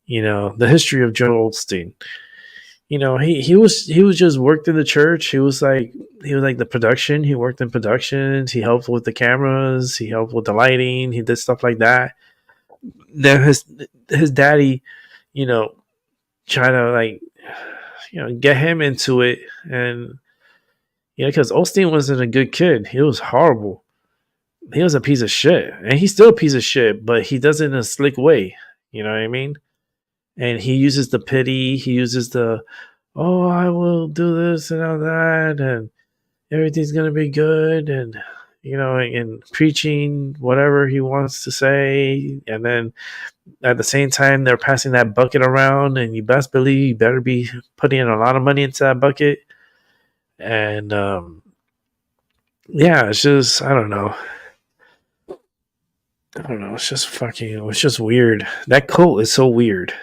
The history of Joel Osteen. He was just worked in the church. He was like the production. He worked in productions. He helped with the cameras. He helped with the lighting. He did stuff like that. Then his daddy, trying to get him into it, and because Osteen wasn't a good kid. He was horrible. He was a piece of shit, and he's still a piece of shit, but he does it in a slick way. You know what I mean? And he uses the pity. He uses the, oh, I will do this and all that, and everything's gonna be good, and and preaching whatever he wants to say, and then at the same time they're passing that bucket around, and you best believe you better be putting in a lot of money into that bucket. And it's just I don't know. It's just weird. That cult is so weird.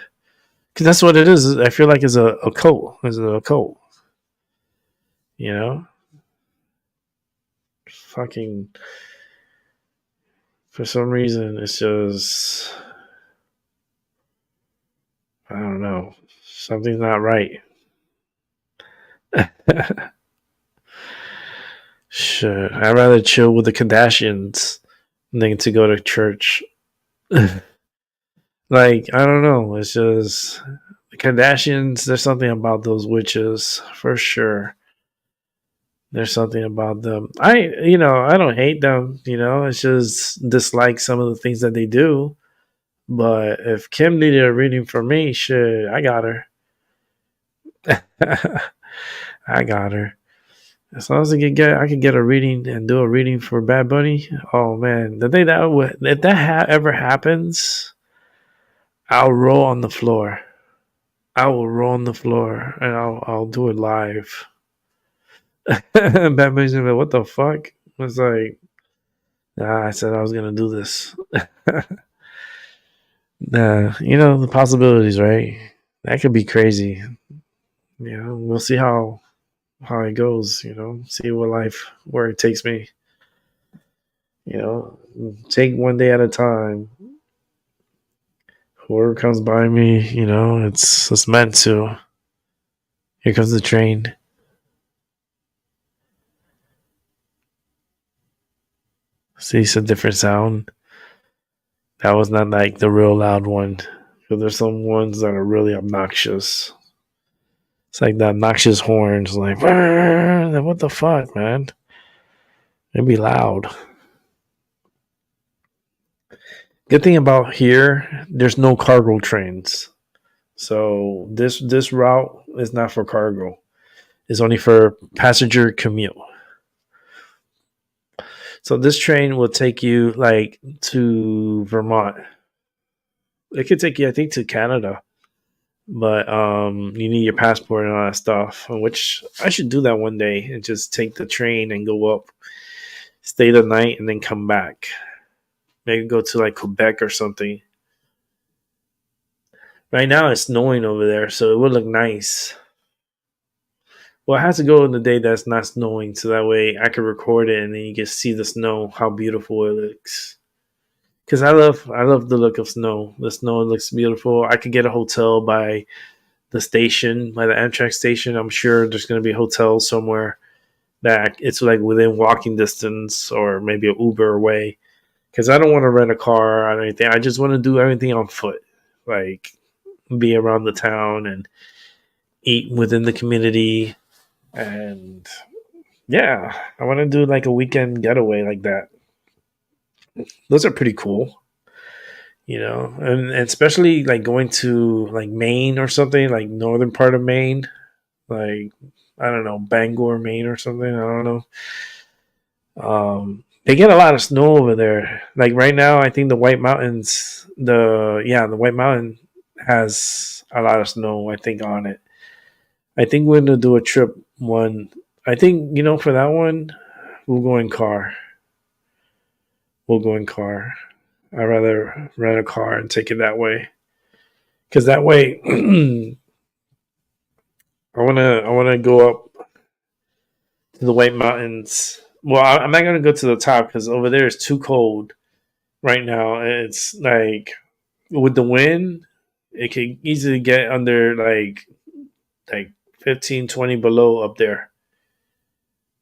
Because that's what it is. I feel like it's a cult. It's a cult. Fucking. For some reason, it's just. I don't know. Something's not right. Shit. I'd rather chill with the Kardashians than to go to church. Like, I don't know. It's just the Kardashians. There's something about those witches for sure. There's something about them. I don't hate them. It's just dislike some of the things that they do. But if Kim needed a reading for me, shit, I got her. I got her. As long as I could get a reading and do a reading for Bad Bunny. Oh man, the day if that ever happens, I'll roll on the floor. I will roll on the floor and I'll do it live. Bad Bunny's gonna be like, what the fuck? I was like, nah, I said I was gonna do this. Nah, the possibilities, right? That could be crazy. We'll see how it goes. See where it takes me. Take one day at a time. Whoever comes by me, it's meant to. Here comes the train. See, it's a different sound. That was not like the real loud one. Because there's some ones that are really obnoxious. It's like the obnoxious horns, like, what the fuck, man? It'd be loud. Good thing about here, there's no cargo trains. So this route is not for cargo. It's only for passenger commute. So this train will take you like to Vermont. It could take you, I think, to Canada. But you need your passport and all that stuff, which I should do that one day and just take the train and go up, stay the night, and then come back. Maybe go to like Quebec or something. Right now it's snowing over there, so it would look nice. Well, I have to go in the day that's not snowing, so that way I can record it and then you can see the snow, how beautiful it looks. Because I love the look of snow. The snow looks beautiful. I could get a hotel by the station, by the Amtrak station. I'm sure there's going to be a hotel somewhere that it's like within walking distance or maybe an Uber away. Because I don't want to rent a car or anything. I just want to do everything on foot. Like be around the town and eat within the community. And yeah, I want to do like a weekend getaway like that. Those are pretty cool, and especially like going to like Maine or something, like northern part of Maine, like I don't know, Bangor, Maine or something. I don't know. They get a lot of snow over there. Like right now, I think the White Mountains, the White Mountain has a lot of snow. I think on it. I think we're gonna do a trip one. I think for that one, we'll go in car. I'd rather rent a car and take it that way. Because that way, I wanna go up to the White Mountains. Well, I'm not gonna go to the top because over there is too cold right now. It's like with the wind, it can easily get under like 15, 20 below up there.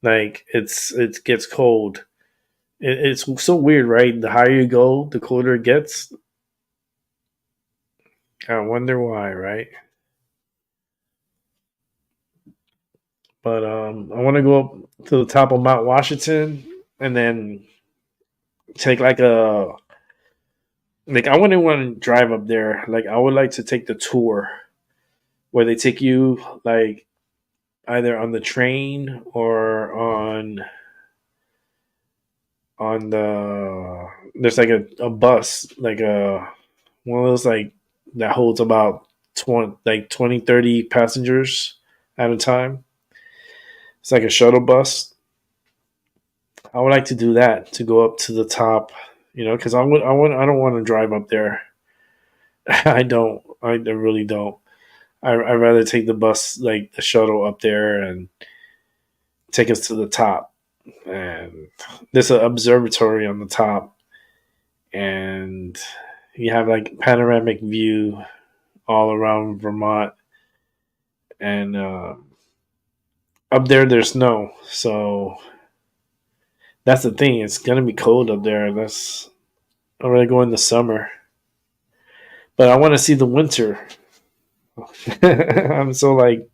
Like it gets cold. It's so weird, right? The higher you go, the colder it gets. I wonder why, right? But I want to go up to the top of Mount Washington and then take I wouldn't want to drive up there. Like I would like to take the tour where they take you like either on the train or on there's like a bus, like one of those like that holds about 20 30 passengers at a time. It's like a shuttle bus. I would like to do that, to go up to the top, because I don't want to drive up there. I really don't. I'd rather take the bus, like the shuttle up there and take us to the top. And there's an observatory on the top, and you have like panoramic view all around Vermont. And up there's snow, so that's the thing. It's gonna be cold up there. I'm gonna go in the summer, but I want to see the winter. I'm so like,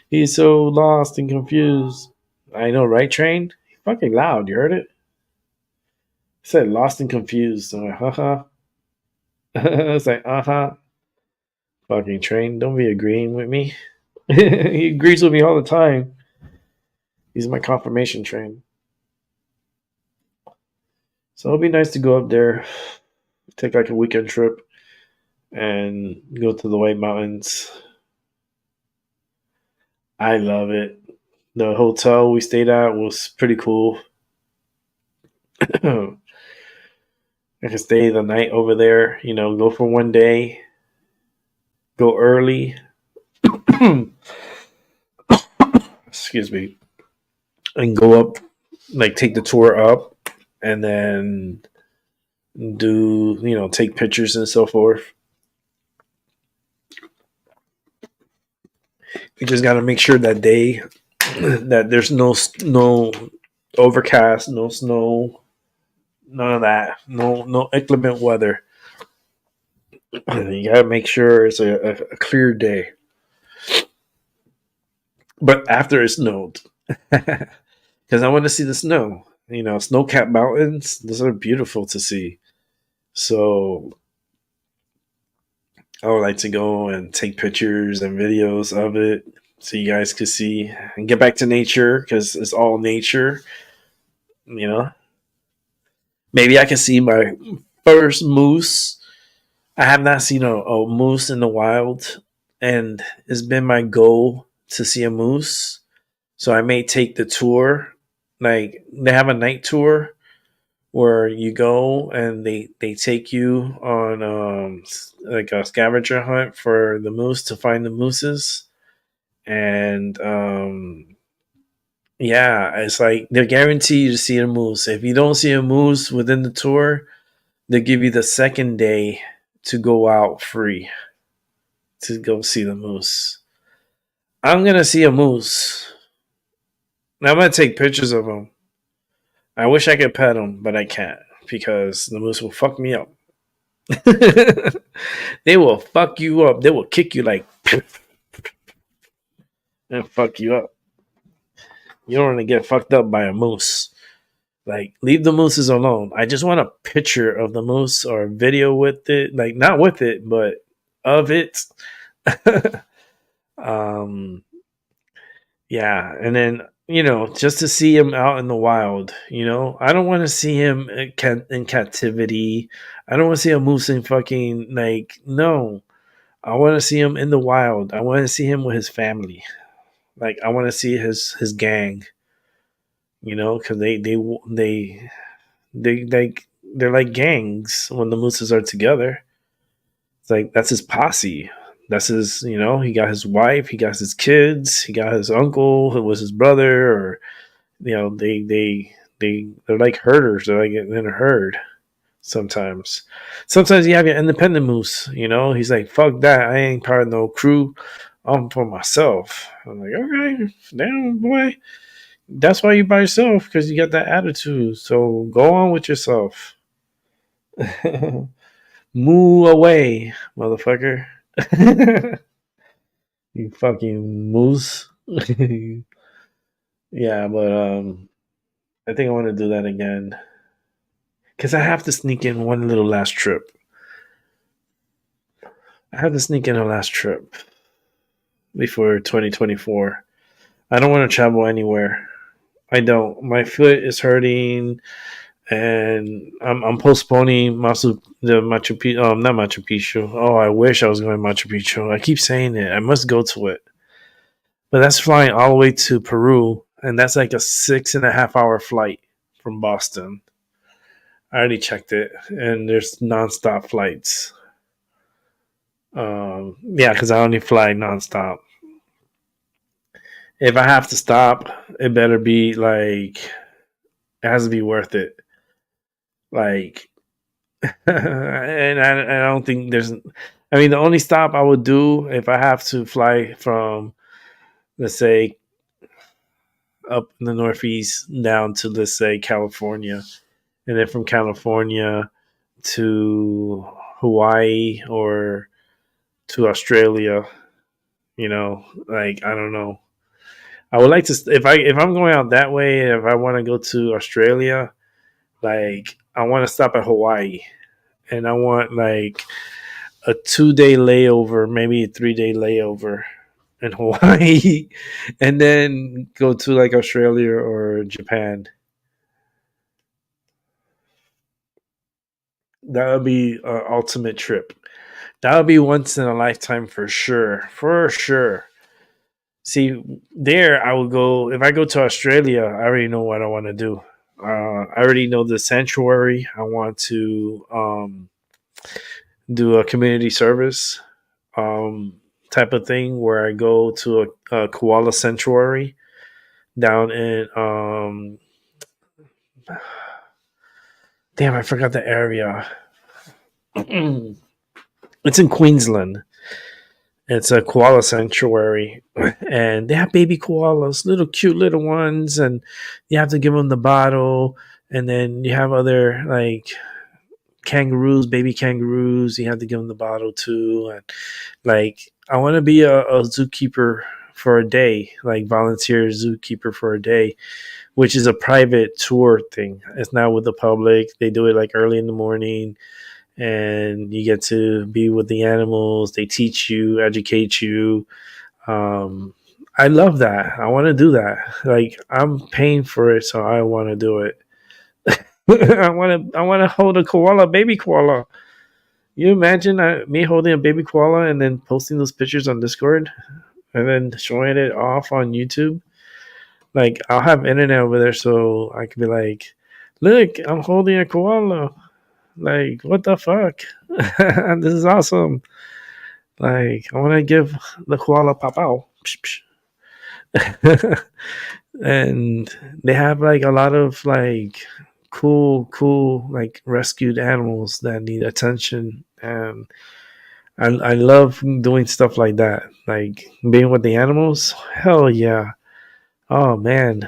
he's so lost and confused. I know, right, Train? Fucking loud. You heard it? It said lost and confused. I'm like, uh-huh. It's like, uh-huh. Fucking Train, don't be agreeing with me. He agrees with me all the time. He's my confirmation train. So it'll be nice to go up there, take like a weekend trip, and go to the White Mountains. I love it. The hotel we stayed at was pretty cool. I could stay the night over there, go for one day, go early. Excuse me. And go up, like take the tour up, and then do, take pictures and so forth. You just got to make sure that day that there's no overcast, no snow, none of that, no inclement weather. You got to make sure it's a clear day. But after it snowed, because I want to see the snow. Snow-capped mountains, those are beautiful to see. So I would like to go and take pictures and videos of it so you guys could see and get back to nature because it's all nature. Maybe I can see my first moose. I have not seen a moose in the wild, and it's been my goal to see a moose. So I may take the tour. Like they have a night tour where you go and they take you on like a scavenger hunt for the moose to find the mooses. And yeah, it's like they're guaranteed to see a moose. If you don't see a moose within the tour, they give you the second day to go out free to go see the moose. I'm gonna see a moose. I'm gonna take pictures of them. I wish I could pet them, but I can't because the moose will fuck me up. They will fuck you up. They will kick you like and fuck you up. You don't want to get fucked up by a moose. Like, leave the mooses alone. I just want a picture of the moose or a video with it. Like, not with it, but of it. Yeah, and then just to see him out in the wild. I don't want to see him in captivity. I don't want to see a moose in fucking no. I want to see him in the wild. I want to see him with his family. Like I want to see his gang. Because they're like gangs when the mooses are together. It's like that's his posse. That's his, he got his wife, he got his kids, he got his uncle who was his brother, or they're like herders. They're like in a herd. Sometimes you have your independent moose. He's like, fuck that. I ain't part of no crew. I'm for myself. I'm like, okay, damn boy. That's why you by yourself, because you got that attitude. So go on with yourself. Moo away, motherfucker. You fucking moose. Yeah, but I think I want to do that again. Because I have to sneak in one little last trip. I have to sneak in a last trip before 2024. I don't want to travel anywhere. I don't. My foot is hurting, and I'm postponing Machu Picchu. Not Machu Picchu. Oh, I wish I was going to Machu Picchu. I keep saying it. I must go to it, but that's flying all the way to Peru, and that's like a 6.5 hour flight from Boston. I already checked it, and there's nonstop flights. Yeah, because I only fly nonstop. If I have to stop, it better be like it has to be worth it. Like, and I don't think there's. I mean, the only stop I would do if I have to fly from, let's say, up in the Northeast down to, let's say, California, and then from California to Hawaii or to Australia. Like I don't know. I would like to if I'm going out that way. If I want to go to Australia, like I want to stop at Hawaii, and I want like a 2-day layover, maybe a 3-day layover in Hawaii, and then go to like Australia or Japan. That would be an ultimate trip. That would be once in a lifetime for sure. For sure. See, there I would go. If I go to Australia, I already know what I want to do. I already know the sanctuary. I want to do a community service type of thing where I go to a koala sanctuary down in damn, I forgot the area. It's in Queensland. It's a koala sanctuary, and they have baby koalas, little cute little ones, and you have to give them the bottle. And then you have other like kangaroos, baby kangaroos. You have to give them the bottle too. And like, I want to be a zookeeper for a day, like volunteer zookeeper for a day, which is a private tour thing. It's not with the public. They do it like early in the morning, and you get to be with the animals. They teach you, educate you. I love that. I want to do that. Like, I'm paying for it, so I want to do it. I want to hold a koala, baby koala. You imagine me holding a baby koala and then posting those pictures on Discord and then showing it off on YouTube? Like, I'll have internet over there, so I can be like, "Look, I'm holding a koala." Like, what the fuck? This is awesome. Like, I want to give the koala pow. And they have like a lot of like cool like rescued animals that need attention, and I love doing stuff like that, like being with the animals. Hell yeah. Oh man,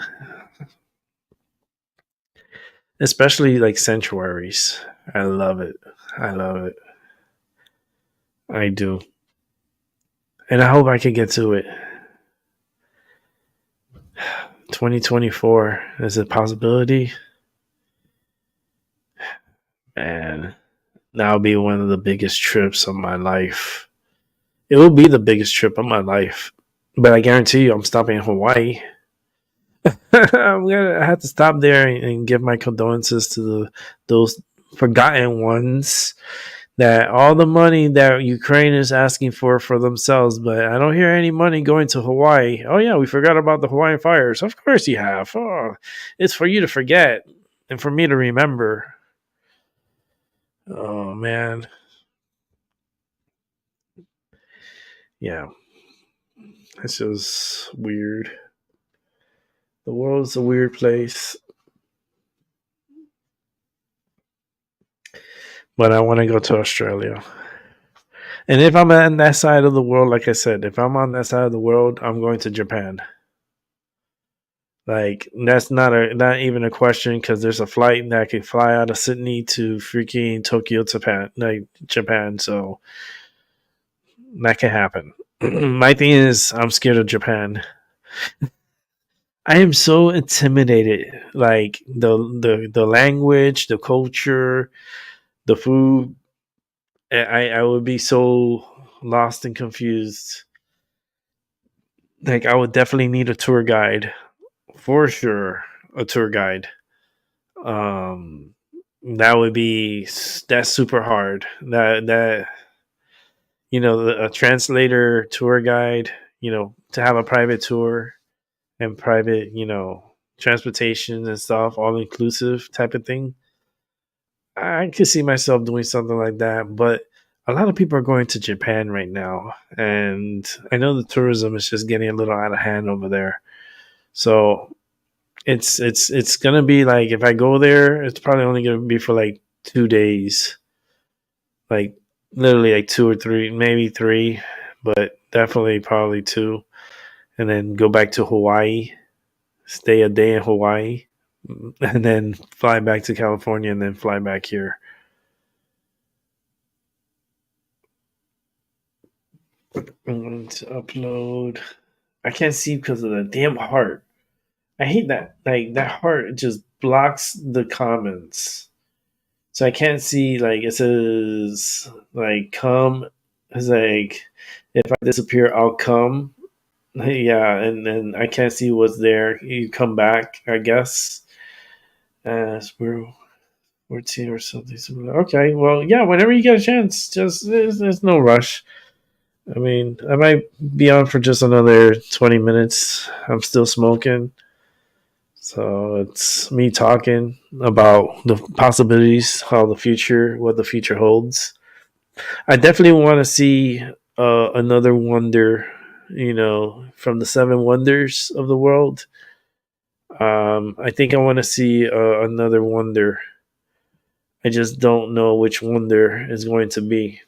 especially like sanctuaries. I love it. I love it. I do. And I hope I can get to it. 2024 is a possibility. And that'll be one of the biggest trips of my life. It will be the biggest trip of my life. But I guarantee you, I'm stopping in Hawaii. I have to stop there and give my condolences to those forgotten ones. That all the money that Ukraine is asking for themselves, but I don't hear any money going to Hawaii. Oh yeah, we forgot about the Hawaiian fires. Of course you have. Oh, it's for you to forget and for me to remember. Oh man. Yeah. It's just weird. The world's a weird place. But I want to go to Australia. And if I'm on that side of the world, like I said, if I'm on that side of the world, I'm going to Japan. Like, that's not even a question, because there's a flight that can fly out of Sydney to freaking Tokyo, Japan. So that can happen. My thing is, I'm scared of Japan. I am so intimidated. Like the language, the culture, the food. I would be so lost and confused. Like, I would definitely need a tour guide, for sure. A tour guide. That would be that's super hard. That a translator, tour guide. To have a private tour and private, transportation and stuff, all inclusive type of thing. I could see myself doing something like that, but a lot of people are going to Japan right now, and I know the tourism is just getting a little out of hand over there. So it's gonna be like, if I go there, it's probably only gonna be for like 2 days, like literally like 2 or 3, maybe 3, but definitely probably 2, and then go back to Hawaii, stay a day in Hawaii, and then fly back to California, and then fly back here. I'm going to upload. I can't see because of the damn heart. I hate that. Like, that heart just blocks the comments. So I can't see, like, it says, like, come. It's like, if I disappear, I'll come. Yeah, and then I can't see what's there. You come back, I guess. As we're two or something similar. Okay, well, yeah. Whenever you get a chance, just there's no rush. I mean, I might be on for just another 20 minutes. I'm still smoking, so it's me talking about the possibilities, what the future holds. I definitely want to see another wonder, from the seven wonders of the world. I think I want to see another wonder. I just don't know which wonder is going to be.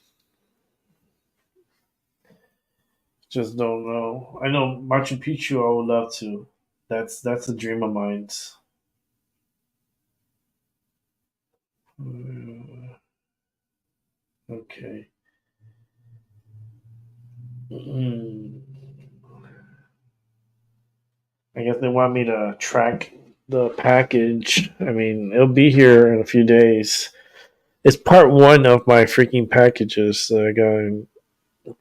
Just don't know. I know Machu Picchu. I would love to. That's a dream of mine. Okay. Mm. I guess they want me to track the package. I mean, it'll be here in a few days. It's part one of my freaking packages that I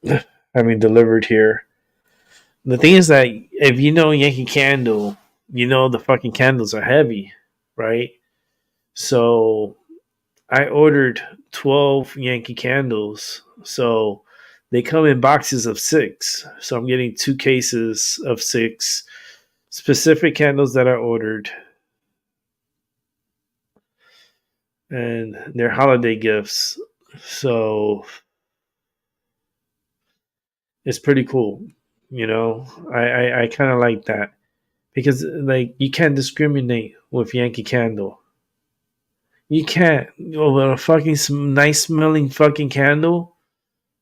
got having delivered here. The thing is that if you know Yankee Candle, you know the fucking candles are heavy, right? So I ordered 12 Yankee Candles. So they come in boxes of 6. So I'm getting 2 cases of 6 specific candles that I ordered. And they're holiday gifts. So it's pretty cool. I kind of like that because like you can't discriminate with Yankee Candle. You can't over a fucking nice smelling fucking candle.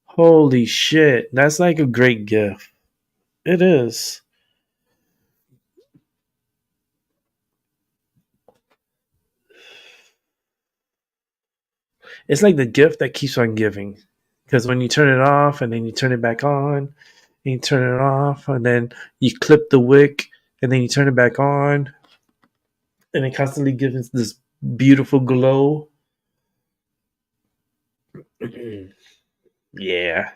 Holy shit, that's like a great gift. It is. It's like the gift that keeps on giving. Because when you turn it off and then you turn it back on, and you turn it off, and then you clip the wick, and then you turn it back on, and it constantly gives this beautiful glow. Yeah.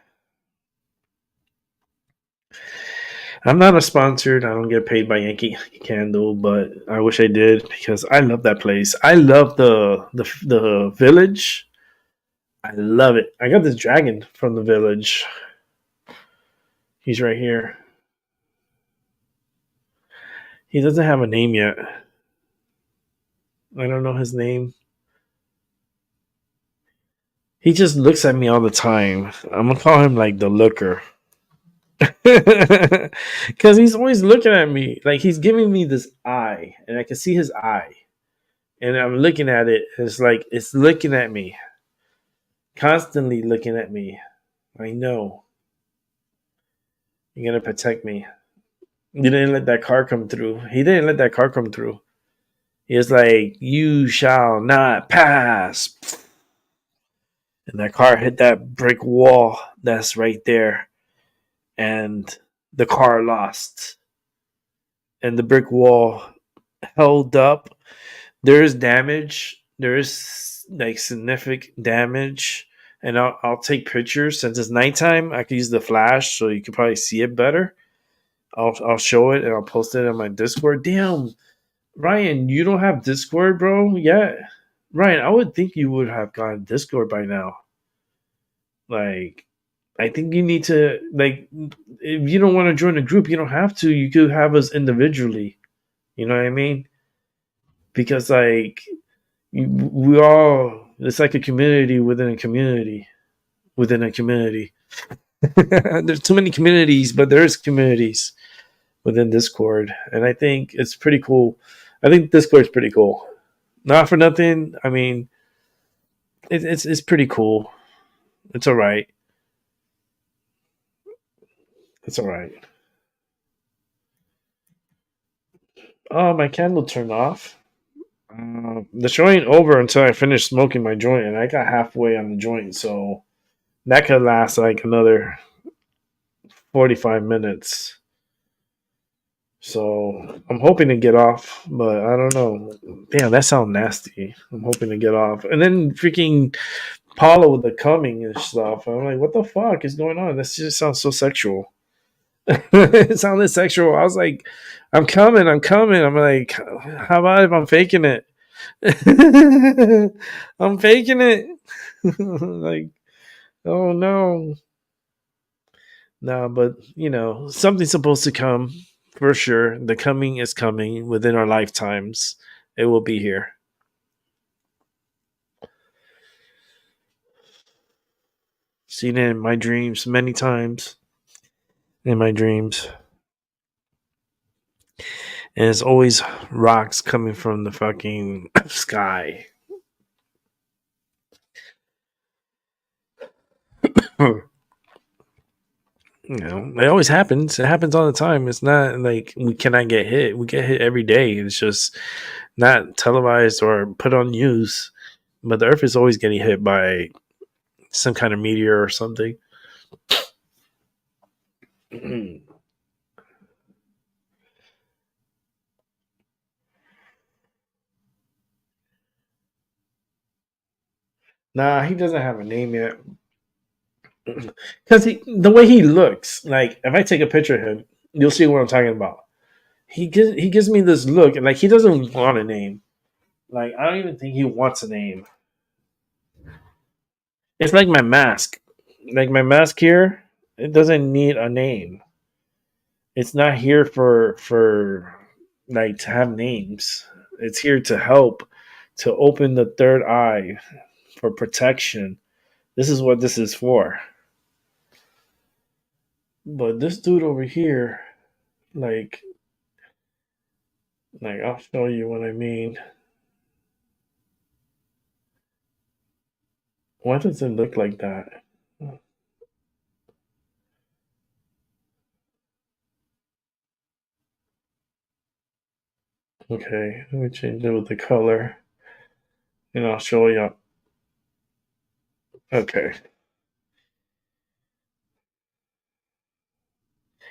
I'm not a sponsored. I don't get paid by Yankee Candle, but I wish I did because I love that place. I love the village. I love it. I got this dragon from the village. He's right here. He doesn't have a name yet. I don't know his name. He just looks at me all the time. I'm gonna call him like the looker. Because he's always looking at me. Like he's giving me this eye, and I can see his eye. And I'm looking at it. It's like it's looking at me. Constantly looking at me. I know. You're gonna protect me. You didn't let that car come through. He didn't let that car come through. He was like, "You shall not pass." And that car hit that brick wall that's right there. And the car lost. And the brick wall held up. There is damage. There is like significant damage. And I'll take pictures since it's nighttime. I can use the flash so you can probably see it better. I'll show it and I'll post it on my Discord. Damn, Ryan, you don't have Discord, bro? Yeah, Ryan, I would think you would have gotten Discord by now. Like, I think you need to like, if you don't want to join a group, you don't have to. You could have us individually. You know what I mean? Because like, we all it's like a community within a community within a community. There's too many communities, but there's communities within Discord, and I think it's pretty cool. I think Discord's pretty cool. Not for nothing. I mean, it's pretty cool. It's all right. It's all right. Oh, my candle turned off. The show ain't over until I finish smoking my joint, and I got halfway on the joint, so that could last like another 45 minutes. So I'm hoping to get off, but I don't know. Damn, that sounds nasty. I'm hoping to get off. And then freaking Paula with the coming and stuff. I'm like, what the fuck is going on? This just sounds so sexual. It sounded sexual. I was like, I'm coming. I'm like, how about if I'm faking it? I'm faking it. Like, oh no. No, but something's supposed to come for sure. The coming is coming within our lifetimes. It will be here. Seen it in my dreams many times. In my dreams. And it's always rocks coming from the fucking sky. It always happens. It happens all the time. It's not like we cannot get hit. We get hit every day. It's just not televised or put on news. But the Earth is always getting hit by some kind of meteor or something. Nah, he doesn't have a name yet. Because the way he looks, like if I take a picture of him, you'll see what I'm talking about. He gives me this look, and like he doesn't want a name. Like I don't even think he wants a name. It's like my mask. Like my mask here, it doesn't need a name. It's not here for like to have names. It's here to help, to open the third eye, for protection. This is what this is for. But this dude over here, like I'll show you what I mean. Why does it look like that? Okay, let me change it with the color. And I'll show you. Okay.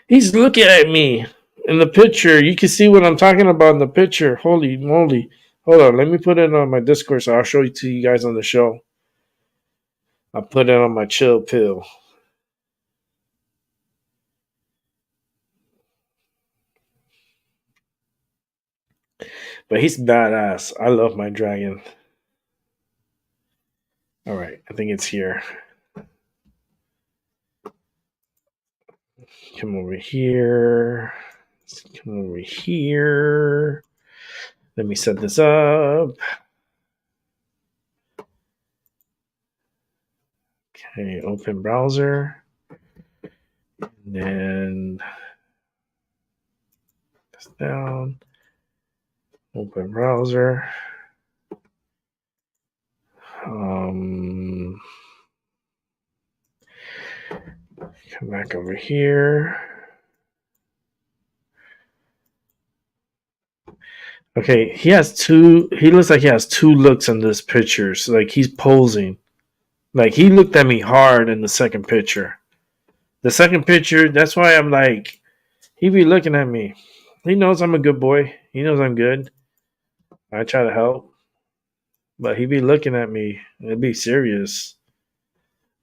He's looking at me in the picture. You can see what I'm talking about in the picture. Holy moly. Hold on, let me put it on my Discord so I'll show it to you guys on the show. I'll put it on my chill pill. But he's badass. I love my dragon. All right, I think it's here. Come over here. Come over here. Let me set this up. Okay, open browser. And then this down. Open browser. Come back over here. Okay, he looks like he has two looks in this picture. So like he's posing. Like he looked at me hard in the second picture. The second picture, that's why I'm like, he be looking at me. He knows I'm a good boy. He knows I'm good. I try to help. But he be looking at me. It'd be serious.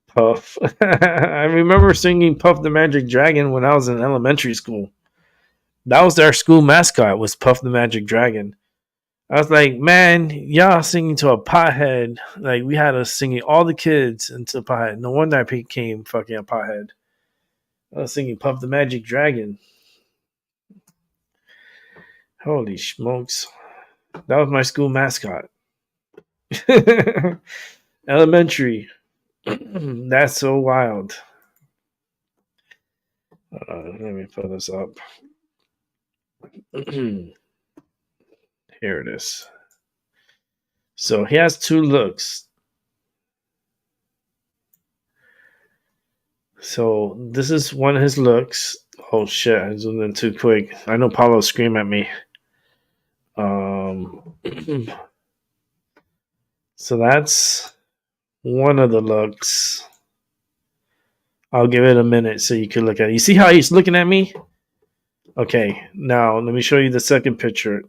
Puff. I remember singing Puff the Magic Dragon when I was in elementary school. That was our school mascot, was Puff the Magic Dragon. I was like, man, y'all singing to a pothead. Like, we had us singing all the kids into a pothead. No wonder I became fucking a pothead. I was singing Puff the Magic Dragon. Holy smokes. That was my school mascot. Elementary. That's so wild. Let me put this up. Here it is. So he has two looks. So this is one of his looks. Oh shit, I zoomed in too quick. I know Paulo scream at me. So that's one of the looks. I'll give it a minute so you can look at it. You see how he's looking at me? Okay, now let me show you the second picture.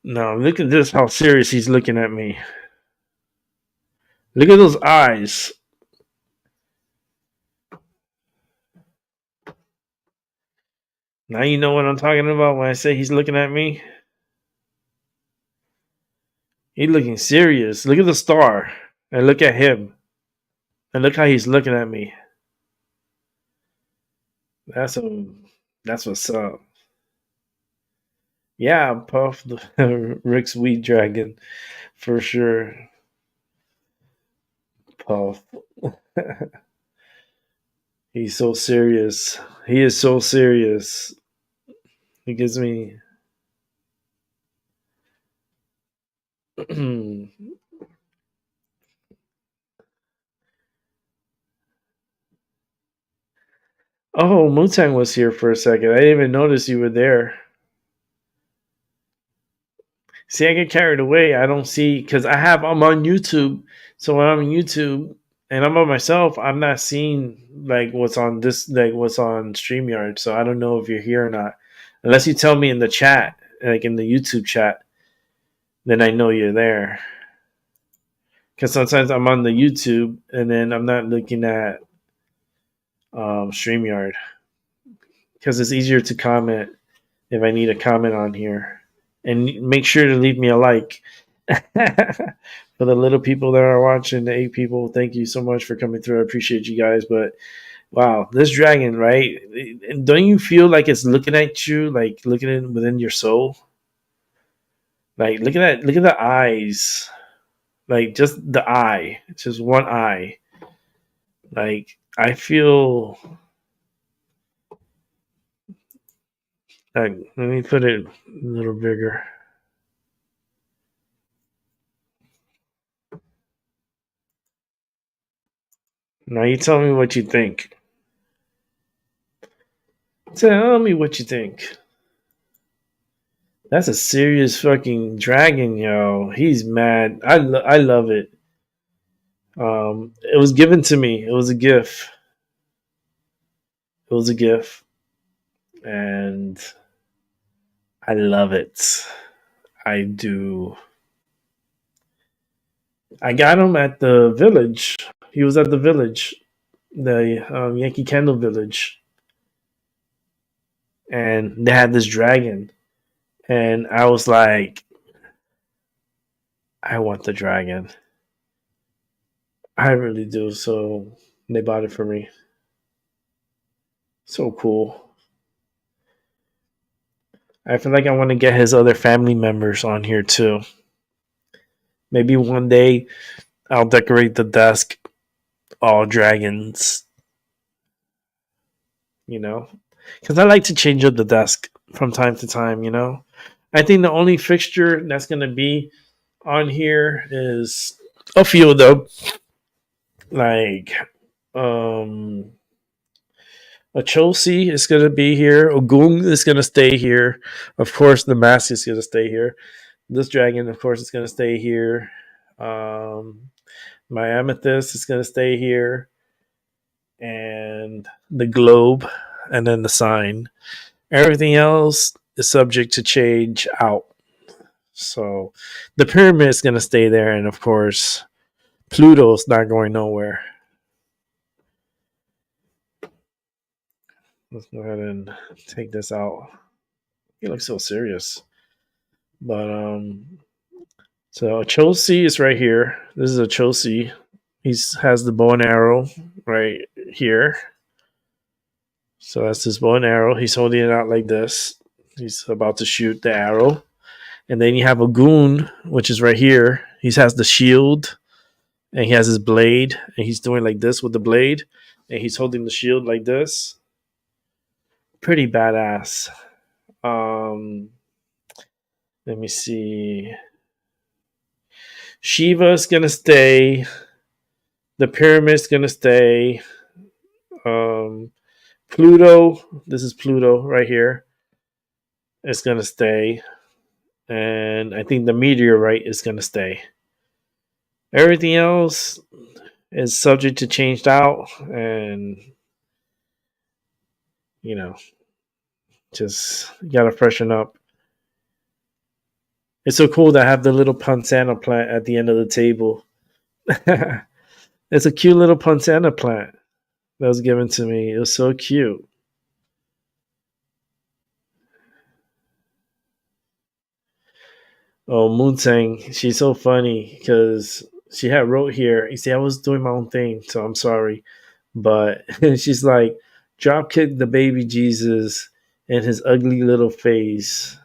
Now look at this, how serious he's looking at me. Look at those eyes. Now you know what I'm talking about when I say he's looking at me. He's looking serious. Look at the star. And look at him. And look how he's looking at me. That's what's up. Yeah, Puff Rick's Wheat Dragon. For sure. Puff. He's so serious. He is so serious. He gives me Oh, Mutang was here for a second. I didn't even notice you were there. See, I get carried away. I don't see because I'm on YouTube. So when I'm on YouTube and I'm by myself, I'm not seeing like what's on StreamYard. So I don't know if you're here or not. Unless you tell me in the chat, like in the YouTube chat, then I know you're there. Because sometimes I'm on the YouTube and then I'm not looking at StreamYard. Because it's easier to comment if I need a comment on here. And make sure to leave me a like. For the little people that are watching, the 8 people, thank you so much for coming through. I appreciate you guys. But wow, this dragon, right? Don't you feel like it's looking at you, like looking in within your soul? Like look at the eyes. Like just the eye. It's just one eye. Like I feel like, let me put it a little bigger. Now you tell me what you think. Tell me what you think. That's a serious fucking dragon, yo. He's mad. I love it. It was given to me. It was a gift. It was a gift. And I love it. I do. I got him at the village. He was at the village. The Yankee Candle Village. And they had this dragon. And I was like, I want the dragon. I really do. So they bought it for me. So cool. I feel like I want to get his other family members on here too. Maybe one day I'll decorate the desk all dragons. You know? Because I like to change up the desk from time to time, you know? I think the only fixture that's going to be on here is a few of them. Like, a Chelsea is going to be here. Ogun is going to stay here. Of course, the mask is going to stay here. This dragon, of course, is going to stay here. My amethyst is going to stay here. And the globe, and then the sign. Everything else is subject to change out. So the pyramid is going to stay there. And of course, Pluto's not going nowhere. Let's go ahead and take this out. He looks so serious. But so Chelsea is right here. This is a Chelsea. He has the bow and arrow right here. So that's his bow and arrow. He's holding it out like this. He's about to shoot the arrow. And then you have Ogun, which is right here. He has the shield. And he has his blade. And he's doing like this with the blade. And he's holding the shield like this. Pretty badass. Let me see. Shiva's gonna stay. The pyramid's gonna stay. Pluto. This is Pluto right here. It's gonna stay. And I think the meteorite is gonna stay. Everything else is subject to changed out, and you know, just gotta freshen up. It's so cool to have the little Pansana plant at the end of the table. It's a cute little Pansana plant that was given to me. It was so cute. Oh, Moontang, she's so funny because she had wrote here. You see, I was doing my own thing, so I'm sorry, but she's like, drop kick the baby Jesus and his ugly little face,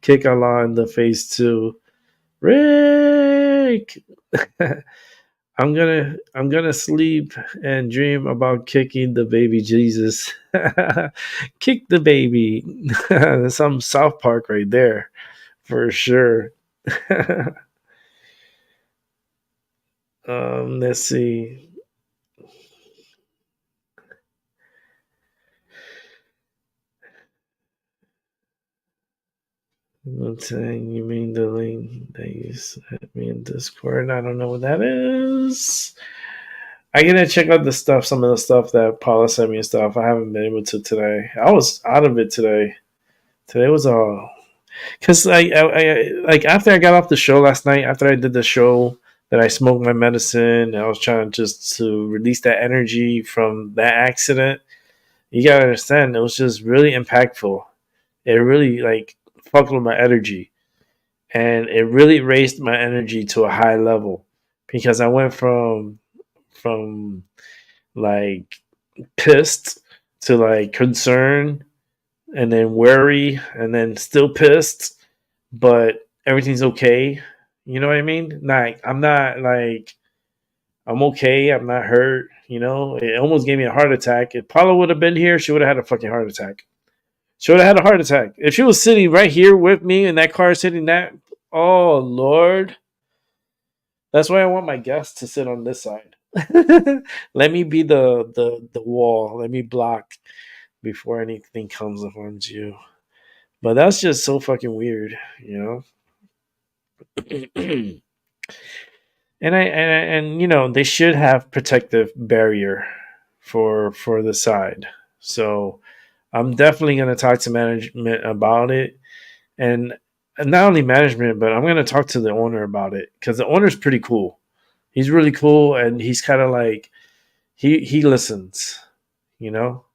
kick Allah in the face too. Rick, I'm gonna sleep and dream about kicking the baby Jesus. Kick the baby. Some South Park right there for sure. Let's see. One saying you mean the link that you sent me in Discord? I don't know what that is. I gotta check out the stuff, some of the stuff that Paula sent me and stuff. I haven't been able to today. I was out of it today. Today was all because I like after I got off the show last night. After I did the show, that I smoked my medicine. I was trying just to release that energy from that accident. You gotta understand, it was just really impactful. It really like fucked with my energy, and it really raised my energy to a high level because I went from like pissed to like concerned and then worry and then still pissed, but everything's okay. You know what I mean? Like I'm not like I'm okay. I'm not hurt. You know, it almost gave me a heart attack. If Paula would have been here, she would have had a fucking heart attack. She would have had a heart attack. If she was sitting right here with me and that car sitting that, oh Lord. That's why I want my guests to sit on this side. Let me be the wall. Let me block before anything comes and harms you. But that's just so fucking weird, you know. And you know they should have protective barrier for the side. So I'm definitely gonna talk to management about it, and not only management, but I'm gonna talk to the owner about it because the owner's pretty cool. He's really cool, and he's kind of like he listens, you know.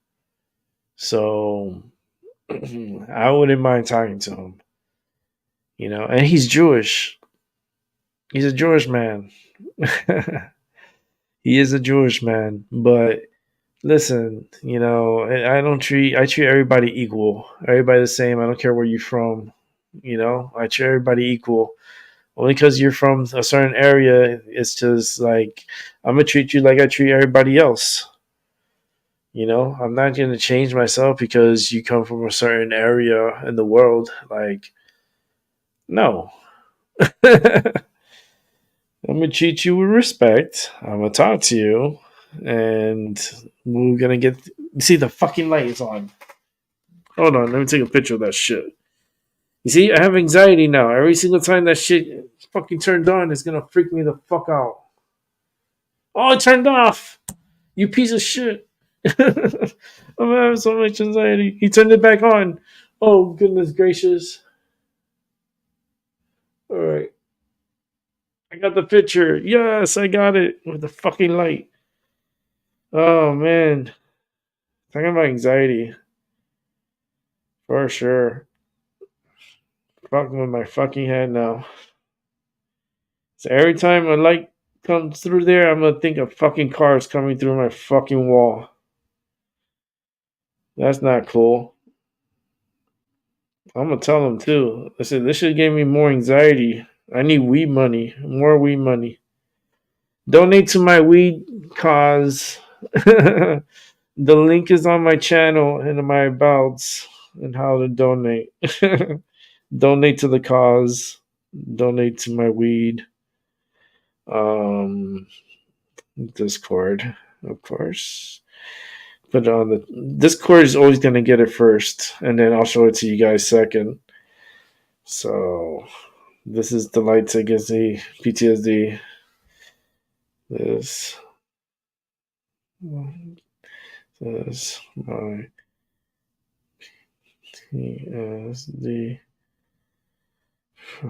So I wouldn't mind talking to him, you know. And he's Jewish. He's a Jewish man. He is a Jewish man, but listen, you know, I treat everybody equal, everybody the same. I don't care where you're from, you know. I treat everybody equal. Only because you're from a certain area, it's just like I'm gonna treat you like I treat everybody else. You know, I'm not gonna change myself because you come from a certain area in the world. Like, no. I'm gonna treat you with respect. I'm gonna talk to you, and we're gonna get. See, the fucking light is on. Hold on, let me take a picture of that shit. You see, I have anxiety now. Every single time that shit fucking turned on, it's gonna freak me the fuck out. Oh, it turned off. You piece of shit. I'm having so much anxiety. He turned it back on. Oh goodness gracious! All right. I got the picture. Yes, I got it with the fucking light. Oh man, talking about anxiety for sure. Fucking with my fucking head now. So every time a light comes through there, I'm gonna think a fucking car is coming through my fucking wall. That's not cool. I'm gonna tell them too. I said this shit gave me more anxiety. I need weed money, more weed money. Donate to my weed cause. The link is on my channel and in my abouts and how to donate. Donate to the cause. Donate to my weed. Um, Discord, of course. But on the Discord is always gonna get it first, and then I'll show it to you guys second. So this is the lights against the PTSD. This is my PTSD for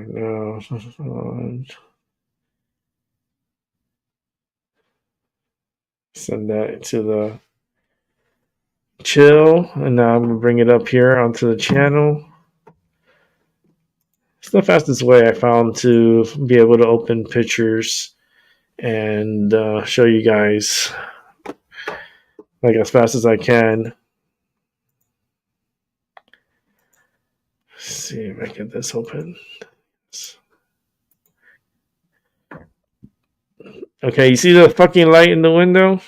now on. Send that to the chill, and now I'm gonna bring it up here onto the channel. It's the fastest way I found to be able to open pictures and show you guys like as fast as I can. Let's see if I get this open. Okay, you see the fucking light in the window?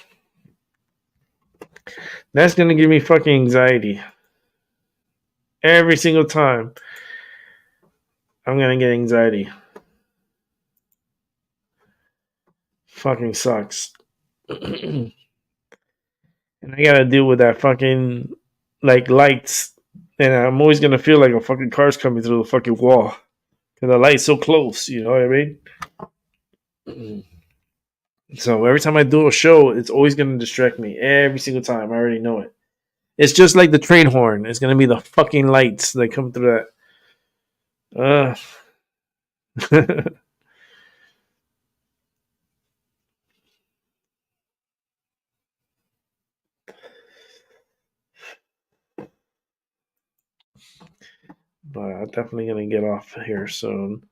That's gonna give me fucking anxiety. Every single time I'm gonna get anxiety. Fucking sucks. And I gotta deal with that fucking like lights. And I'm always gonna feel like a fucking car's coming through the fucking wall. Cause the light's so close, you know what I mean? So every time I do a show, it's always gonna distract me. Every single time. I already know it. It's just like the train horn. It's gonna be the fucking lights that come through that. But I'm definitely gonna get off here soon.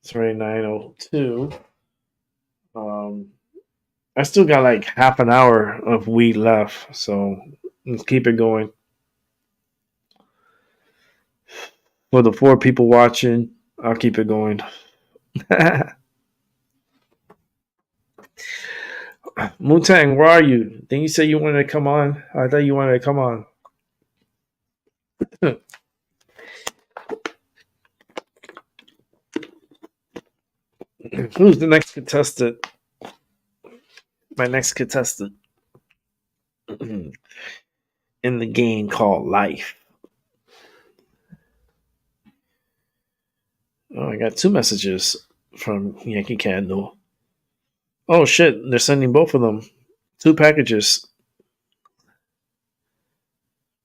It's already 9:02. I still got like half an hour of weed left, so let's keep it going. For the 4 people watching, I'll keep it going. Mootang, where are you? Didn't you say you wanted to come on? I thought you wanted to come on. Who's the next contestant? My next contestant in the game called Life. Oh, I got 2 messages from Yankee Candle. Oh shit, they're sending both of them. 2 packages.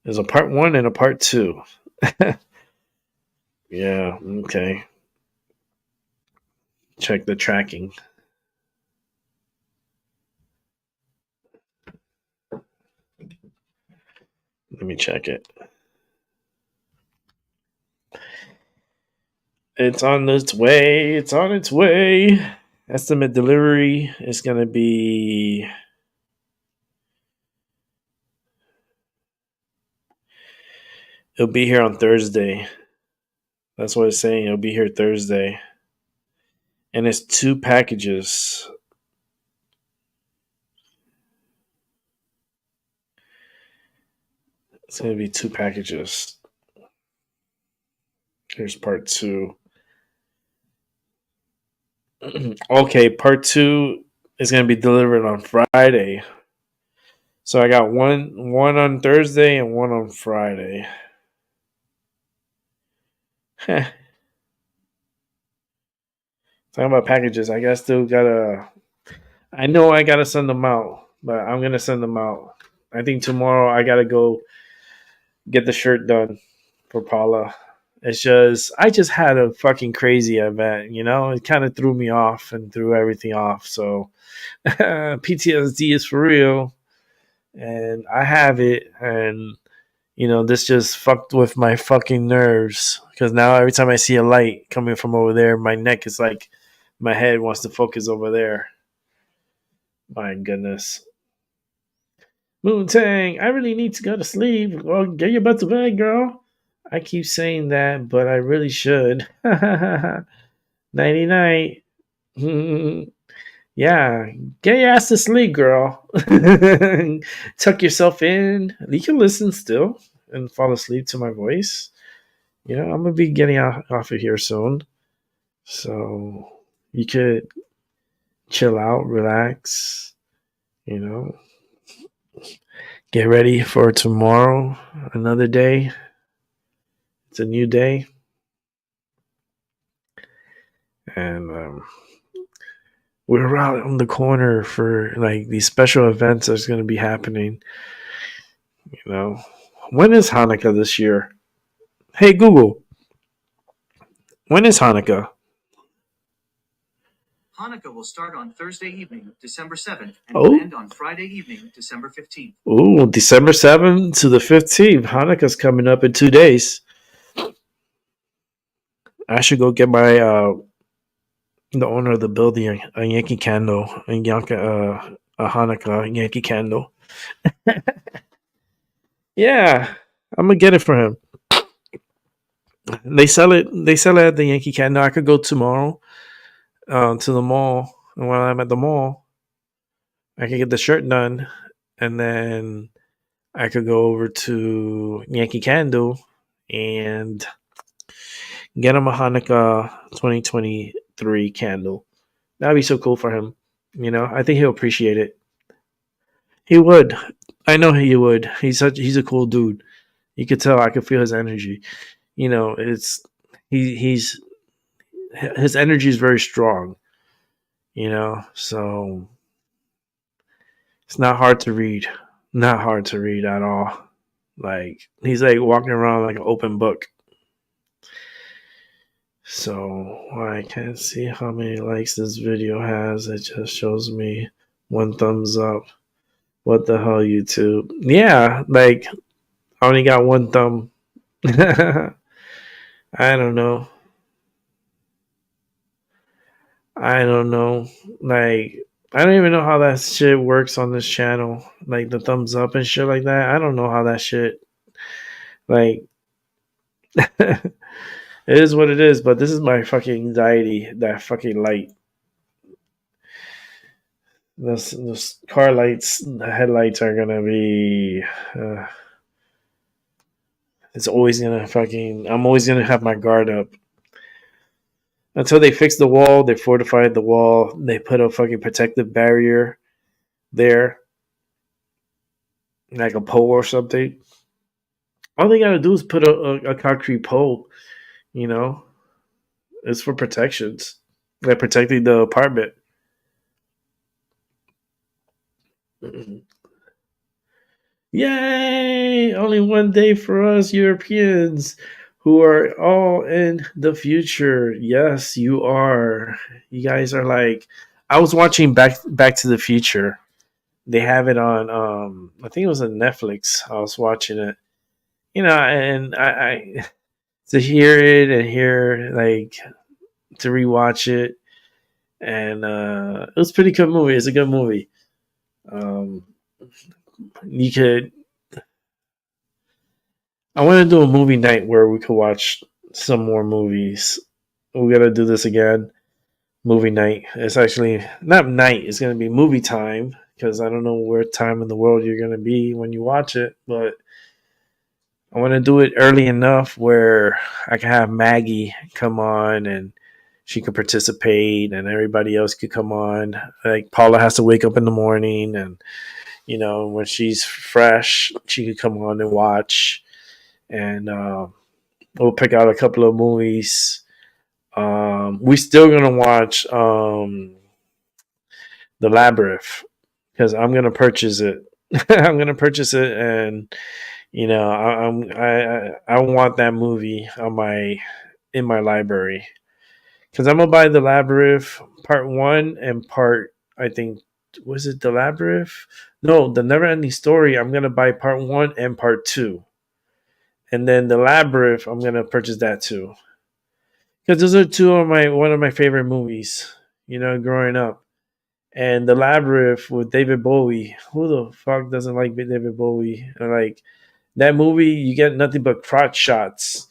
There's a part 1 and a part 2. Yeah, okay. Check the tracking. Let me check it. It's on its way. It's on its way. Estimate delivery is going to be it'll be here on Thursday. That's what it's saying. It'll be here Thursday. And it's 2 packages. It's going to be 2 packages. Here's part 2. Okay, part 2 is going to be delivered on Friday. So I got one on Thursday and 1 on Friday. Talking about packages, I guess still gotta. I know I gotta send them out, but I'm gonna send them out. I think tomorrow I gotta go get the shirt done for Paula. It's just I just had a fucking crazy event, you know. It kind of threw me off and threw everything off. So PTSD is for real, and I have it, and you know this just fucked with my fucking nerves because now every time I see a light coming from over there, my neck is like my head wants to focus over there. My goodness. Moontang, I really need to go to sleep. Well, get your butt to bed, girl. I keep saying that, but I really should. Nighty night. Yeah, get your ass to sleep, girl. Tuck yourself in. You can listen still and fall asleep to my voice. You know, I'm going to be getting off of here soon. So you could chill out, relax, you know, get ready for tomorrow, another day. It's a new day. And we're right on the corner for like these special events that's going to be happening. You know, when is Hanukkah this year? Hey, Google, when is Hanukkah? Hanukkah will start on Thursday evening, December 7th, and will end on Friday evening, December 15th. Oh, December 7th to the 15th. Hanukkah's coming up in 2 days. I should go get my the owner of the building a Yankee candle, a Hanukkah Yankee candle. Yeah, I'm gonna get it for him. They sell it. They sell it at the Yankee candle. I could go tomorrow to the mall, and while I'm at the mall, I can get the shirt done, and then I could go over to Yankee Candle and get him a Hanukkah 2023 candle. That'd be so cool for him. You know, I think he'll appreciate it. He would. I know he would. He's a cool dude. You could tell. I could feel his energy. You know, he's his energy is very strong. You know, so it's not hard to read. Not hard to read at all. Like he's like walking around like an open book. So I can't see how many likes this video has. It just shows me one thumbs up. What the hell, YouTube? Yeah, like I only got one thumb. I don't know. I don't know. Like I don't even know how that shit works on this channel. Like the thumbs up and shit like that. I don't know how that shit like it is what it is, but this is my fucking anxiety, that fucking light. Those car lights, the headlights are gonna be it's always gonna fucking I'm always gonna have my guard up. Until they fix the wall, they fortified the wall, they put a fucking protective barrier there. Like a pole or something. All they gotta do is put a concrete pole, you know? It's for protections. They're protecting the apartment. Yay! Only one day for us Europeans who are all in the future. Yes, you are. You guys are like I was watching Back to the Future. They have it on I think it was on Netflix. I was watching it. You know, and I to hear it and hear like to rewatch it and it was a pretty good movie. It's a good movie. You could I want to do a movie night where we could watch some more movies. We gotta do this again. Movie night. It's actually not night. It's gonna be movie time because I don't know where time in the world you're gonna be when you watch it, but I want to do it early enough where I can have Maggie come on and she could participate and everybody else could come on. Like Paula has to wake up in the morning and you know when she's fresh she could come on and watch and we'll pick out a couple of movies. We still gonna watch The Labyrinth because I'm gonna purchase it. I'm gonna purchase it and you know, I want that movie in my library because I'm gonna buy The Labyrinth Part 1 and I think was it The Labyrinth? No, The Never Ending Story. I'm gonna buy Part 1 and Part 2, and then The Labyrinth. I'm gonna purchase that too because those are one of my favorite movies. You know, growing up. And The Labyrinth with David Bowie. Who the fuck doesn't like David Bowie? Like that movie, you get nothing but crotch shots.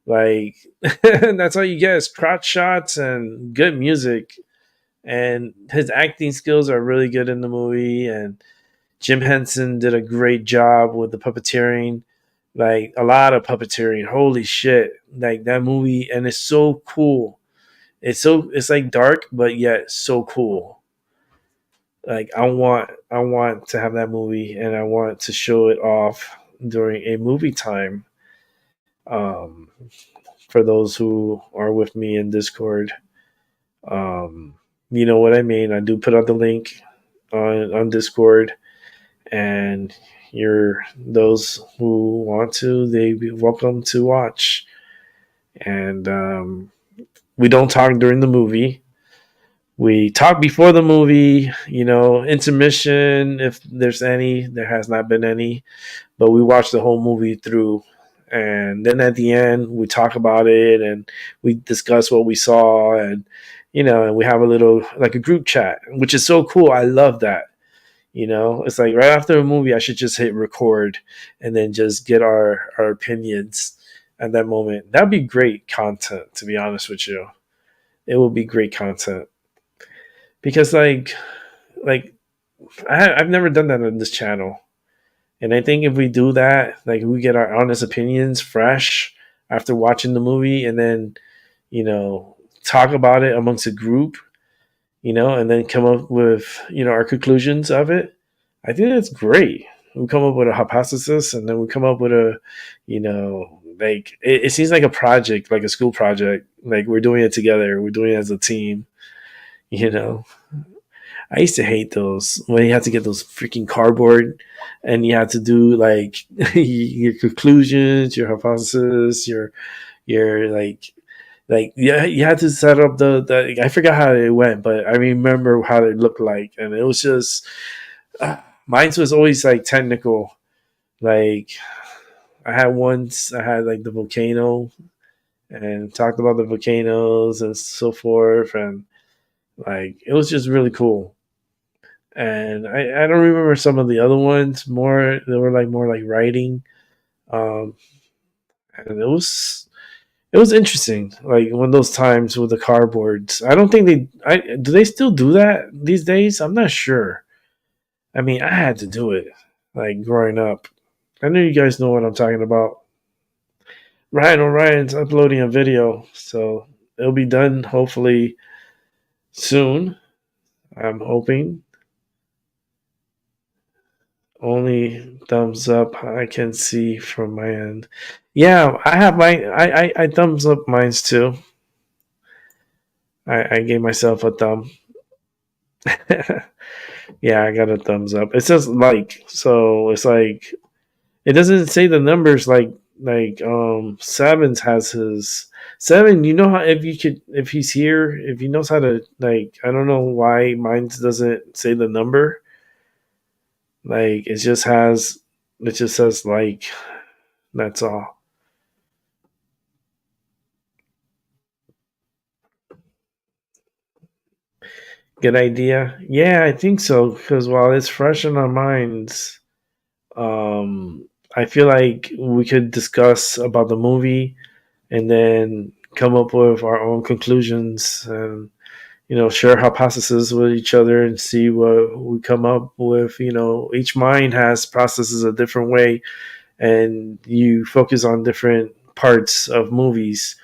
Like that's all you get is crotch shots and good music. And his acting skills are really good in the movie. And Jim Henson did a great job with the puppeteering. Like a lot of puppeteering. Holy shit. Like that movie, and it's so cool. It's like dark, but yet so cool. Like I want to have that movie and I want to show it off during a movie time. For those who are with me in Discord, you know what I mean. I do put out the link on Discord, and those who want to, they be welcome to watch. And we don't talk during the movie. We talk before the movie, you know, intermission, if there's any. There has not been any. But we watch the whole movie through And then at the end, we talk about it and we discuss what we saw, and and we have a little like a group chat, which is so cool. I love that. It's like right after a movie, I should just hit record and then just get our opinions at that moment. That'd be great content, to be honest with you. It will be great content because I've never done that on this channel. And I think if we do that, like we get our honest opinions fresh after watching the movie and then, talk about it amongst a group, and then come up with, our conclusions of it. I think that's great. We come up with a hypothesis and then we come up with a, like it seems like a project, like a school project. Like we're doing it together. We're doing it as a team, I used to hate those when you had to get those freaking cardboard and you had to do like your conclusions, your hypothesis, your yeah, you had to set up the I forgot how it went, but I remember how it looked like, and it was just mine was always like technical. Like I had like the volcano and talked about the volcanoes and so forth, and like it was just really cool. And I don't remember some of the other ones more. They were like more like writing, and it was interesting. Like one of those times with the cardboards. I don't think do they still do that these days? I'm not sure. I mean, I had to do it like growing up. I know you guys know what I'm talking about. Ryan's uploading a video, so it'll be done hopefully soon. I'm hoping. Only thumbs up I can see from my end. Yeah, I have mine. I thumbs up mines too. I gave myself a thumb. Yeah, I got a thumbs up. It says like, so it's like it doesn't say the numbers like Sevens has his Seven. You know how if he's here, if he knows how to like, I don't know why mine doesn't say the number. Like it just says like, that's all. Good idea. Yeah, I think so. Because while it's fresh in our minds, I feel like we could discuss about the movie and then come up with our own conclusions and share hypotheses with each other and see what we come up with. Each mind has processes a different way, and you focus on different parts of movies.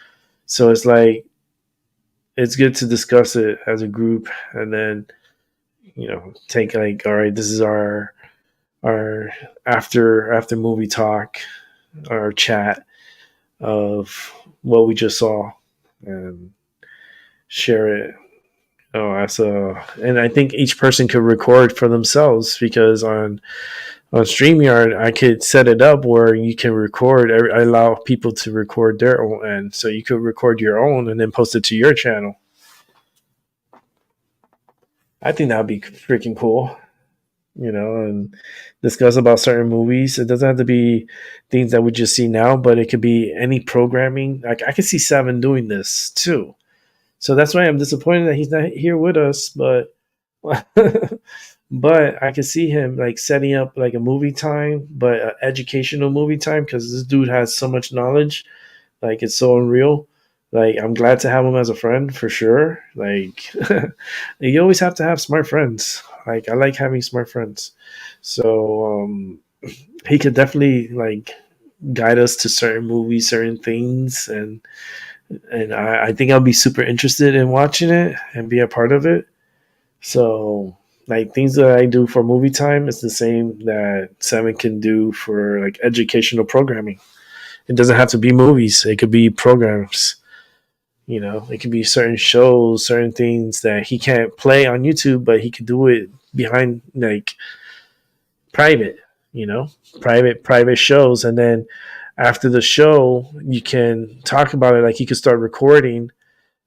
So it's like it's good to discuss it as a group, and then take like, all right, this is our after movie talk, our chat of what we just saw, and share it. And I think each person could record for themselves, because on StreamYard I could set it up where you can record. I allow people to record their own, and so you could record your own and then post it to your channel. I think that'd be freaking cool, and discuss about certain movies. It doesn't have to be things that we just see now, but it could be any programming. Like I could see Seven doing this too. So that's why I'm disappointed that he's not here with us, but I could see him like setting up like a movie time, but educational movie time, because this dude has so much knowledge. Like it's so unreal. Like I'm glad to have him as a friend for sure. Like you always have to have smart friends. Like I like having smart friends. So he could definitely like guide us to certain movies, certain things, and I think I'll be super interested in watching it and be a part of it. So like things that I do for movie time is the same that Seven can do for like educational programming. It doesn't have to be movies. It could be programs. It could be certain shows, certain things that he can't play on YouTube, but he could do it behind like private, private shows. And then after the show, you can talk about it. Like he could start recording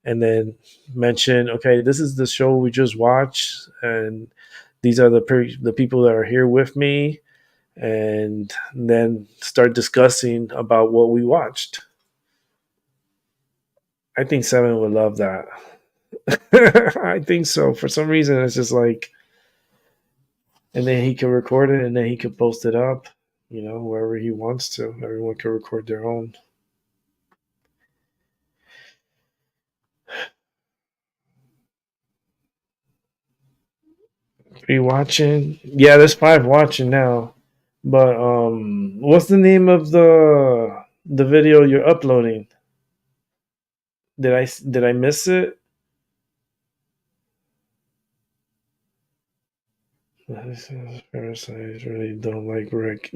and then mention, okay, this is the show we just watched, and these are the people that are here with me, and then start discussing about what we watched. I think Seven would love that. I think so. For some reason, it's just like, and then he can record it, and then he can post it up, wherever he wants to. Everyone can record their own. Are you watching? Yeah, there's 5 watching now. But what's the name of the video you're uploading? Did I miss it? Parasites really don't like Rick.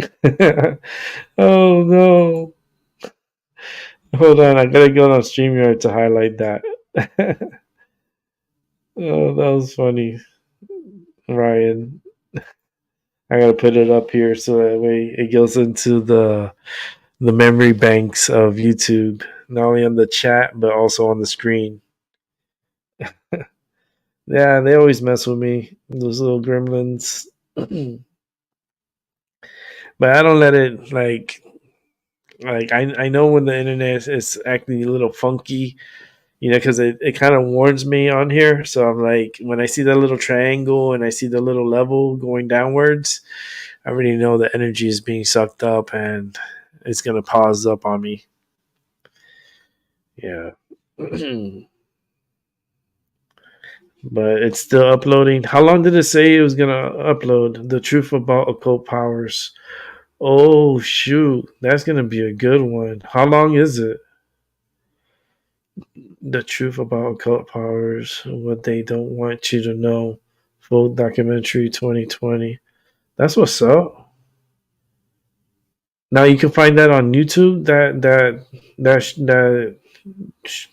Oh no! Hold on, I gotta go on StreamYard to highlight that. Oh, that was funny, Ryan. I gotta put it up here so that way it goes into the memory banks of YouTube, not only on the chat but also on the screen. Yeah, they always mess with me, those little gremlins. But I don't let it like I know when the internet is acting a little funky, because it kind of warns me on here. So I'm like, when I see that little triangle and I see the little level going downwards, I already know the energy is being sucked up and it's gonna pause up on me. Yeah. But it's still uploading. How long did it say it was gonna upload? The truth about occult powers. Oh shoot, that's gonna be a good one. How long is it? The truth about occult powers, what they don't want you to know. Full documentary 2020. That's what's up. Now you can find that on YouTube.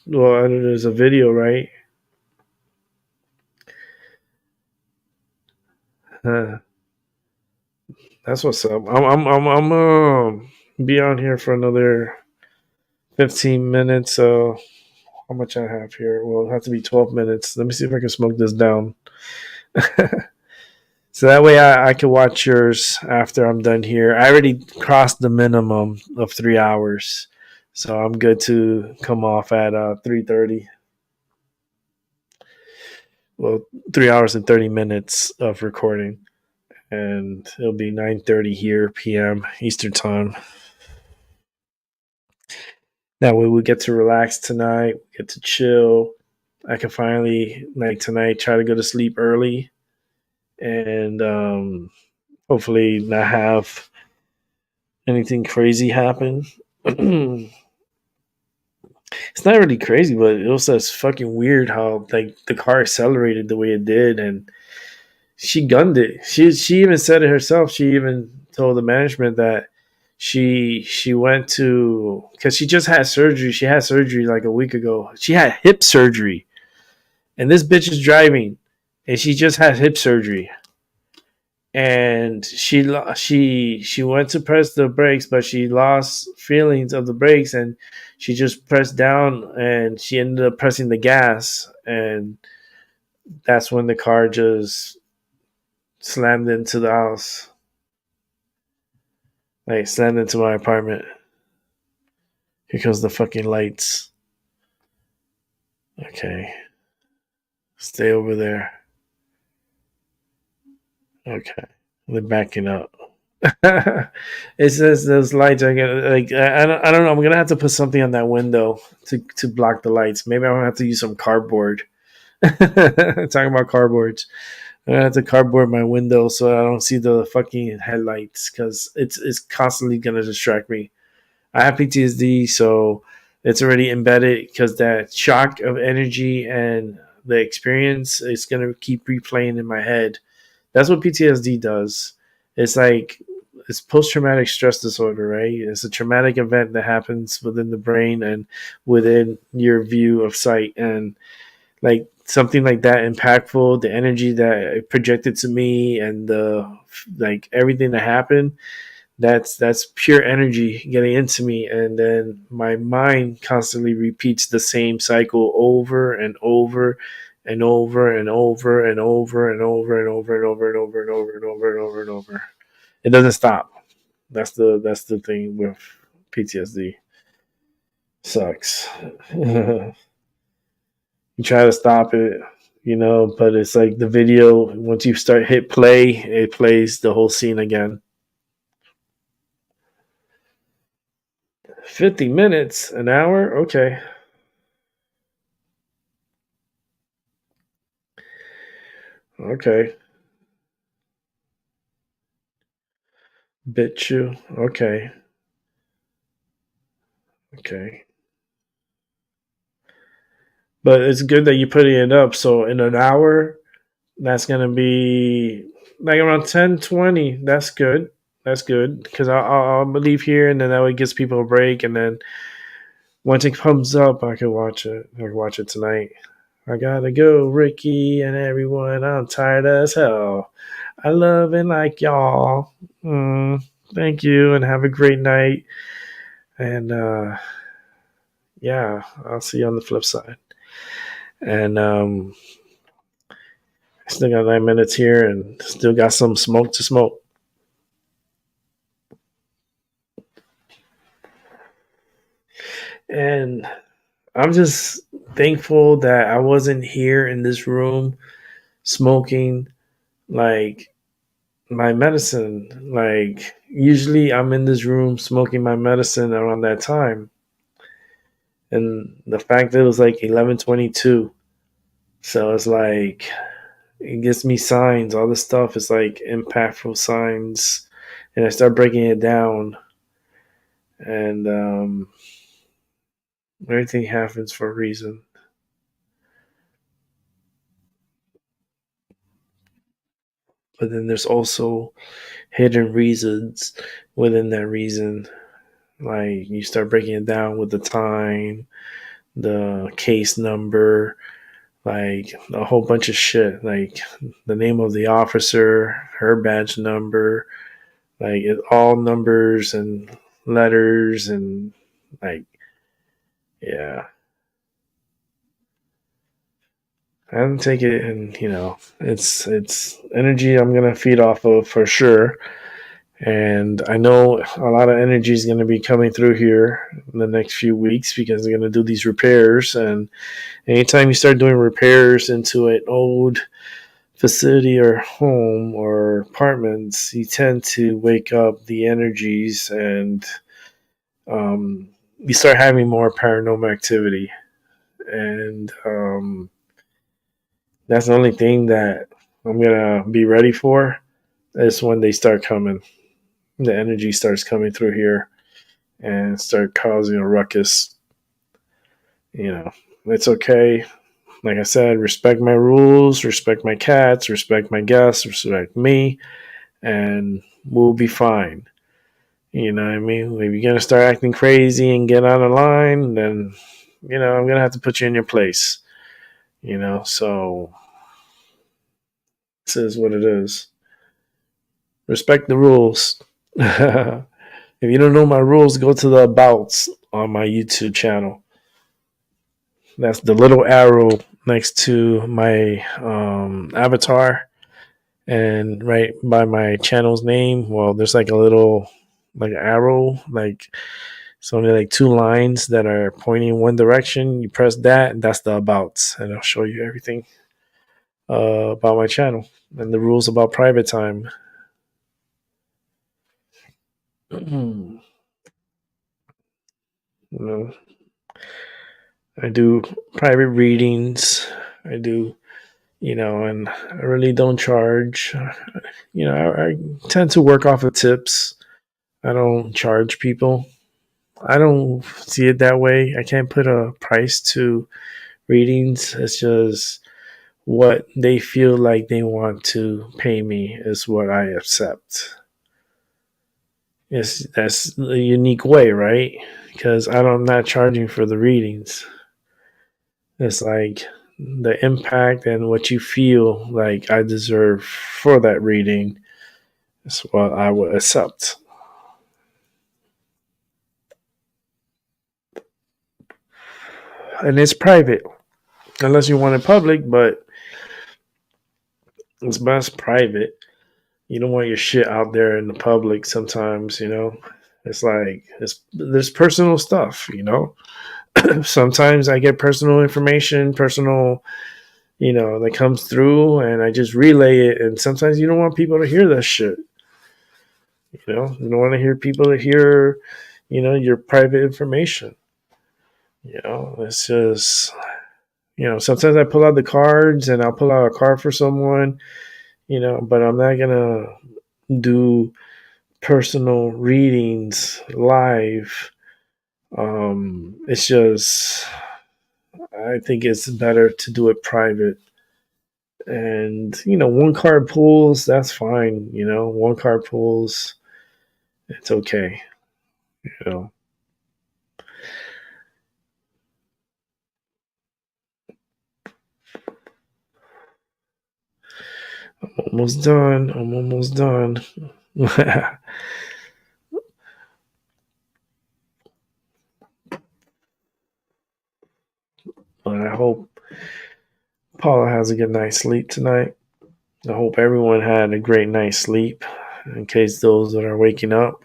Well, there's a video, right? That's what's up. I'm be on here for another 15 minutes. So how much I have here? Well, it'll have to be 12 minutes. Let me see if I can smoke this down. So that way I can watch yours after I'm done here. I already crossed the minimum of 3 hours. So I'm good to come off at 3:30. Well, 3 hours and 30 minutes of recording. And it'll be 9:30 here p.m. Eastern time. That way we get to relax tonight, we get to chill. I can finally, like tonight, try to go to sleep early and hopefully not have anything crazy happen. It's not really crazy, but it was just fucking weird how like the car accelerated the way it did, and she gunned it. She even said it herself. She even told the management that she went to, because she just had surgery. She had surgery like a week ago. She had hip surgery, and this bitch is driving, and she just had hip surgery. And she went to press the brakes, but she lost feelings of the brakes, and she just pressed down, and she ended up pressing the gas, and that's when the car just slammed into the house, like slammed into my apartment. Here comes the fucking lights. Okay, stay over there. Okay, they're backing up. It says those lights are gonna, like, I don't know. I'm gonna have to put something on that window to block the lights. Maybe I'm gonna have to use some cardboard. Talking about cardboards, I'm gonna have to cardboard my window so I don't see the fucking headlights, because it's constantly gonna distract me. I have PTSD, so it's already embedded, because that shock of energy and the experience is gonna keep replaying in my head. That's what PTSD does. It's like, it's post-traumatic stress disorder, right? It's a traumatic event that happens within the brain and within your view of sight, and like something like that impactful, the energy that it projected to me, and the like everything that happened, that's pure energy getting into me, and then my mind constantly repeats the same cycle over and over and over and over and over and over and over and over and over and over and over and over and over. It doesn't stop. That's the thing with PTSD. Sucks. You try to stop it, but it's like the video. Once you hit play, it plays the whole scene again. 50 minutes, an hour, okay. Okay. BitChute. Okay. Okay. But it's good that you're putting it up. So in an hour, that's going to be like around 10-20. That's good. That's good. Because I'll leave here and then that way it gives people a break. And then once it comes up, I can watch it. I can watch it tonight. I gotta go, Ricky and everyone. I'm tired as hell. I love and like y'all. Thank you and have a great night. And yeah, I'll see you on the flip side. And I still got 9 minutes here and still got some smoke to smoke. And I'm just thankful that I wasn't here in this room smoking like my medicine. Like usually I'm in this room smoking my medicine around that time. And the fact that it was like 11:22. So it's like it gives me signs. All this stuff is like impactful signs. And I start breaking it down. And everything happens for a reason. But then there's also hidden reasons within that reason. Like you start breaking it down with the time, the case number, like a whole bunch of shit, like the name of the officer, her badge number, like it all numbers and letters and like, yeah. I don't take it, and it's energy I'm gonna feed off of for sure. And I know a lot of energy is going to be coming through here in the next few weeks because they're going to do these repairs. And anytime you start doing repairs into an old facility or home or apartments, you tend to wake up the energies and you start having more paranormal activity. And that's the only thing that I'm going to be ready for is when they start coming. The energy starts coming through here and start causing a ruckus. It's okay. Like I said, respect my rules, respect my cats, respect my guests, respect me, and we'll be fine. You know what I mean? If you're going to start acting crazy and get out of line, then, I'm going to have to put you in your place. So this is what it is. Respect the rules. If you don't know my rules, go to the abouts on my YouTube channel. That's the little arrow next to my avatar, and right by my channel's name. Well, there's like a little arrow, like it's only like 2 lines that are pointing in one direction. You press that, and that's the abouts, and I'll show you everything about my channel and the rules about private time. I do private readings. I do, and I really don't charge. I tend to work off of tips. I don't charge people. I don't see it that way. I can't put a price to readings. It's just what they feel like they want to pay me is what I accept. That's a unique way, right? Because I'm not charging for the readings. It's like the impact and what you feel like I deserve for that reading is what I would accept. And it's private, unless you want it public, but it's best private. You don't want your shit out there in the public sometimes, you know. It's like there's personal stuff, you know. Sometimes I get personal information, personal, you know, that comes through and I just relay it. And sometimes you don't want people to hear that shit. You know, you don't want to hear people to hear, you know, your private information. You know, it's just, you know, sometimes I pull out the cards and I'll pull out a card for someone, you know, but I'm not going to do personal readings live. It's just, I think it's better to do it private. And, you know, one card pulls, that's fine. You know, one card pulls, it's okay. You know, I'm almost done. I'm almost done. But I hope Paula has a good night's sleep tonight. I hope everyone had a great night's sleep. In case those that are waking up,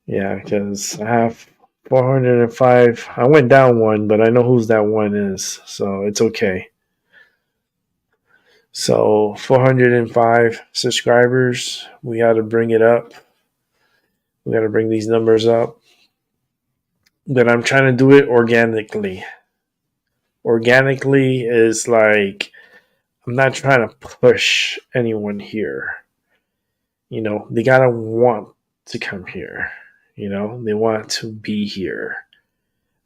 yeah, because I have 405. I went down one, but I know whose that one is, so it's okay. So 405 subscribers. We got to bring it up. We got to bring these numbers up. But I'm trying to do it organically. Organically is like I'm not trying to push anyone here. You know, they gotta want to come here. You know, they want to be here.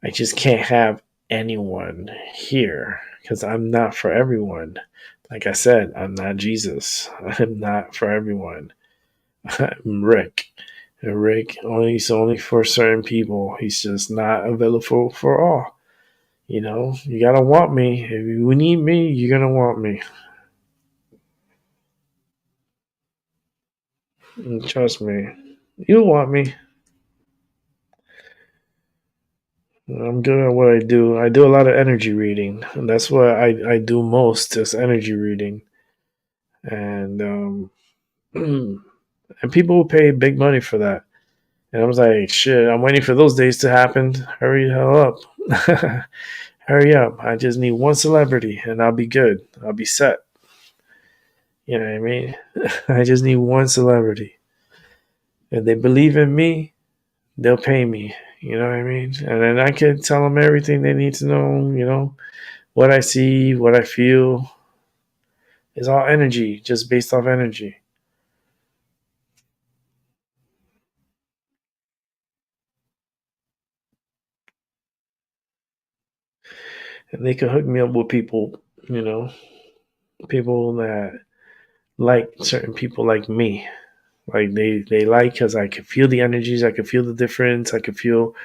I just can't have anyone here because I'm not for everyone. Like I said, I'm not Jesus. I'm not for everyone. I'm Rick. And Rick he's only for certain people. He's just not available for all. You know, you gotta want me. If you need me, you're gonna want me. And trust me, you'll want me. I'm good at what I do. I do a lot of energy reading, and that's what I do most is energy reading. And and people will pay big money for that. And I was like, shit, I'm waiting for those days to happen. Hurry the hell up. Hurry up. I just need one celebrity and I'll be good. I'll be set. You know what I mean? I just need one celebrity. If they believe in me, they'll pay me. You know what I mean? And then I can tell them everything they need to know, you know, what I see, what I feel. It's all energy, just based off energy. And they can hook me up with people, you know, people that like certain people like me. Like they like because I can feel the energies, I can feel the difference, I can feel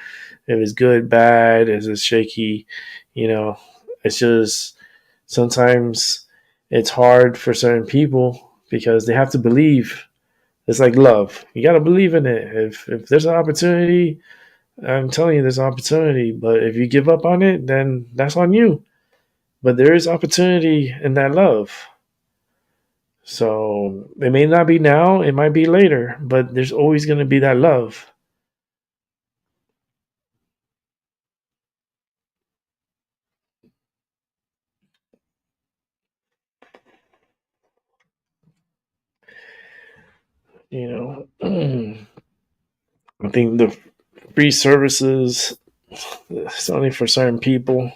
if it's good, bad, if it's shaky, you know. It's just sometimes it's hard for certain people because they have to believe. It's like love. You gotta believe in it. If there's an opportunity, I'm telling you there's an opportunity. But if you give up on it, then that's on you. But there is opportunity in that love. So it may not be now, it might be later, but there's always going to be that love. You know, I think the free services it's only for certain people,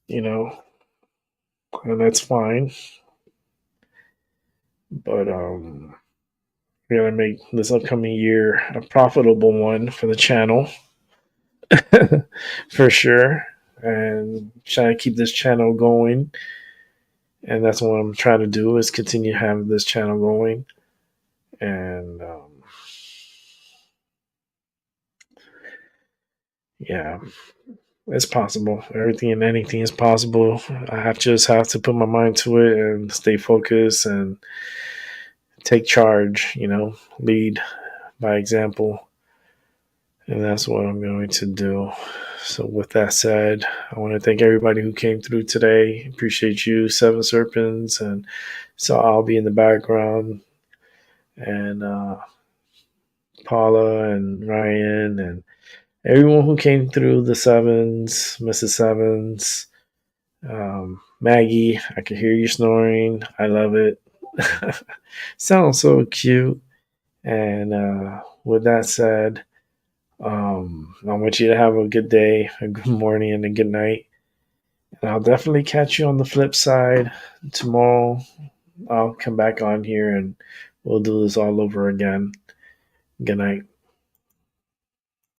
you know, and that's fine. But we gotta make this upcoming year a profitable one for the channel, for sure, and trying to keep this channel going. And that's what I'm trying to do is continue to have this channel going, and yeah, it's possible. Everything and anything is possible. I just have to put my mind to it and stay focused and take charge, you know, lead by example. And that's what I'm going to do. So with that said, I want to thank everybody who came through today. Appreciate you, Seven Serpents, and so I'll be in the background, and Paula and Ryan and everyone who came through, the Sevens, Mrs. Sevens, Maggie. I can hear you snoring. I love it. Sounds so cute. And with that said, I want you to have a good day, a good morning, and a good night. And I'll definitely catch you on the flip side tomorrow. I'll come back on here and we'll do this all over again. Good night.